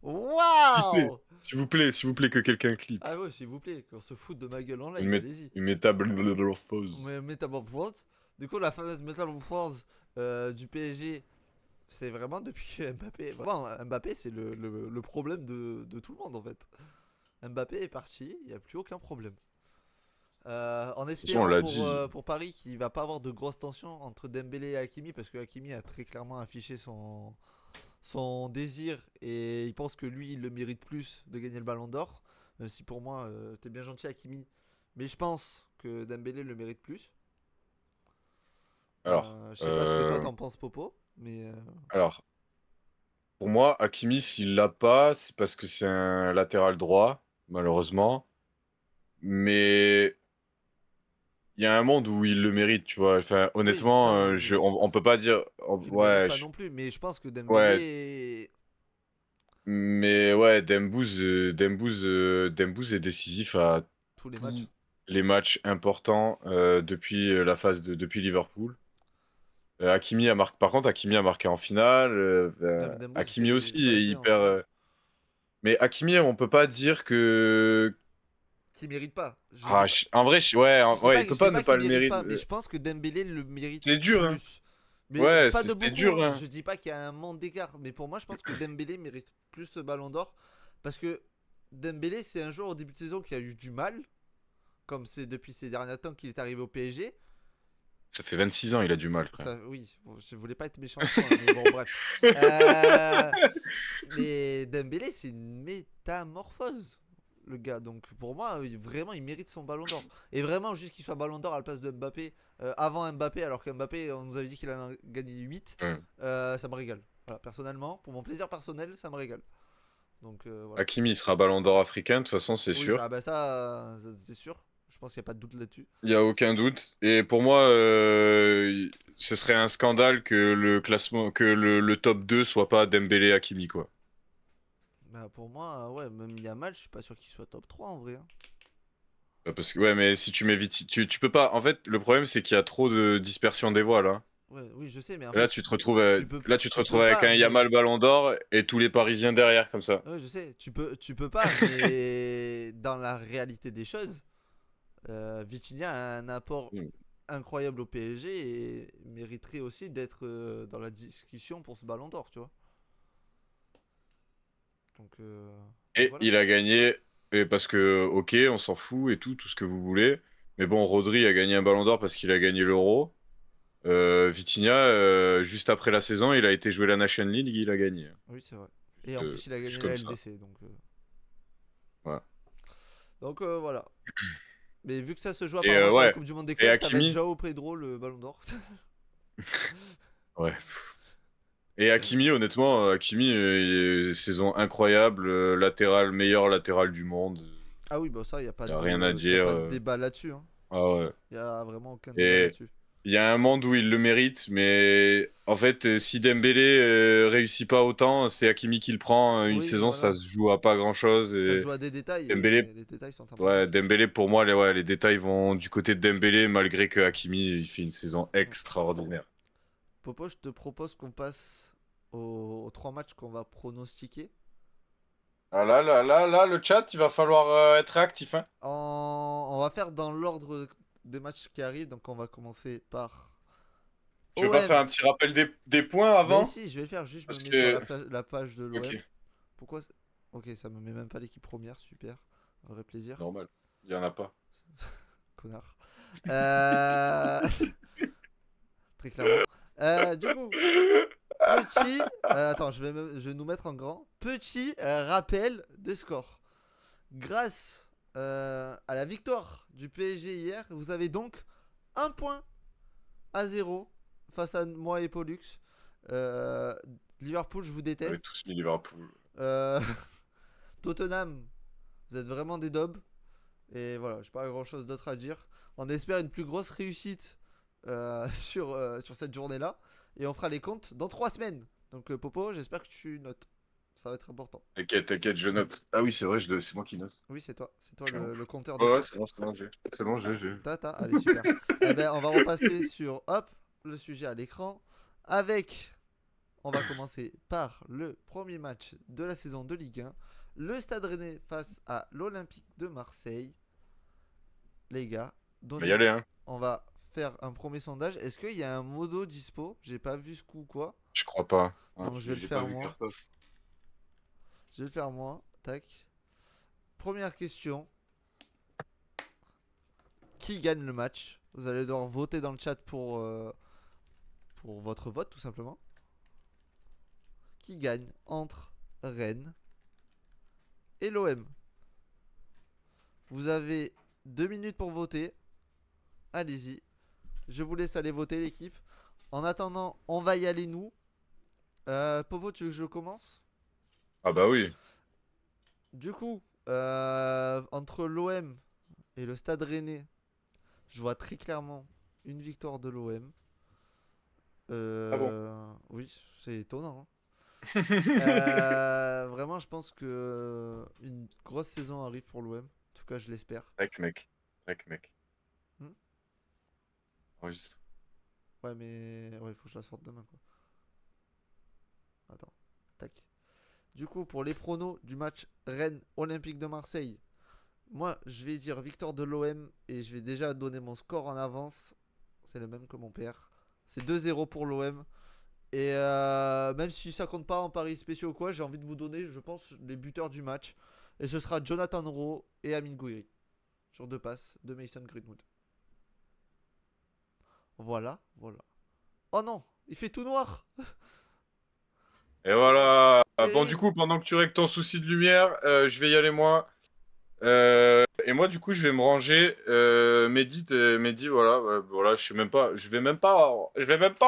Waouh! S'il vous plaît, que quelqu'un clip. Ah ouais, s'il vous plaît, qu'on se foute de ma gueule en Une, live, allez-y. une métamorphose. Mais métamorphose. Du coup, la fameuse métamorphose du PSG, c'est vraiment depuis que Mbappé. Vraiment, Mbappé, c'est le problème de tout le monde en fait. Mbappé est parti, il n'y a plus aucun problème. En De toute façon, on espérant l'a dit. pour Paris qu'il va pas avoir de grosses tensions entre Dembélé et Hakimi, parce que Hakimi a très clairement affiché son désir et il pense que lui il le mérite plus de gagner le ballon d'or. Même si pour moi t'es bien gentil Hakimi, mais je pense que Dembélé le mérite plus. Alors, Je sais pas ce que toi t'en penses Popo, mais alors, pour moi, Hakimi, s'il l'a pas, c'est parce que c'est un latéral droit, malheureusement. Mais il y a un monde où il le mérite, tu vois. Enfin, oui, honnêtement, on peut pas dire. qu'il le mérite Ouais, pas non plus, mais je pense que ouais. Dembélé Mais ouais, Dembouz est décisif à tous les matchs. tous les matchs importants depuis depuis Liverpool. Par contre, Hakimi a marqué en finale. Même Dembo, Hakimi aussi c'était est validé en hyper. finale. Mais Hakimi, on peut pas dire que. Qui mérite pas. Je dis Ah, pas. en vrai, ouais, ouais, il Je peut dis pas ne pas qu'il pas le mérite mériter. pas, mais je pense que Dembélé le mérite C'est dur, hein. plus. Mais Ouais, pas de c'est beaucoup, dur, hein. hein. Je dis pas qu'il y a un monde d'écart, mais pour moi, je pense que Dembélé mérite plus ce ballon d'or. Parce que Dembélé, c'est un joueur au début de saison qui a eu du mal, comme c'est depuis ces derniers temps qu'il est arrivé au PSG. Ça fait 26 ans, il a du mal, frère. Ça, oui, bon, je voulais pas être méchant avec toi, hein, mais bon, bref. Euh, mais Dembélé, c'est une métamorphose, le gars. Donc pour moi, vraiment, il mérite son ballon d'or. Et vraiment, juste qu'il soit ballon d'or à la place de Mbappé, avant Mbappé, alors qu'Mbappé, on nous avait dit qu'il en a gagné 8, Ouais. ça me régale. Voilà, personnellement, pour mon plaisir personnel, ça me régale. Donc voilà. Hakimi, il sera ballon d'or africain, de toute façon, c'est Oui, sûr. c'est sûr. Je pense qu'il n'y a pas de doute là-dessus. Il y a aucun doute. Et pour moi, ce serait un scandale que le classement, que le top 2 soit pas Dembélé Hakimi, quoi. Bah, pour moi, ouais, même Yamal, je suis pas sûr qu'il soit top 3 en vrai. Hein. Parce que, ouais, mais si tu mets vite, tu peux pas. En fait, le problème, c'est qu'il y a trop de dispersion des voix, là. Ouais, oui, je sais, mais en Là, fait, tu te retrouves, tu te tu peux retrouves avec pas, un mais Yamal ballon d'or et tous les Parisiens derrière, comme ça. ouais, je sais, tu peux pas, mais dans la réalité des choses, Vitinha a un apport Mm. incroyable au PSG et mériterait aussi d'être dans la discussion pour ce ballon d'or, tu vois. Donc, Et voilà. il a gagné, et parce que, ok, on s'en fout et tout ce que vous voulez. Mais bon, Rodri a gagné un ballon d'or parce qu'il a gagné l'Euro. Vitinha, juste après la saison, il a été jouer la Nation League, il a gagné. Oui, c'est vrai. Et en plus, il a Juste gagné la comme ça. LDC, Voilà. donc voilà. Mais vu que ça se joue Et apparemment sur la ouais. Coupe du Monde des Et clubs, ça va être Hakimi. Joao Pedro le ballon d'or. Ouais. Et Hakimi, honnêtement, Hakimi, saison incroyable, latéral, meilleur latéral du monde. Ah oui, bah ça, Y a rien à y a dire. pas de débat là-dessus. Hein. Ah ouais. Y a vraiment aucun débat Et là-dessus. il y a un monde où il le mérite, mais en fait, si Dembélé réussit pas autant, c'est Hakimi qui le prend. Une Oui, saison, ça voilà. se joue à pas grand-chose. Ça se Et joue à des détails et Dembélé, les détails sont importants. ouais, Dembélé pour moi, les détails vont du côté de Dembélé, malgré que Hakimi, il fait une saison Mm. extraordinaire. Popo, je te propose qu'on passe aux 3 matchs qu'on va pronostiquer. Ah là, le chat, il va falloir être réactif, hein. On va faire dans l'ordre des matchs qui arrivent. Donc on va commencer par Tu veux pas faire OM. un petit rappel des points Mais avant? si, je vais le faire. Juste, je Parce me mets sur que... la page de Ok, l'OM. Pourquoi Ok, ça me met même pas l'équipe première. Super. Un vrai plaisir. normal. Il y en a pas. Connard. Euh, Très clairement. Du coup, petit. Attends, je vais nous mettre en grand. Petit rappel des scores. Grâce à la victoire du PSG hier, vous avez donc 1 point à 0 face à moi et Pollux. Euh, Liverpool, je vous On avait déteste. tous mis Liverpool. Euh, Tottenham, vous êtes vraiment des daubes. Et voilà, j'ai pas grand chose d'autre à dire. On espère une plus grosse réussite sur cette journée-là. Et on fera les comptes dans 3 semaines. Donc Popo, j'espère que tu notes. Ça va être important. T'inquiète, je note. Ah oui, c'est vrai, c'est moi qui note. Oui, c'est toi. C'est toi Je suis un le ouf. compteur de Ouais, points. c'est bon, j'ai. C'est bon, j'ai. Allez, super. Eh ben, on va repasser sur hop, le sujet à l'écran. Avec, on va commencer par le premier match de la saison de Ligue 1. Le Stade Rennais face à l'Olympique de Marseille. Les gars, On va y aller, hein. on va faire un premier sondage. Est-ce qu'il y a un modo dispo? J'ai pas vu ce coup ou quoi. Je crois pas. Ah, Donc je vais le j'ai pas faire vu moi. Karpov. Je vais le faire moi. Tac. Première question. Qui gagne le match? Vous allez devoir voter dans le chat pour votre vote tout simplement. Qui gagne entre Rennes et l'OM? Vous avez 2 minutes pour voter. Allez-y. Je vous laisse aller voter l'équipe. En attendant, on va y aller nous. Popo, tu veux que je commence? Ah bah oui. Du coup, entre l'OM et le Stade Rennais, je vois très clairement une victoire de l'OM. Ah bon. Oui, c'est étonnant. Hein. Vraiment, je pense que une grosse saison arrive pour l'OM. En tout cas, je l'espère. Mec. Hmm. Enregistre. Ouais, mais ouais, il faut que je la sorte demain, quoi. Attends, tac. Du coup, pour les pronos du match Rennes Olympique de Marseille, moi, je vais dire victoire de l'OM et je vais déjà donner mon score en avance. C'est le même que mon père. C'est 2-0 pour l'OM. Et même si ça compte pas en paris spéciaux ou quoi, j'ai envie de vous donner, je pense, les buteurs du match. Et ce sera Jonathan Rowe et Amine Gouiri. Sur 2 passes de Mason Greenwood. Voilà. Oh non, il fait tout noir. Et voilà. Bon, du Terrible. coup, pendant que tu règles ton souci de lumière, je vais y aller moi. Et moi, du coup, je vais me ranger. Mehdi, voilà, je sais même pas, je vais même pas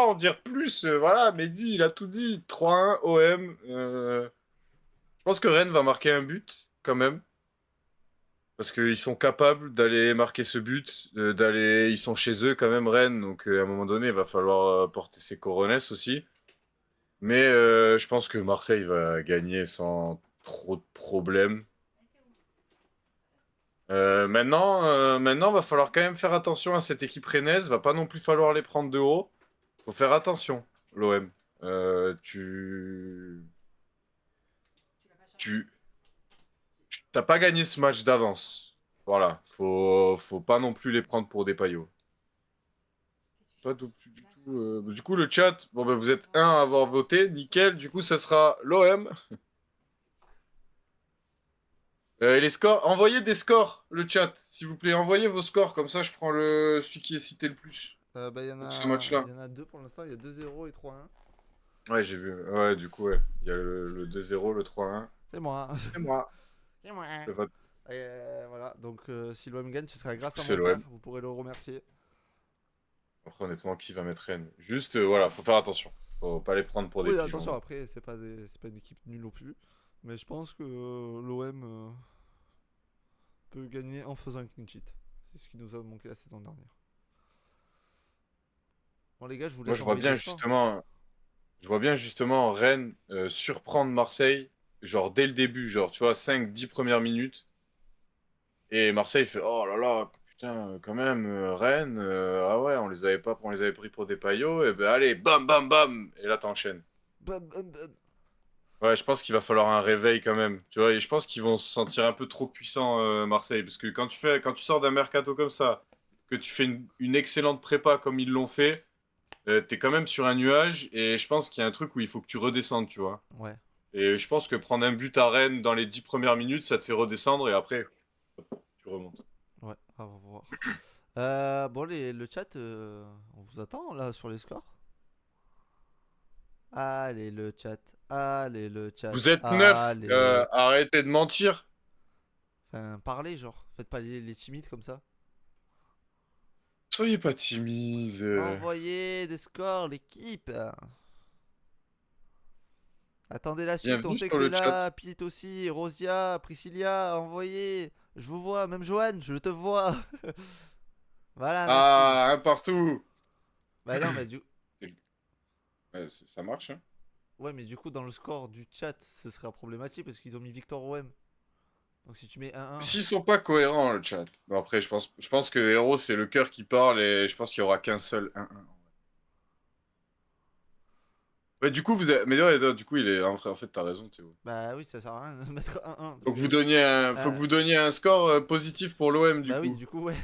en dire plus. Voilà, Mehdi, il a tout dit. 3-1 OM. Je pense que Rennes va marquer un but quand même, parce qu'ils sont capables d'aller marquer ce but, ils sont chez eux quand même Rennes, donc à un moment donné, il va falloir porter ses coronets aussi. Mais je pense que Marseille va gagner sans trop de problèmes. Maintenant, va falloir quand même faire attention à cette équipe rennaise. Va pas non plus falloir les prendre de haut. Faut faire attention, l'OM. Tu, t'as pas gagné ce match d'avance. Voilà, faut pas non plus les prendre pour des paillots. Pas non plus du tout. Du coup, le chat, bon ben vous êtes un à avoir voté, nickel. Du coup, ça sera l'OM. Et les scores, envoyez des scores, le chat, s'il vous plaît. Envoyez vos scores, comme ça je prends celui qui est cité le plus Bah, pour ce match-là. y en a 2 pour l'instant. Il y a 2-0 et 3-1. Ouais, j'ai vu. Ouais, du coup, ouais. Il y a le 2-0, le 3-1. C'est moi. C'est moi. C'est moi. Le vote. Et voilà, donc si l'OM gagne, ce sera grâce coup, à c'est mon père. l'OM. Vous pourrez le remercier. Après, honnêtement, qui va mettre Rennes? Juste, voilà, faut faire attention. Faut pas les prendre pour des Oui, pigeons, attention, là. après, c'est pas une équipe nulle non plus. Mais je pense que l'OM peut gagner en faisant un clean sheet. C'est ce qui nous a manqué la saison dernière. Bon, les gars, je vous Moi, laisse envoyer des scores. je vois bien justement Rennes surprendre Marseille, genre dès le début, genre, tu vois, 5-10 premières minutes. Et Marseille fait, oh là là, putain, quand même, Rennes, ah ouais, on les avait pris pour des paillots, et ben allez, bam, bam, bam, et là t'enchaînes. Bam, bam, bam. Ouais, je pense qu'il va falloir un réveil quand même, tu vois, et je pense qu'ils vont se sentir un peu trop puissants, Marseille, parce que quand tu sors d'un mercato comme ça, que tu fais une excellente prépa comme ils l'ont fait, t'es quand même sur un nuage, et je pense qu'il y a un truc où il faut que tu redescendes, tu vois. Ouais, Et je pense que prendre un but à Rennes dans les 10 premières minutes, ça te fait redescendre, et après, tu remontes. ouais, à voir. Bon, le chat, on vous attend là sur les scores. Allez, le chat. Allez, le chat. Vous êtes 9, Allez. arrêtez de mentir. Enfin, parlez, genre. Faites pas les timides comme ça. Soyez pas timide. Envoyez des scores, l'équipe. Attendez la suite, on Bienvenue sait que sur t'es le chat. là. Pete aussi, Rosia, Priscilla, envoyez. Je vous vois, même Johan, je te vois. Voilà, merci. Ah, un partout. Bah non, mais Ouais, ça marche, hein. ouais, mais du coup, dans le score du chat, ce sera problématique parce qu'ils ont mis Victor OM. Donc si tu mets 1-1. S'ils sont pas cohérents, le chat. Bon, après, je pense que Héros, c'est le cœur qui parle et je pense qu'il y aura qu'un seul 1-1. Ouais, du coup, mais ouais, du coup, en fait, t'as raison, Théo. Bah oui, ça sert à rien de mettre 1-1. Parce Faut que vous que. donniez faut que euh, vous donniez un score positif pour l'OM, du bah oui, coup. du coup, ouais.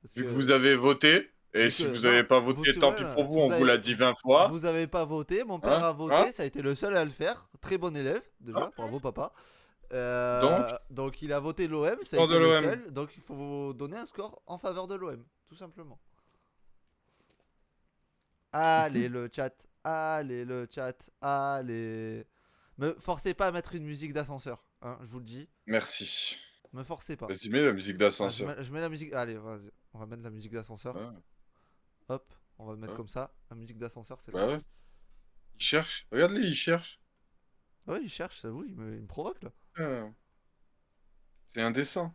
Parce Vu que que. vous avez voté. Et Vu si que. vous avez Non, pas vous, voté, si, tant pis pour ouais, vous, on vous l'a dit 20 fois. vous avez pas voté, mon père Hein? a Hein? voté, ça a été le seul à le faire. Très bon élève, Hein? déjà, bravo papa. Donc, Donc il a voté l'OM, ça a score de été le l'OM. seul. Donc il faut vous donner un score en faveur de l'OM, tout simplement. Allez le chat, allez le chat, allez. Me forcez pas à mettre une musique d'ascenseur, hein, je vous le dis. Merci. Me forcez pas. Vas-y, mets la musique Ah, d'ascenseur. je mets la musique. Allez, vas-y. On va mettre la musique d'ascenseur. Ouais, Hop, on va le mettre ouais. comme ça. La musique d'ascenseur, c'est Bah là. ouais. Il cherche. Regarde-les, il cherche. Ouais, il cherche, ça vous, il me provoque là. Ah, c'est indécent.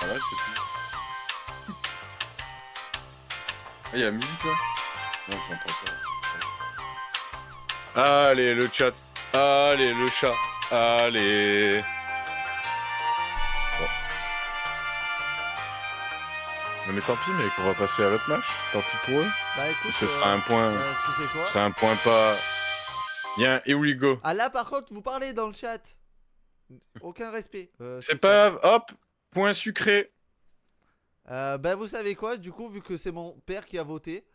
Voilà, c'est tout. Ah, il y a la musique là? Non, je l'entends pas. Allez, le chat. Allez, le chat. Allez. Bon. Non mais tant pis, mec, on va passer à votre match. Tant pis pour eux. Bah écoute, Ce sera un point. tu sais quoi? Ce sera un point pas. Bien, here we go. Ah là par contre, vous parlez dans le chat. Aucun respect. C'est Ce chat. pas grave. Hop, point sucré. Bah vous savez quoi? Du coup, vu que c'est mon père qui a voté,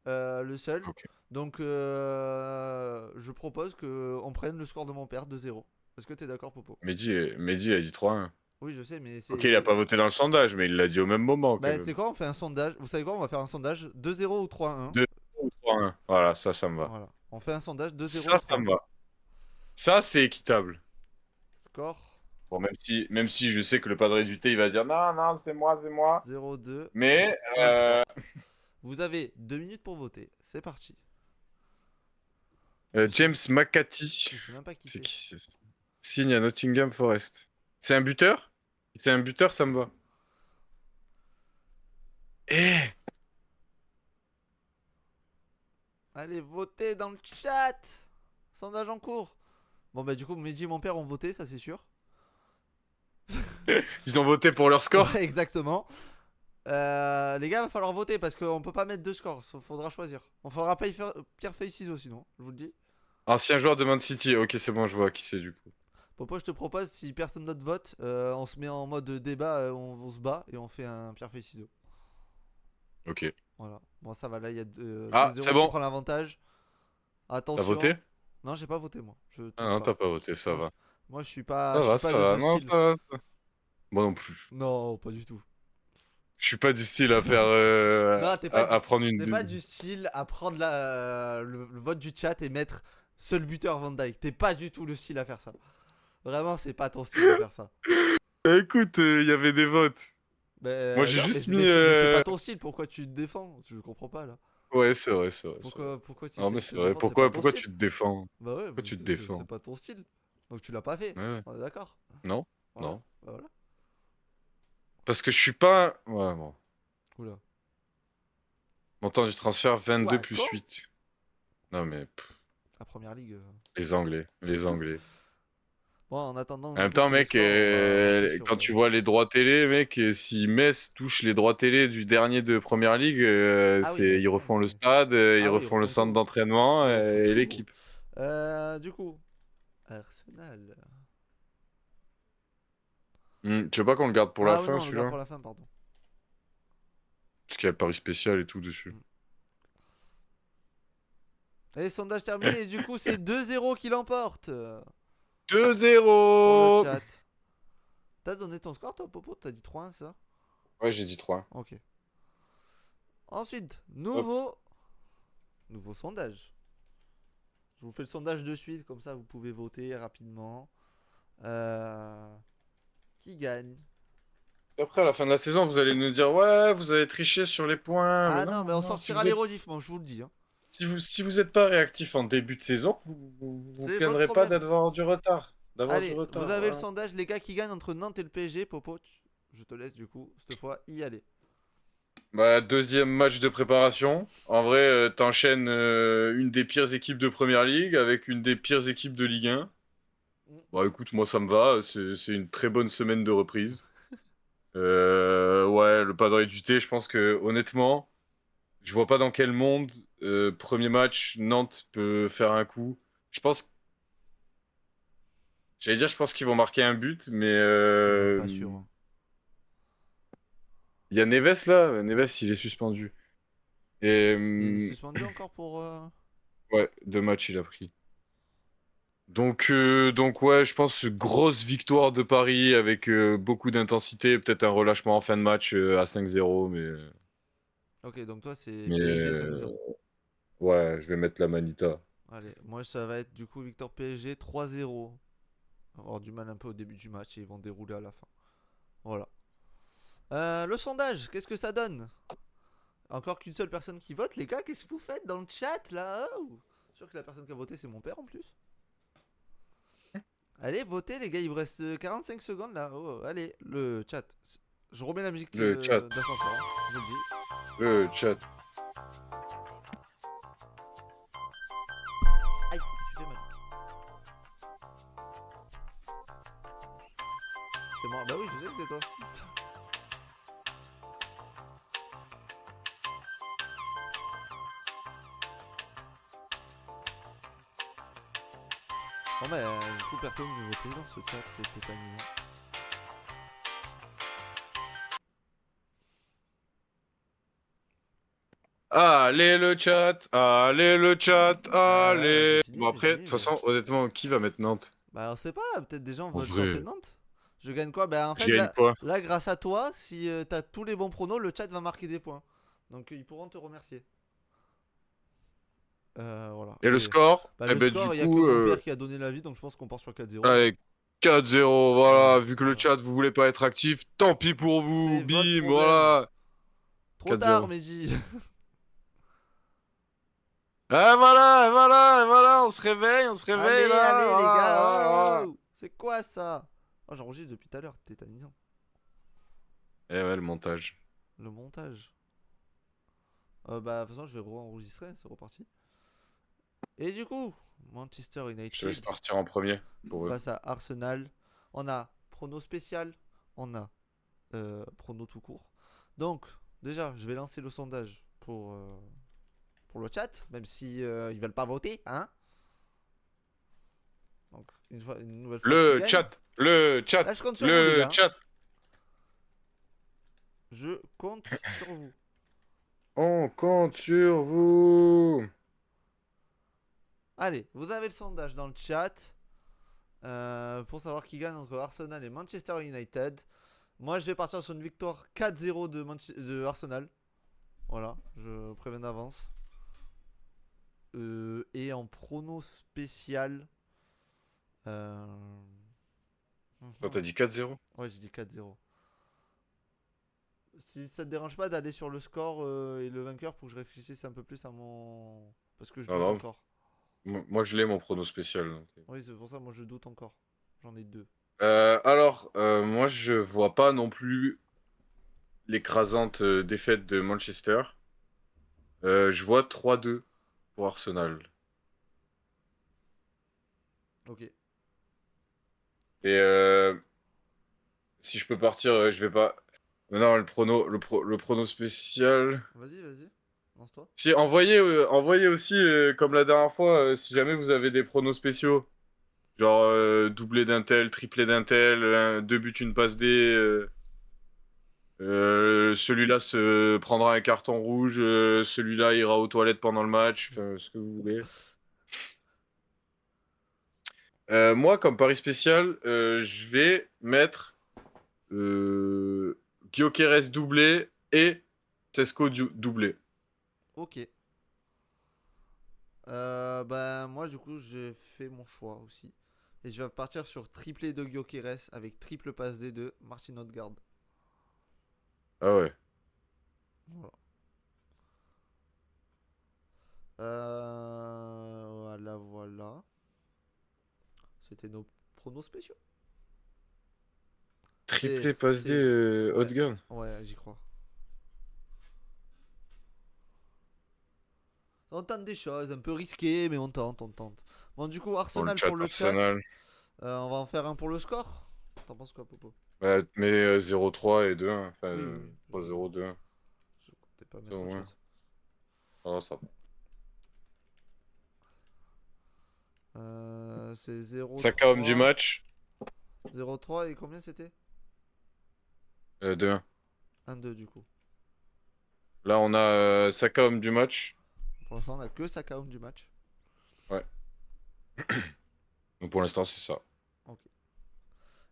le seul. Ok. Donc je propose que on prenne le score de mon père de 0. Est-ce que t'es d'accord, Popo? Mehdi a dit 3-1. Oui, je sais, mais Ok, c'est. il a pas voté dans le sondage, mais il l'a dit au même moment quand Bah c'est même. quoi? On fait un sondage. Vous savez quoi? On va faire un sondage 2-0 ou 3-1. 2 ou 3-1. Voilà, ça me va. Voilà. On fait un sondage 2-0 ou Ça me 3-1. va. Ça, c'est équitable. Score Bon, même si je sais que le padré du thé, il va dire non, non, c'est moi, c'est moi. 0-2 Mais, 1-3. Vous avez 2 minutes pour voter. C'est parti. James McCarthy, Je sais même pas qui c'est c'est. qui c'est ça? Signe à Nottingham Forest. C'est un buteur? C'est un buteur, ça me va. Eh, Allez, votez dans le chat. Sondage en cours. Bon bah du coup, Mehdi et mon père ont voté, ça c'est sûr. ils ont voté pour leur score? Ouais, exactement. Les gars, va falloir voter parce qu'on peut pas mettre deux scores. Faudra choisir. On fera pas pierre feuille ciseaux sinon, je vous le dis. Ancien joueur de Man City. Ok, c'est bon, je vois qui c'est du coup. Popo, je te propose, si personne d'autre vote, on se met en mode débat, on se bat et on fait un pierre feuille ciseaux. Ok. Voilà. Bon, ça va, là, il y a Ah, 2-0 c'est qui bon. prend l'avantage. T'as voté? Attention. Non, j'ai pas voté, moi. Je Ah touche non, pas. t'as pas voté, ça Moi, va. je suis Ça pas de va, ce non, style. ça va. Moi non plus. Non, pas du tout. Je suis pas du style à faire. Non, À prendre une. t'es pas du style à prendre le vote du chat et mettre Seul buteur Van Dijk. T'es pas du tout le style à faire ça. Vraiment, c'est pas ton style de faire ça. Écoute, il y avait des votes. Moi, j'ai Non, juste mis. mais c'est pas ton style. Pourquoi tu te défends? Je comprends pas là. Ouais, c'est vrai, c'est vrai, c'est vrai. Pourquoi tu Non, essaies mais de te c'est vrai. défendre? C'est pas ton Pourquoi style. tu te défends? Bah ouais, Pourquoi mais tu te c'est défends? pas ton style. Donc tu l'as pas fait. Ouais, ouais. On est d'accord. Non, Voilà. non. Bah voilà. Parce que je suis pas. Ouais, bon. Oula. Montant du transfert 22 Quoi? plus Quand? 8. Non, mais La première ligue. les Anglais, les Anglais. Bon, en attendant En du même coup temps, pour les mec, scores, on va avancer sur. quand tu vois les droits télé, mec, si Metz touche les droits télé du dernier de Première Ligue, Ah oui, ils quand même. refont le stade, ils Ah oui, ils refont le refont centre tout. d'entraînement Ils refont et tout. l'équipe. Du coup, Arsenal. Tu veux pas qu'on le garde pour la Ah oui, fin, non, on le garde celui-là? pour la fin, pardon. Parce qu'il y a le pari spécial et tout dessus. Mm. Et sondage terminé, et du coup, c'est 2-0 qui l'emporte pour le 2-0. chat. T'as donné ton score, toi, Popo? T'as dit 3-1, c'est ça? Ouais, j'ai dit 3. Ok. Ensuite, Hop. nouveau sondage. Je vous fais le sondage de suite, comme ça vous pouvez voter rapidement. Qui gagne? Après, à la fin de la saison, vous allez nous dire, ouais, vous avez triché sur les points. Mais Ah non, non, mais on non. Si sortira vous les êtes, rediffs, moi, je vous le dis. Hein. si vous êtes pas réactif en début de saison, vous C'est votre plaindrez pas problème. d'avoir du retard. D'avoir du Allez, vous retard, avez le voilà. sondage, les gars qui gagnent entre Nantes et le PSG, Popo. Je te laisse du coup, cette fois, y aller. Bah, deuxième match de préparation. En vrai, t'enchaînes une des pires équipes de Première Ligue avec une des pires équipes de Ligue 1. Mm. Bah écoute, moi ça me va, c'est une très bonne semaine de reprise. Ouais, le padré du thé, je pense que honnêtement, je vois pas dans quel monde premier match Nantes peut faire un coup. Je pense, j'allais dire, je pense qu'ils vont marquer un but, mais Je suis même pas sûr. Hein. il y a Neves là, Neves il est suspendu. Et Il est suspendu encore pour. ouais, 2 matchs il a pris. Donc ouais, je pense grosse victoire de Paris avec beaucoup d'intensité, peut-être un relâchement en fin de match à 5-0, Ok, donc toi c'est mais PSG 5-0. ouais, je vais mettre la Manita. Allez, moi ça va être du coup Victor PSG 3-0. On va avoir du mal un peu au début du match et ils vont dérouler à la fin. Voilà. Le sondage, qu'est-ce que ça donne? Encore qu'une seule personne qui vote, les gars, qu'est-ce que vous faites dans le chat là? Oh, sûr que la personne qui a voté c'est mon père en plus. Allez, votez les gars, il vous reste 45 secondes là. Oh, allez, le chat. Je remets la musique Le chat, d'ascenseur, hein, je vous le dis. le chat. Aïe, je fais mal. C'est moi. Bah oui, je sais que c'est toi. Bon bah du coup personne ne votait dans ce chat, c'était amusant. Allez le chat, Bah allez. Bon c'est après, de fini, toute mais... façon, honnêtement, qui va mettre Nantes? Bah on sait pas, peut-être des gens En votent Nantes et vrai, Nantes. Je gagne quoi? Bah en je fait gagne quoi? là grâce à toi, si t'as tous les bons pronos, le chat va marquer des points. Donc ils pourront te remercier. Voilà. Et le Et score? bah Eh le ben du score, il y a que coup, mon père qui a donné l'avis, donc je pense qu'on part sur 4-0. Hein. allez, 4-0, Voilà, voilà. Vu que le voilà. chat, vous voulez pas être actif, tant pis pour vous. C'est votre Bim, problème. voilà. Trop tard, 4-0. Mehdi. Voilà, on se réveille Allez, là, allez les gars. voilà. Oh, c'est quoi ça? Oh, j'enregistre depuis tout à l'heure, tétanisant. Eh ouais, le montage. Le montage. Bah, de toute façon, je vais re-enregistrer, c'est reparti. Et du coup, Manchester Je te laisse United partir en premier pour eux. face à Arsenal. On a prono spécial, on a prono tout court. Donc, déjà, je vais lancer le sondage pour le chat, même si ils veulent pas voter, hein. Donc, une nouvelle fois, qui Le gagne? chat, le chat, Là, je compte sur vous, les le gars. Hein. chat. Je compte sur vous. On compte sur vous. Allez, vous avez le sondage dans le chat pour savoir qui gagne entre Arsenal et Manchester United. Moi, je vais partir sur une victoire 4-0 de Arsenal. Voilà, je préviens d'avance. Et en prono spécial. Euh... Toi, t'as mhm. dit 4-0? Ouais, j'ai dit 4-0. Si ça te dérange pas d'aller sur le score et le vainqueur pour que je réfléchisse un peu plus à mon. Parce que je Non, doute non. encore. Moi, je l'ai, mon prono spécial. Donc. Oui, c'est pour ça, moi je doute encore. J'en ai deux. Moi, je vois pas non plus l'écrasante défaite de Manchester. Je vois 3-2 pour Arsenal. Ok. Et si je peux partir, je vais pas. Non, le prono spécial. Vas-y, vas-y. Lance-toi. Si, envoyez aussi, comme la dernière fois, si jamais vous avez des pronos spéciaux. Genre doublé d'un tel, triplé d'un tel, deux buts, une passe D. Celui-là se prendra un carton rouge. Celui-là ira aux toilettes pendant le match. Enfin, ce que vous voulez. Moi, comme pari spécial, je vais mettre Gyökeres doublé et Cesco doublé. Ok. Bah, moi, du coup, j'ai fait mon choix aussi. Et je vais partir sur triplé de Gyökeres avec triple passe D de Martin Odegaard. Ah ouais. Voilà. Voilà, voilà. C'était nos pronos spéciaux. Triplé passe D haut Ouais, de gamme. ouais, j'y crois. On tente des choses un peu risquées, mais on tente, on tente. Bon, du coup, Dans le Arsenal chat pour le chat. Arsenal. On va en faire un pour le score. T'en penses quoi, Popo? Ouais, mais 0-3 et 2-1. Enfin, Oui, oui. 3-0, 2-1. Je comptais pas Ça, mettre au autre moins. chose. Ah, ça va. C'est Saka homme du 0-3. match. 0-3 et combien c'était? 2-1. 1-2 du coup. Là, on a Saka homme du match. Pour l'instant, on a que Saka homme du match. Ouais. Donc pour l'instant, c'est ça. Ok.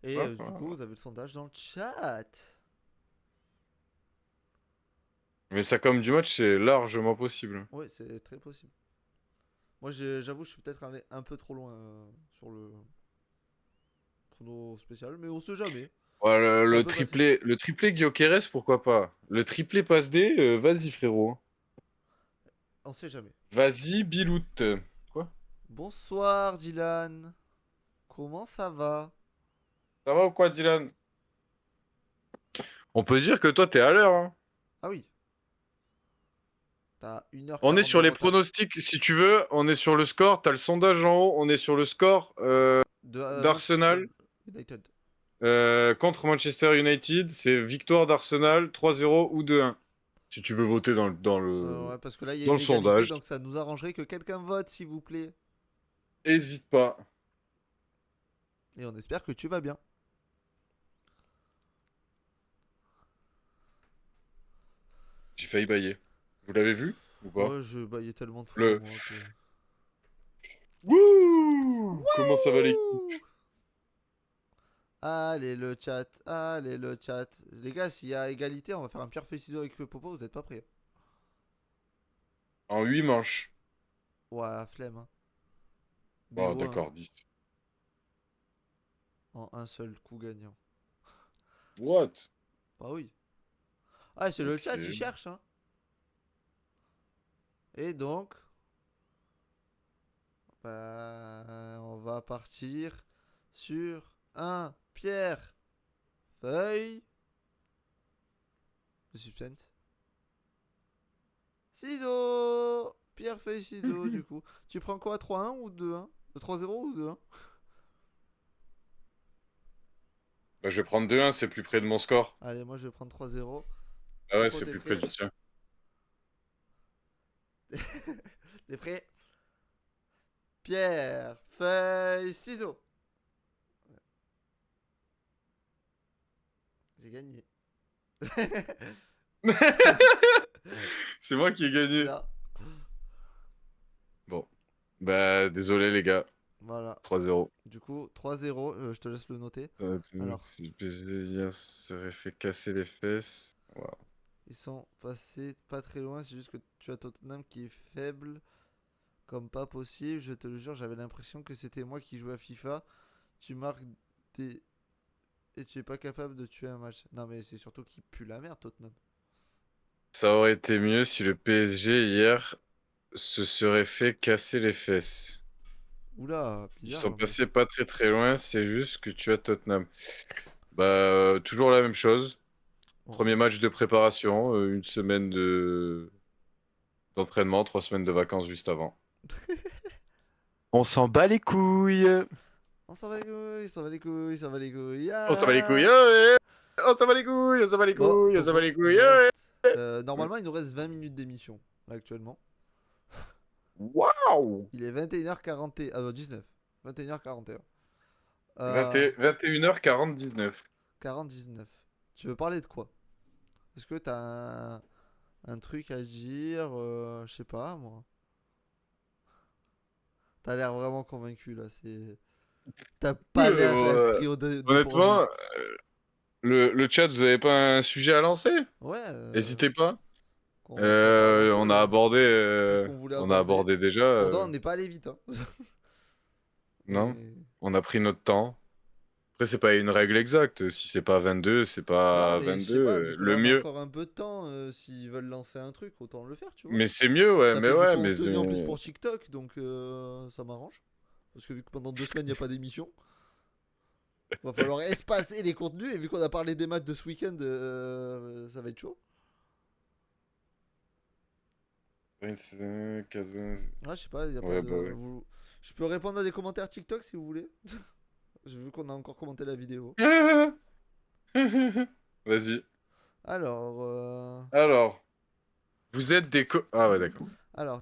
Et Ouais, du coup, ouais. vous avez le sondage dans le chat. Mais Saka homme du match, c'est largement possible. Oui, c'est très possible. Moi, j'avoue, je suis peut-être allé un peu trop loin sur le chrono spécial, mais on sait jamais. Ouais, Ça peut passer. le triplé Gyökeres, pourquoi pas? Le triplé passe D, vas-y frérot. On sait jamais. Vas-y Bilout. Quoi? Bonsoir, Dylan. Comment ça va? Ça va ou quoi, Dylan? On peut dire que toi, t'es à l'heure, hein. Ah oui, t'as une heure On est quarante de sur les retard. pronostics, si tu veux. On est sur le score. T'as le sondage en haut. On est sur le score De Manchester d'Arsenal United. contre Manchester United. C'est victoire d'Arsenal 3-0 ou 2-1. Si tu veux voter Ouais, parce que là, il y a dans une le égalité, sondage, donc ça nous arrangerait que quelqu'un vote, s'il vous plaît. hésite pas. Et on espère que tu vas bien. J'ai failli bailler. Vous l'avez vu ou pas? Ouais, je baillais tellement de fois, Le moi, que... Wouh! Comment ça va l'équipe? Wouh! Allez, le chat. Allez, le chat. Les gars, s'il y a égalité, on va faire un pierre feuille ciseaux avec le popo, vous êtes pas prêts? En 8 manches. Ouais, flemme, hein. Bon, BO, hein. d'accord, 10. En un seul coup gagnant. What? Bah oui. Ah, c'est le Ok. chat, il cherche, hein. Et donc, bah, on va partir sur un pierre feuille. Le suspense. Ciseaux! Pierre feuille ciseaux, du coup. Tu prends quoi, 3-1 ou 2-1? 3-0 ou 2-1? Bah, je vais prendre 2-1, c'est plus près de mon score. Allez, moi je vais prendre 3-0. Ah ouais, Popo, c'est t'es plus près prêt? du tien. T'es prêt? Pierre, feuille, ciseaux. J'ai gagné. C'est moi qui ai C'est gagné. ça. Bon. Bah, désolé les gars. Voilà. 3-0. Du coup, 3-0. Je te laisse le noter. Alors, Si le PSG serait fait casser les fesses. Wow. ils sont passés pas très loin. C'est juste que tu as Tottenham qui est faible. Comme pas possible, je te le jure, j'avais l'impression que c'était moi qui jouais à FIFA. Tu marques des... Et tu es pas capable de tuer un match. Non mais c'est surtout qu'il pue la merde, Tottenham. Ça aurait été mieux si le PSG hier se serait fait casser les fesses. Oula, Ils bizarre sont le mec. passés pas très très loin, c'est juste que tu as Tottenham. Bah, toujours la même chose. Ouais. Premier match de préparation, une semaine d'entraînement, 3 semaines de vacances juste avant. On s'en bat les couilles. On s'en va les couilles, on s'en va les couilles, on s'en va les couilles. On s'en bat les couilles. Ah. Ouais. On s'en bat les couilles. On s'en bat les Bon, couilles. On donc s'en bat les il couilles. nous Ouais. reste... normalement, il nous reste 20 minutes d'émission, là, actuellement. Waouh. Il est 21h41... Ah non, 19. 21h41. 21h49. 49. Tu veux parler de quoi? Est-ce que t'as un truc à dire? Je sais pas, moi. T'as l'air vraiment convaincu, là. C'est... T'as pas l'air pris au dépourvu. Honnêtement, le chat, vous avez pas un sujet à lancer? Ouais, N'hésitez pas. qu'on parle un peu On a abordé, tout ce qu'on voulait on a aborder. abordé déjà. Pourtant, on n'est pas allé vite, hein. Non, Mais... on a pris notre temps. Après, c'est pas une règle exacte. Si c'est pas 22, c'est Non, pas mais je 22. sais pas, vu que là, Le on a mieux. encore un peu de temps, s'ils veulent lancer un truc, autant le faire, tu vois. Mais c'est mieux, Ça fait du ouais, mais contenu en plus pour TikTok, donc ça m'arrange. Parce que vu que pendant 2 semaines, il n'y a pas d'émission, va falloir espacer les contenus. Et vu qu'on a parlé des matchs de ce week-end, ça va être chaud. 25, 80. Ah, je sais pas, il y a pas Ouais, de. bah ouais. Je peux répondre à des commentaires TikTok si vous voulez. J'ai vu qu'on a encore commenté la vidéo. Vas-y. Alors, Alors, vous êtes des Ah ouais, d'accord. alors,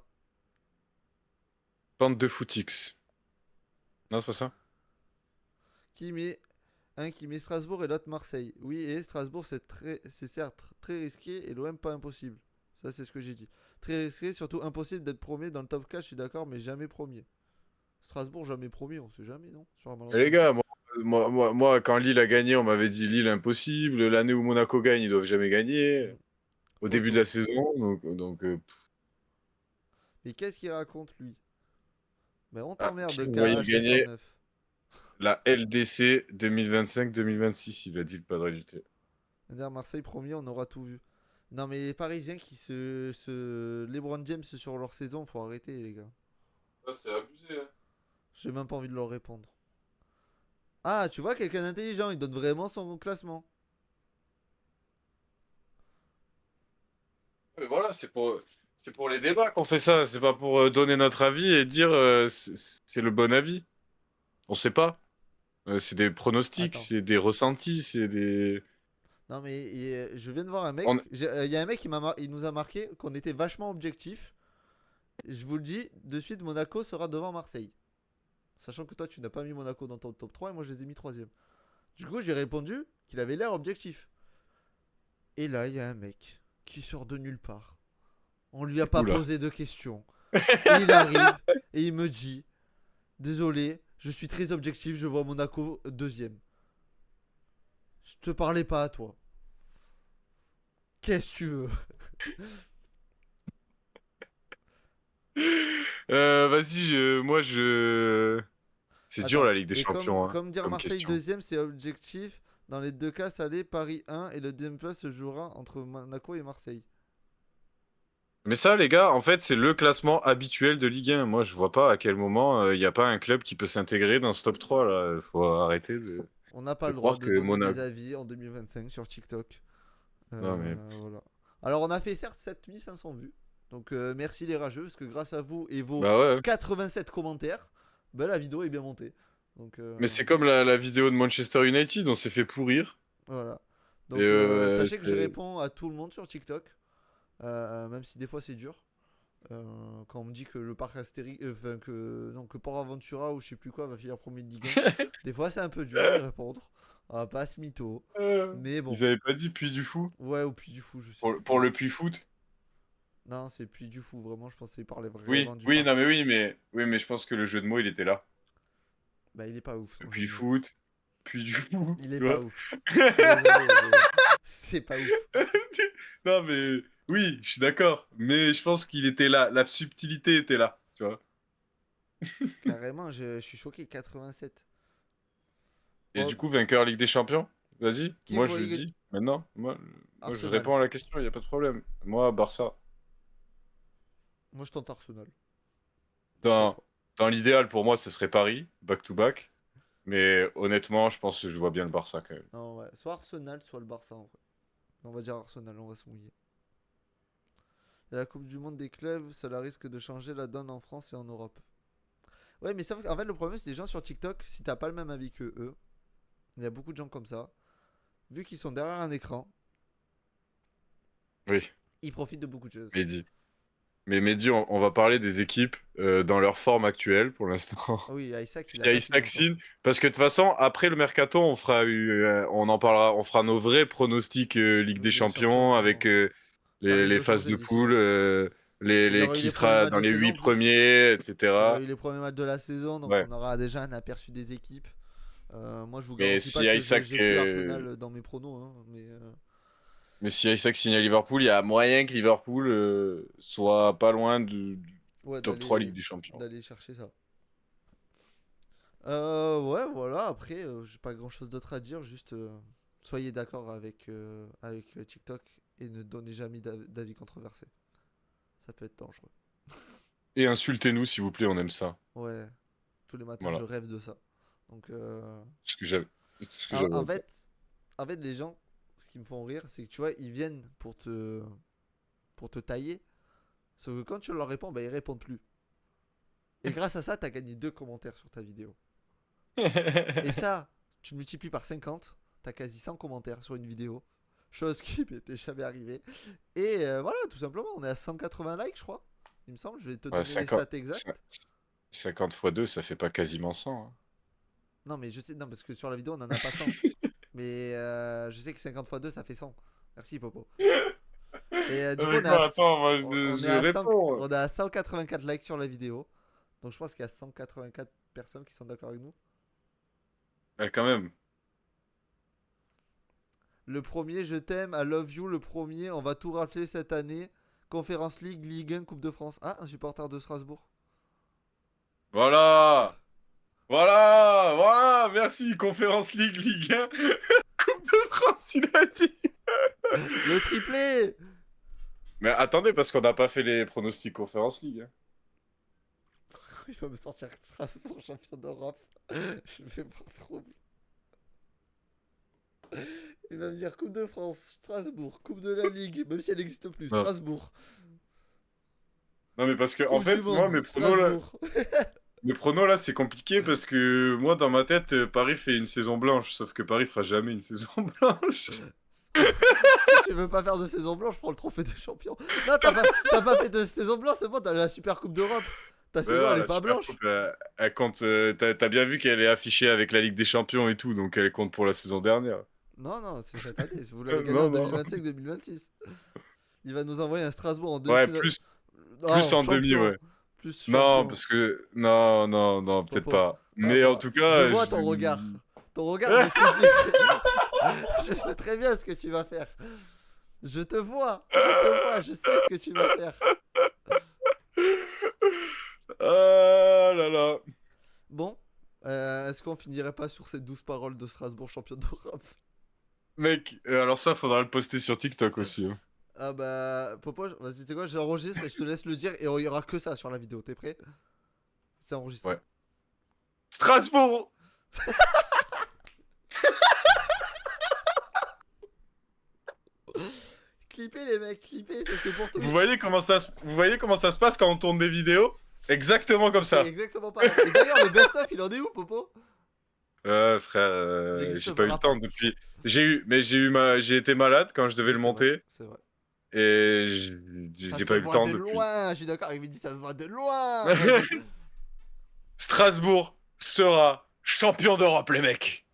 Bande de footix. Non, c'est pas ça? qui met un qui met Strasbourg et l'autre Marseille. Oui, et Strasbourg, c'est certes très risqué et l'OM pas impossible. Ça, c'est ce que j'ai dit. Très risqué, surtout impossible d'être premier dans le top 4, je suis d'accord, mais jamais premier. Strasbourg, jamais premier, on sait jamais, non? Sur un Et les malentendu. gars, moi, quand Lille a gagné, on m'avait dit Lille impossible. L'année où Monaco gagne, ils doivent jamais gagner. Mm. Au début de Photo. la saison, donc Mais qu'est-ce qu'il raconte, lui? Mais on qui t'emmerde, vous voyez gagner KH59. la LDC 2025-2026, il a dit le padre du thé. C'est-à-dire Marseille premier, on aura tout vu. Non, mais les Parisiens qui LeBron James sur leur saison, faut arrêter, les gars. Ça, c'est abusé, hein. J'ai même pas envie de leur répondre. Ah, tu vois, quelqu'un d'intelligent, il donne vraiment son classement. Mais voilà, c'est pour les débats qu'on fait ça. C'est pas pour donner notre avis et dire c'est le bon avis. On sait pas. C'est des pronostics, Attends. c'est des ressentis, c'est des. Non, mais je viens de voir un mec. On... Il y a un mec il nous a marqué qu'on était vachement objectif. Je vous le dis, de suite, Monaco sera devant Marseille. Sachant que toi, tu n'as pas mis Monaco dans ton top 3 et moi, je les ai mis troisième. Du coup, j'ai répondu qu'il avait l'air objectif. Et là, il y a un mec qui sort de nulle part. On lui a pas Oula. posé de questions. Et il arrive et il me dit: désolé, je suis très objectif, je vois Monaco deuxième. Je te parlais pas à toi. Qu'est-ce que tu veux? Vas-y, moi je. C'est dur Attends. la Ligue des Et Champions, hein, comme dire comme Marseille question. deuxième, c'est objectif. Dans les deux cas, ça allait Paris 1 et le deuxième place se jouera entre Monaco et Marseille. Mais ça, les gars, en fait, c'est le classement habituel de Ligue 1. Moi, je vois pas à quel moment il n'y a pas un club qui peut s'intégrer dans ce top 3 là. Faut arrêter On n'a pas de le droit croire de que donner Monaco. des avis en 2025 sur TikTok. Non, mais. Voilà. Alors, on a fait certes 7500 vues. Donc, merci les rageux, parce que grâce à vous et vos Bah ouais. 87 commentaires, bah, la vidéo est bien montée. Donc, Mais c'est comme la vidéo de Manchester United, on s'est fait pourrir. voilà. Et Donc, sachez que je réponds à tout le monde sur TikTok. Même si des fois c'est dur. Quand on me dit que le parc Astérix, enfin que Port Aventura ou je sais plus quoi va finir premier de Ligue 1, des fois c'est un peu dur de répondre. On va pas se mytho. Mais bon. Ils avaient pas dit Puy du Fou Ouais, au Puy du Fou, je sais pour, plus. pour le Puy Foot. Non, c'est Puy du Fou, vraiment, je pensais parler Oui, vraiment du oui, parc. non, mais oui, mais je pense que le jeu de mots, il était là. Bah, il est pas ouf. Le Son jeu Puy de mots. Foot, Puy du Fou, Il est tu pas vois. ouf. Je suis désolé, mais c'est pas ouf. Non, mais oui, je suis d'accord. Mais je pense qu'il était là. La subtilité était là, tu vois. Carrément, je suis choqué. 87. Et Bon, du coup, vainqueur Ligue des Champions? Vas-y, qui moi pour je Ligue dis, maintenant, moi je Arsenal. réponds à la question, il n'y a pas de problème. Moi, Barça. Moi, je tente Arsenal. Pourquoi Dans, pas? dans l'idéal, pour moi, ce serait Paris, back-to-back. Mais honnêtement, je pense que je vois bien le Barça quand même. Non, ouais. Soit Arsenal, soit le Barça en vrai. On va dire Arsenal, on va se mouiller. Et la Coupe du Monde des clubs, cela risque de changer la donne en France et en Europe. Ouais, mais ça, en fait, le problème, c'est les gens sur TikTok, si t'as pas le même avis que eux, il y a beaucoup de gens comme ça, vu qu'ils sont derrière un écran, Oui, ils profitent de beaucoup de choses. Mehdi. Mais Mehdi, on va parler des équipes dans leur forme actuelle pour l'instant. Ah oui, Isaac, il a Si pas fini Isaac encore. signe, parce que de toute façon, après le mercato, on en parlera, on fera nos vrais pronostics Ligue des Ligue des Champions, Champions avec ça risque les de phases changer de d'ici là. poule, Il y aura eu qui les premiers sera matchs dans de les saison 8 en plus. premiers, Il y aura etc. eu les premiers matchs de la saison, donc Ouais. on aura déjà un aperçu des équipes. Moi, je vous Mais garantis pas si que Isaac, j'ai plus Arsenal dans mes pronos, hein, mais si Isaac signe à Liverpool, il y a moyen que Liverpool soit pas loin du ouais, top 3 Ligue des Champions. d'aller chercher ça. Ouais, voilà. Après, j'ai pas grand chose d'autre à dire. Juste, soyez d'accord avec TikTok et ne donnez jamais d'avis controversé. Ça peut être dangereux. Et insultez-nous, s'il vous plaît, on aime ça. Ouais, tous les matins, je Voilà. rêve de ça. Donc, C'est ce que j'avais. C'est tout ce que en, j'avais à en dire. fait, en fait, les gens, ce qui me font rire, c'est que tu vois, ils viennent pour te tailler. Sauf que quand tu leur réponds, bah, ils répondent plus. Et grâce à ça, t'as gagné 2 commentaires sur ta vidéo. Et ça, tu le multiplies par 50, t'as quasi 100 commentaires sur une vidéo. Chose qui m'était jamais arrivée. Et voilà, tout simplement, on est à 180 likes, je crois. Il me semble, je vais te Ouais, donner les stats exactes. 50 fois 2, ça fait pas quasiment 100, hein. Non, mais je sais, non, parce que sur la vidéo, on en a pas 100. Mais je sais que 50 fois 2, ça fait 100. Merci, Popo. Et du coup, D'accord, attends, moi on est je à 100 réponds. on est à 184 likes sur la vidéo. Donc je pense qu'il y a 184 personnes qui sont d'accord avec nous. Quand même. Le premier, je t'aime, I love you. Le premier, on va tout rappeler cette année. Conférence League, Ligue 1, Coupe de France. Ah, un supporter de Strasbourg. Voilà! Voilà! Merci, Conférence League, Ligue 1, Coupe de France, il a dit! Le triplé. Mais attendez, parce qu'on n'a pas fait les pronostics Conférence League, hein. Il va me sortir Strasbourg, champion d'Europe. Je vais voir trouble. Il va me dire Coupe de France, Strasbourg. Coupe de la Ligue, même si elle n'existe plus. Non. Strasbourg. Non, mais parce que, en Coupe du fait, moi, Monde, Strasbourg. mes pronos là, c'est compliqué parce que moi, dans ma tête, Paris fait une saison blanche. Sauf que Paris fera jamais une saison blanche. Si tu veux pas faire de saison blanche, prends le trophée des champions. Non, t'as pas fait de saison blanche, c'est bon, t'as la Super Coupe d'Europe. Ta saison, elle est La pas Super blanche. Coupe, elle compte. T'as bien vu qu'elle est affichée avec la Ligue des Champions et tout, donc elle compte pour la saison dernière. Non, non, c'est cette année. Vous l'avez gagné en Non, non. 2025-2026. Il va nous envoyer un Strasbourg en Ouais, demi-finale. plus Non, en demi, champion. ouais. Plus Non, champion. parce que. Non, non, non, peut-être Popo. pas. Va Mais en voir. tout Je cas. vois ton regard. Ton regard me fait dire. Je sais très bien ce que tu vas faire. Je te vois. Je te vois. Je sais ce que tu vas faire. Ah là là. Bon. Est-ce qu'on finirait pas sur ces 12 paroles de Strasbourg champion d'Europe? Mec, alors ça, faudra le poster sur TikTok aussi, hein. Ah bah, Popo, vas-y, tu sais quoi, j'enregistre et je te laisse le dire et il y aura que ça sur la vidéo. T'es prêt? C'est enregistré. Ouais. Strasbourg! Clippez les mecs, clippez, ça c'est pour Twitch. Vous voyez comment ça se passe quand on tourne des vidéos? Exactement comme C'est ça. exactement pareil. Et d'ailleurs, le best-of, il en est où, Popo? Frère, Il existe j'ai pas eu le pas. temps depuis. J'ai été malade quand je devais le C'est vrai, monter c'est vrai. et Ça j'ai se pas eu le voit temps de depuis. loin, je suis d'accord, il me dit ça se voit de loin. Vas-y. Strasbourg sera champion d'Europe, les mecs.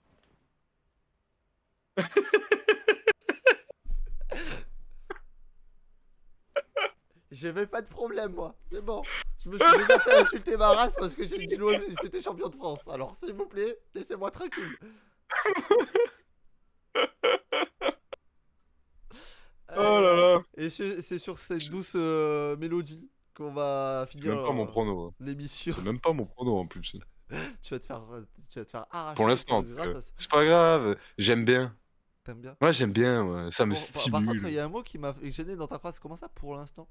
J'avais pas de problème, moi, c'est bon. Je me suis déjà fait insulter ma race parce que j'ai dit l'OM c'était champion de France. Alors, s'il vous plaît, laissez-moi tranquille. Oh là là. Et c'est sur cette douce mélodie qu'on va C'est finir même pas mon prono. Hein. l'émission. C'est même pas mon prono en plus. Tu vas te faire, Pour arracher l'instant, en tout cas. gratos. C'est pas grave. J'aime bien. T'aimes bien? Moi, j'aime bien. Ouais. Ça me Par contre, il stimule. y a un mot qui m'a gêné dans ta phrase. Comment ça, pour l'instant?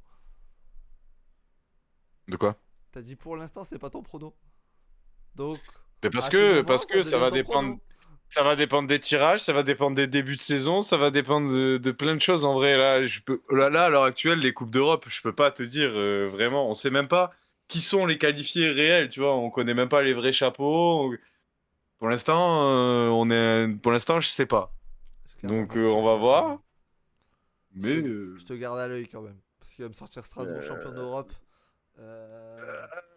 De quoi? T'as dit pour l'instant, c'est pas ton prono. Donc, Mais à tout moment, parce que ça devient va ton dépendre. prono. Ça va dépendre des tirages, ça va dépendre des débuts de saison, ça va dépendre de plein de choses en vrai. Là, à l'heure actuelle, les Coupes d'Europe, je peux pas te dire vraiment. On sait même pas qui sont les qualifiés réels, tu vois. On connaît même pas les vrais chapeaux. Pour l'instant, pour l'instant, je sais pas. Je garde un Donc, œil sur on va toi quand même. voir. Mais Je te garde à l'œil quand même. Parce qu'il va me sortir Strasbourg champion d'Europe.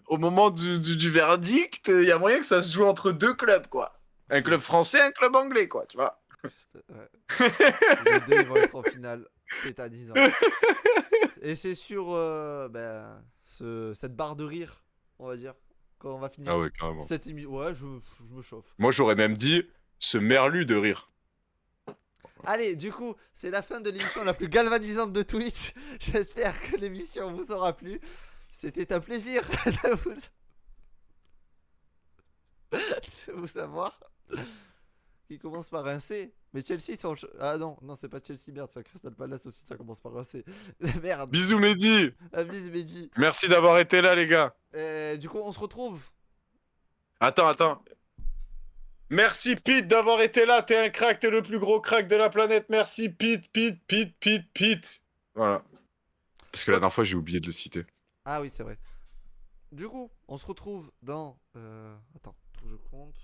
au moment du verdict, il y a moyen que ça se joue entre deux clubs, quoi. Un club français, un club anglais, quoi, tu vois. Ouais. Les deux ils vont être en finale. Tétanisant. Et c'est sur cette barre de rire, on va dire, quand on va finir Ah ouais, carrément. cette émission. Ouais, je me chauffe. Moi, j'aurais même dit ce merlu de rire. Allez, du coup, c'est la fin de l'émission la plus galvanisante de Twitch. J'espère que l'émission vous aura plu. C'était un plaisir de vous savoir. Qui commence par un C. Mais Chelsea sont... Ah non, c'est pas Chelsea, merde, c'est Crystal Palace aussi, ça commence par un C. Merde. Bisous, Mehdi. Bis Mehdi. Merci d'avoir été là, les gars. Du coup, on se retrouve. Attends. Merci, Pete, d'avoir été là. T'es un crack, t'es le plus gros crack de la planète. Merci, Pete. Voilà. Parce que la dernière fois, j'ai oublié de le citer. Ah oui, c'est vrai. Du coup, on se retrouve dans... Attends, faut que je compte.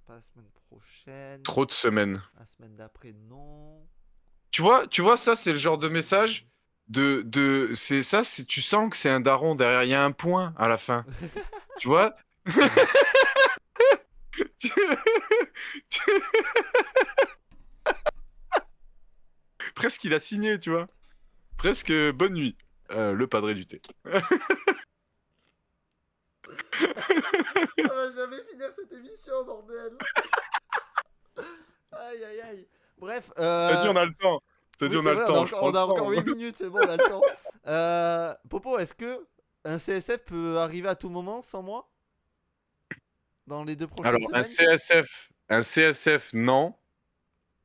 Pas la semaine prochaine. Trop de semaines. La semaine d'après, non. Tu vois, ça, c'est le genre de message c'est ça, tu sens que c'est un daron derrière. Il y a un point à la fin. Tu vois? Presque, il a signé, tu vois. Presque, bonne nuit. Le padré du thé. On va jamais finir cette émission, bordel. Aïe, aïe, aïe. Bref. T'as dit on a le temps. Oui, c'est vrai, on a encore 8 minutes, c'est bon, on a le temps. Popo, est-ce que un CSF peut arriver à tout moment sans moi? Dans les 2 prochaines Alors, semaines? un CSF, non.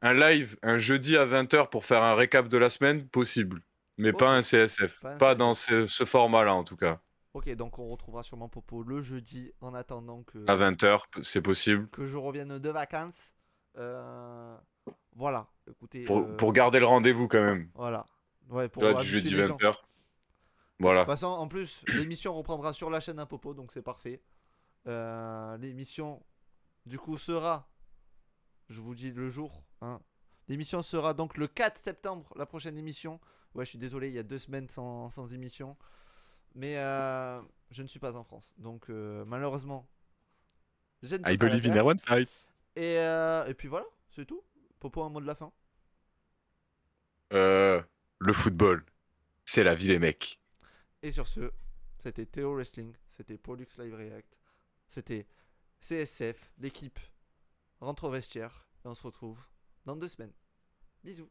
Un live, un jeudi à 20h pour faire un récap de la semaine, possible. Mais Ok. pas un CSF. Pas un Pas CSF. dans ce format-là, en tout cas. Ok, donc on retrouvera sûrement Popo le jeudi en attendant que, À 20h, c'est possible. que je revienne de vacances. Voilà, écoutez. Pour garder le rendez-vous, quand même. Voilà. Ouais, Tu vois, pour du habituer jeudi les gens. 20h. De Voilà. toute façon, en plus, l'émission reprendra sur la chaîne à Popo, donc c'est parfait. L'émission, du coup, sera... Je vous dis le jour. Hein. L'émission sera donc le 4 septembre, la prochaine émission. Ouais, je suis désolé, il y a 2 semaines sans émission. Mais je ne suis pas en France. Donc, malheureusement, je ne peux I pas la believe in faire. one fight. Et puis voilà, c'est tout. Popo, un mot de la fin. Le football, c'est la vie, les mecs. Et sur ce, c'était Théo Wrestling, c'était Pollux Live React, c'était CSF, l'équipe rentre au vestiaire et on se retrouve dans 2 semaines. Bisous.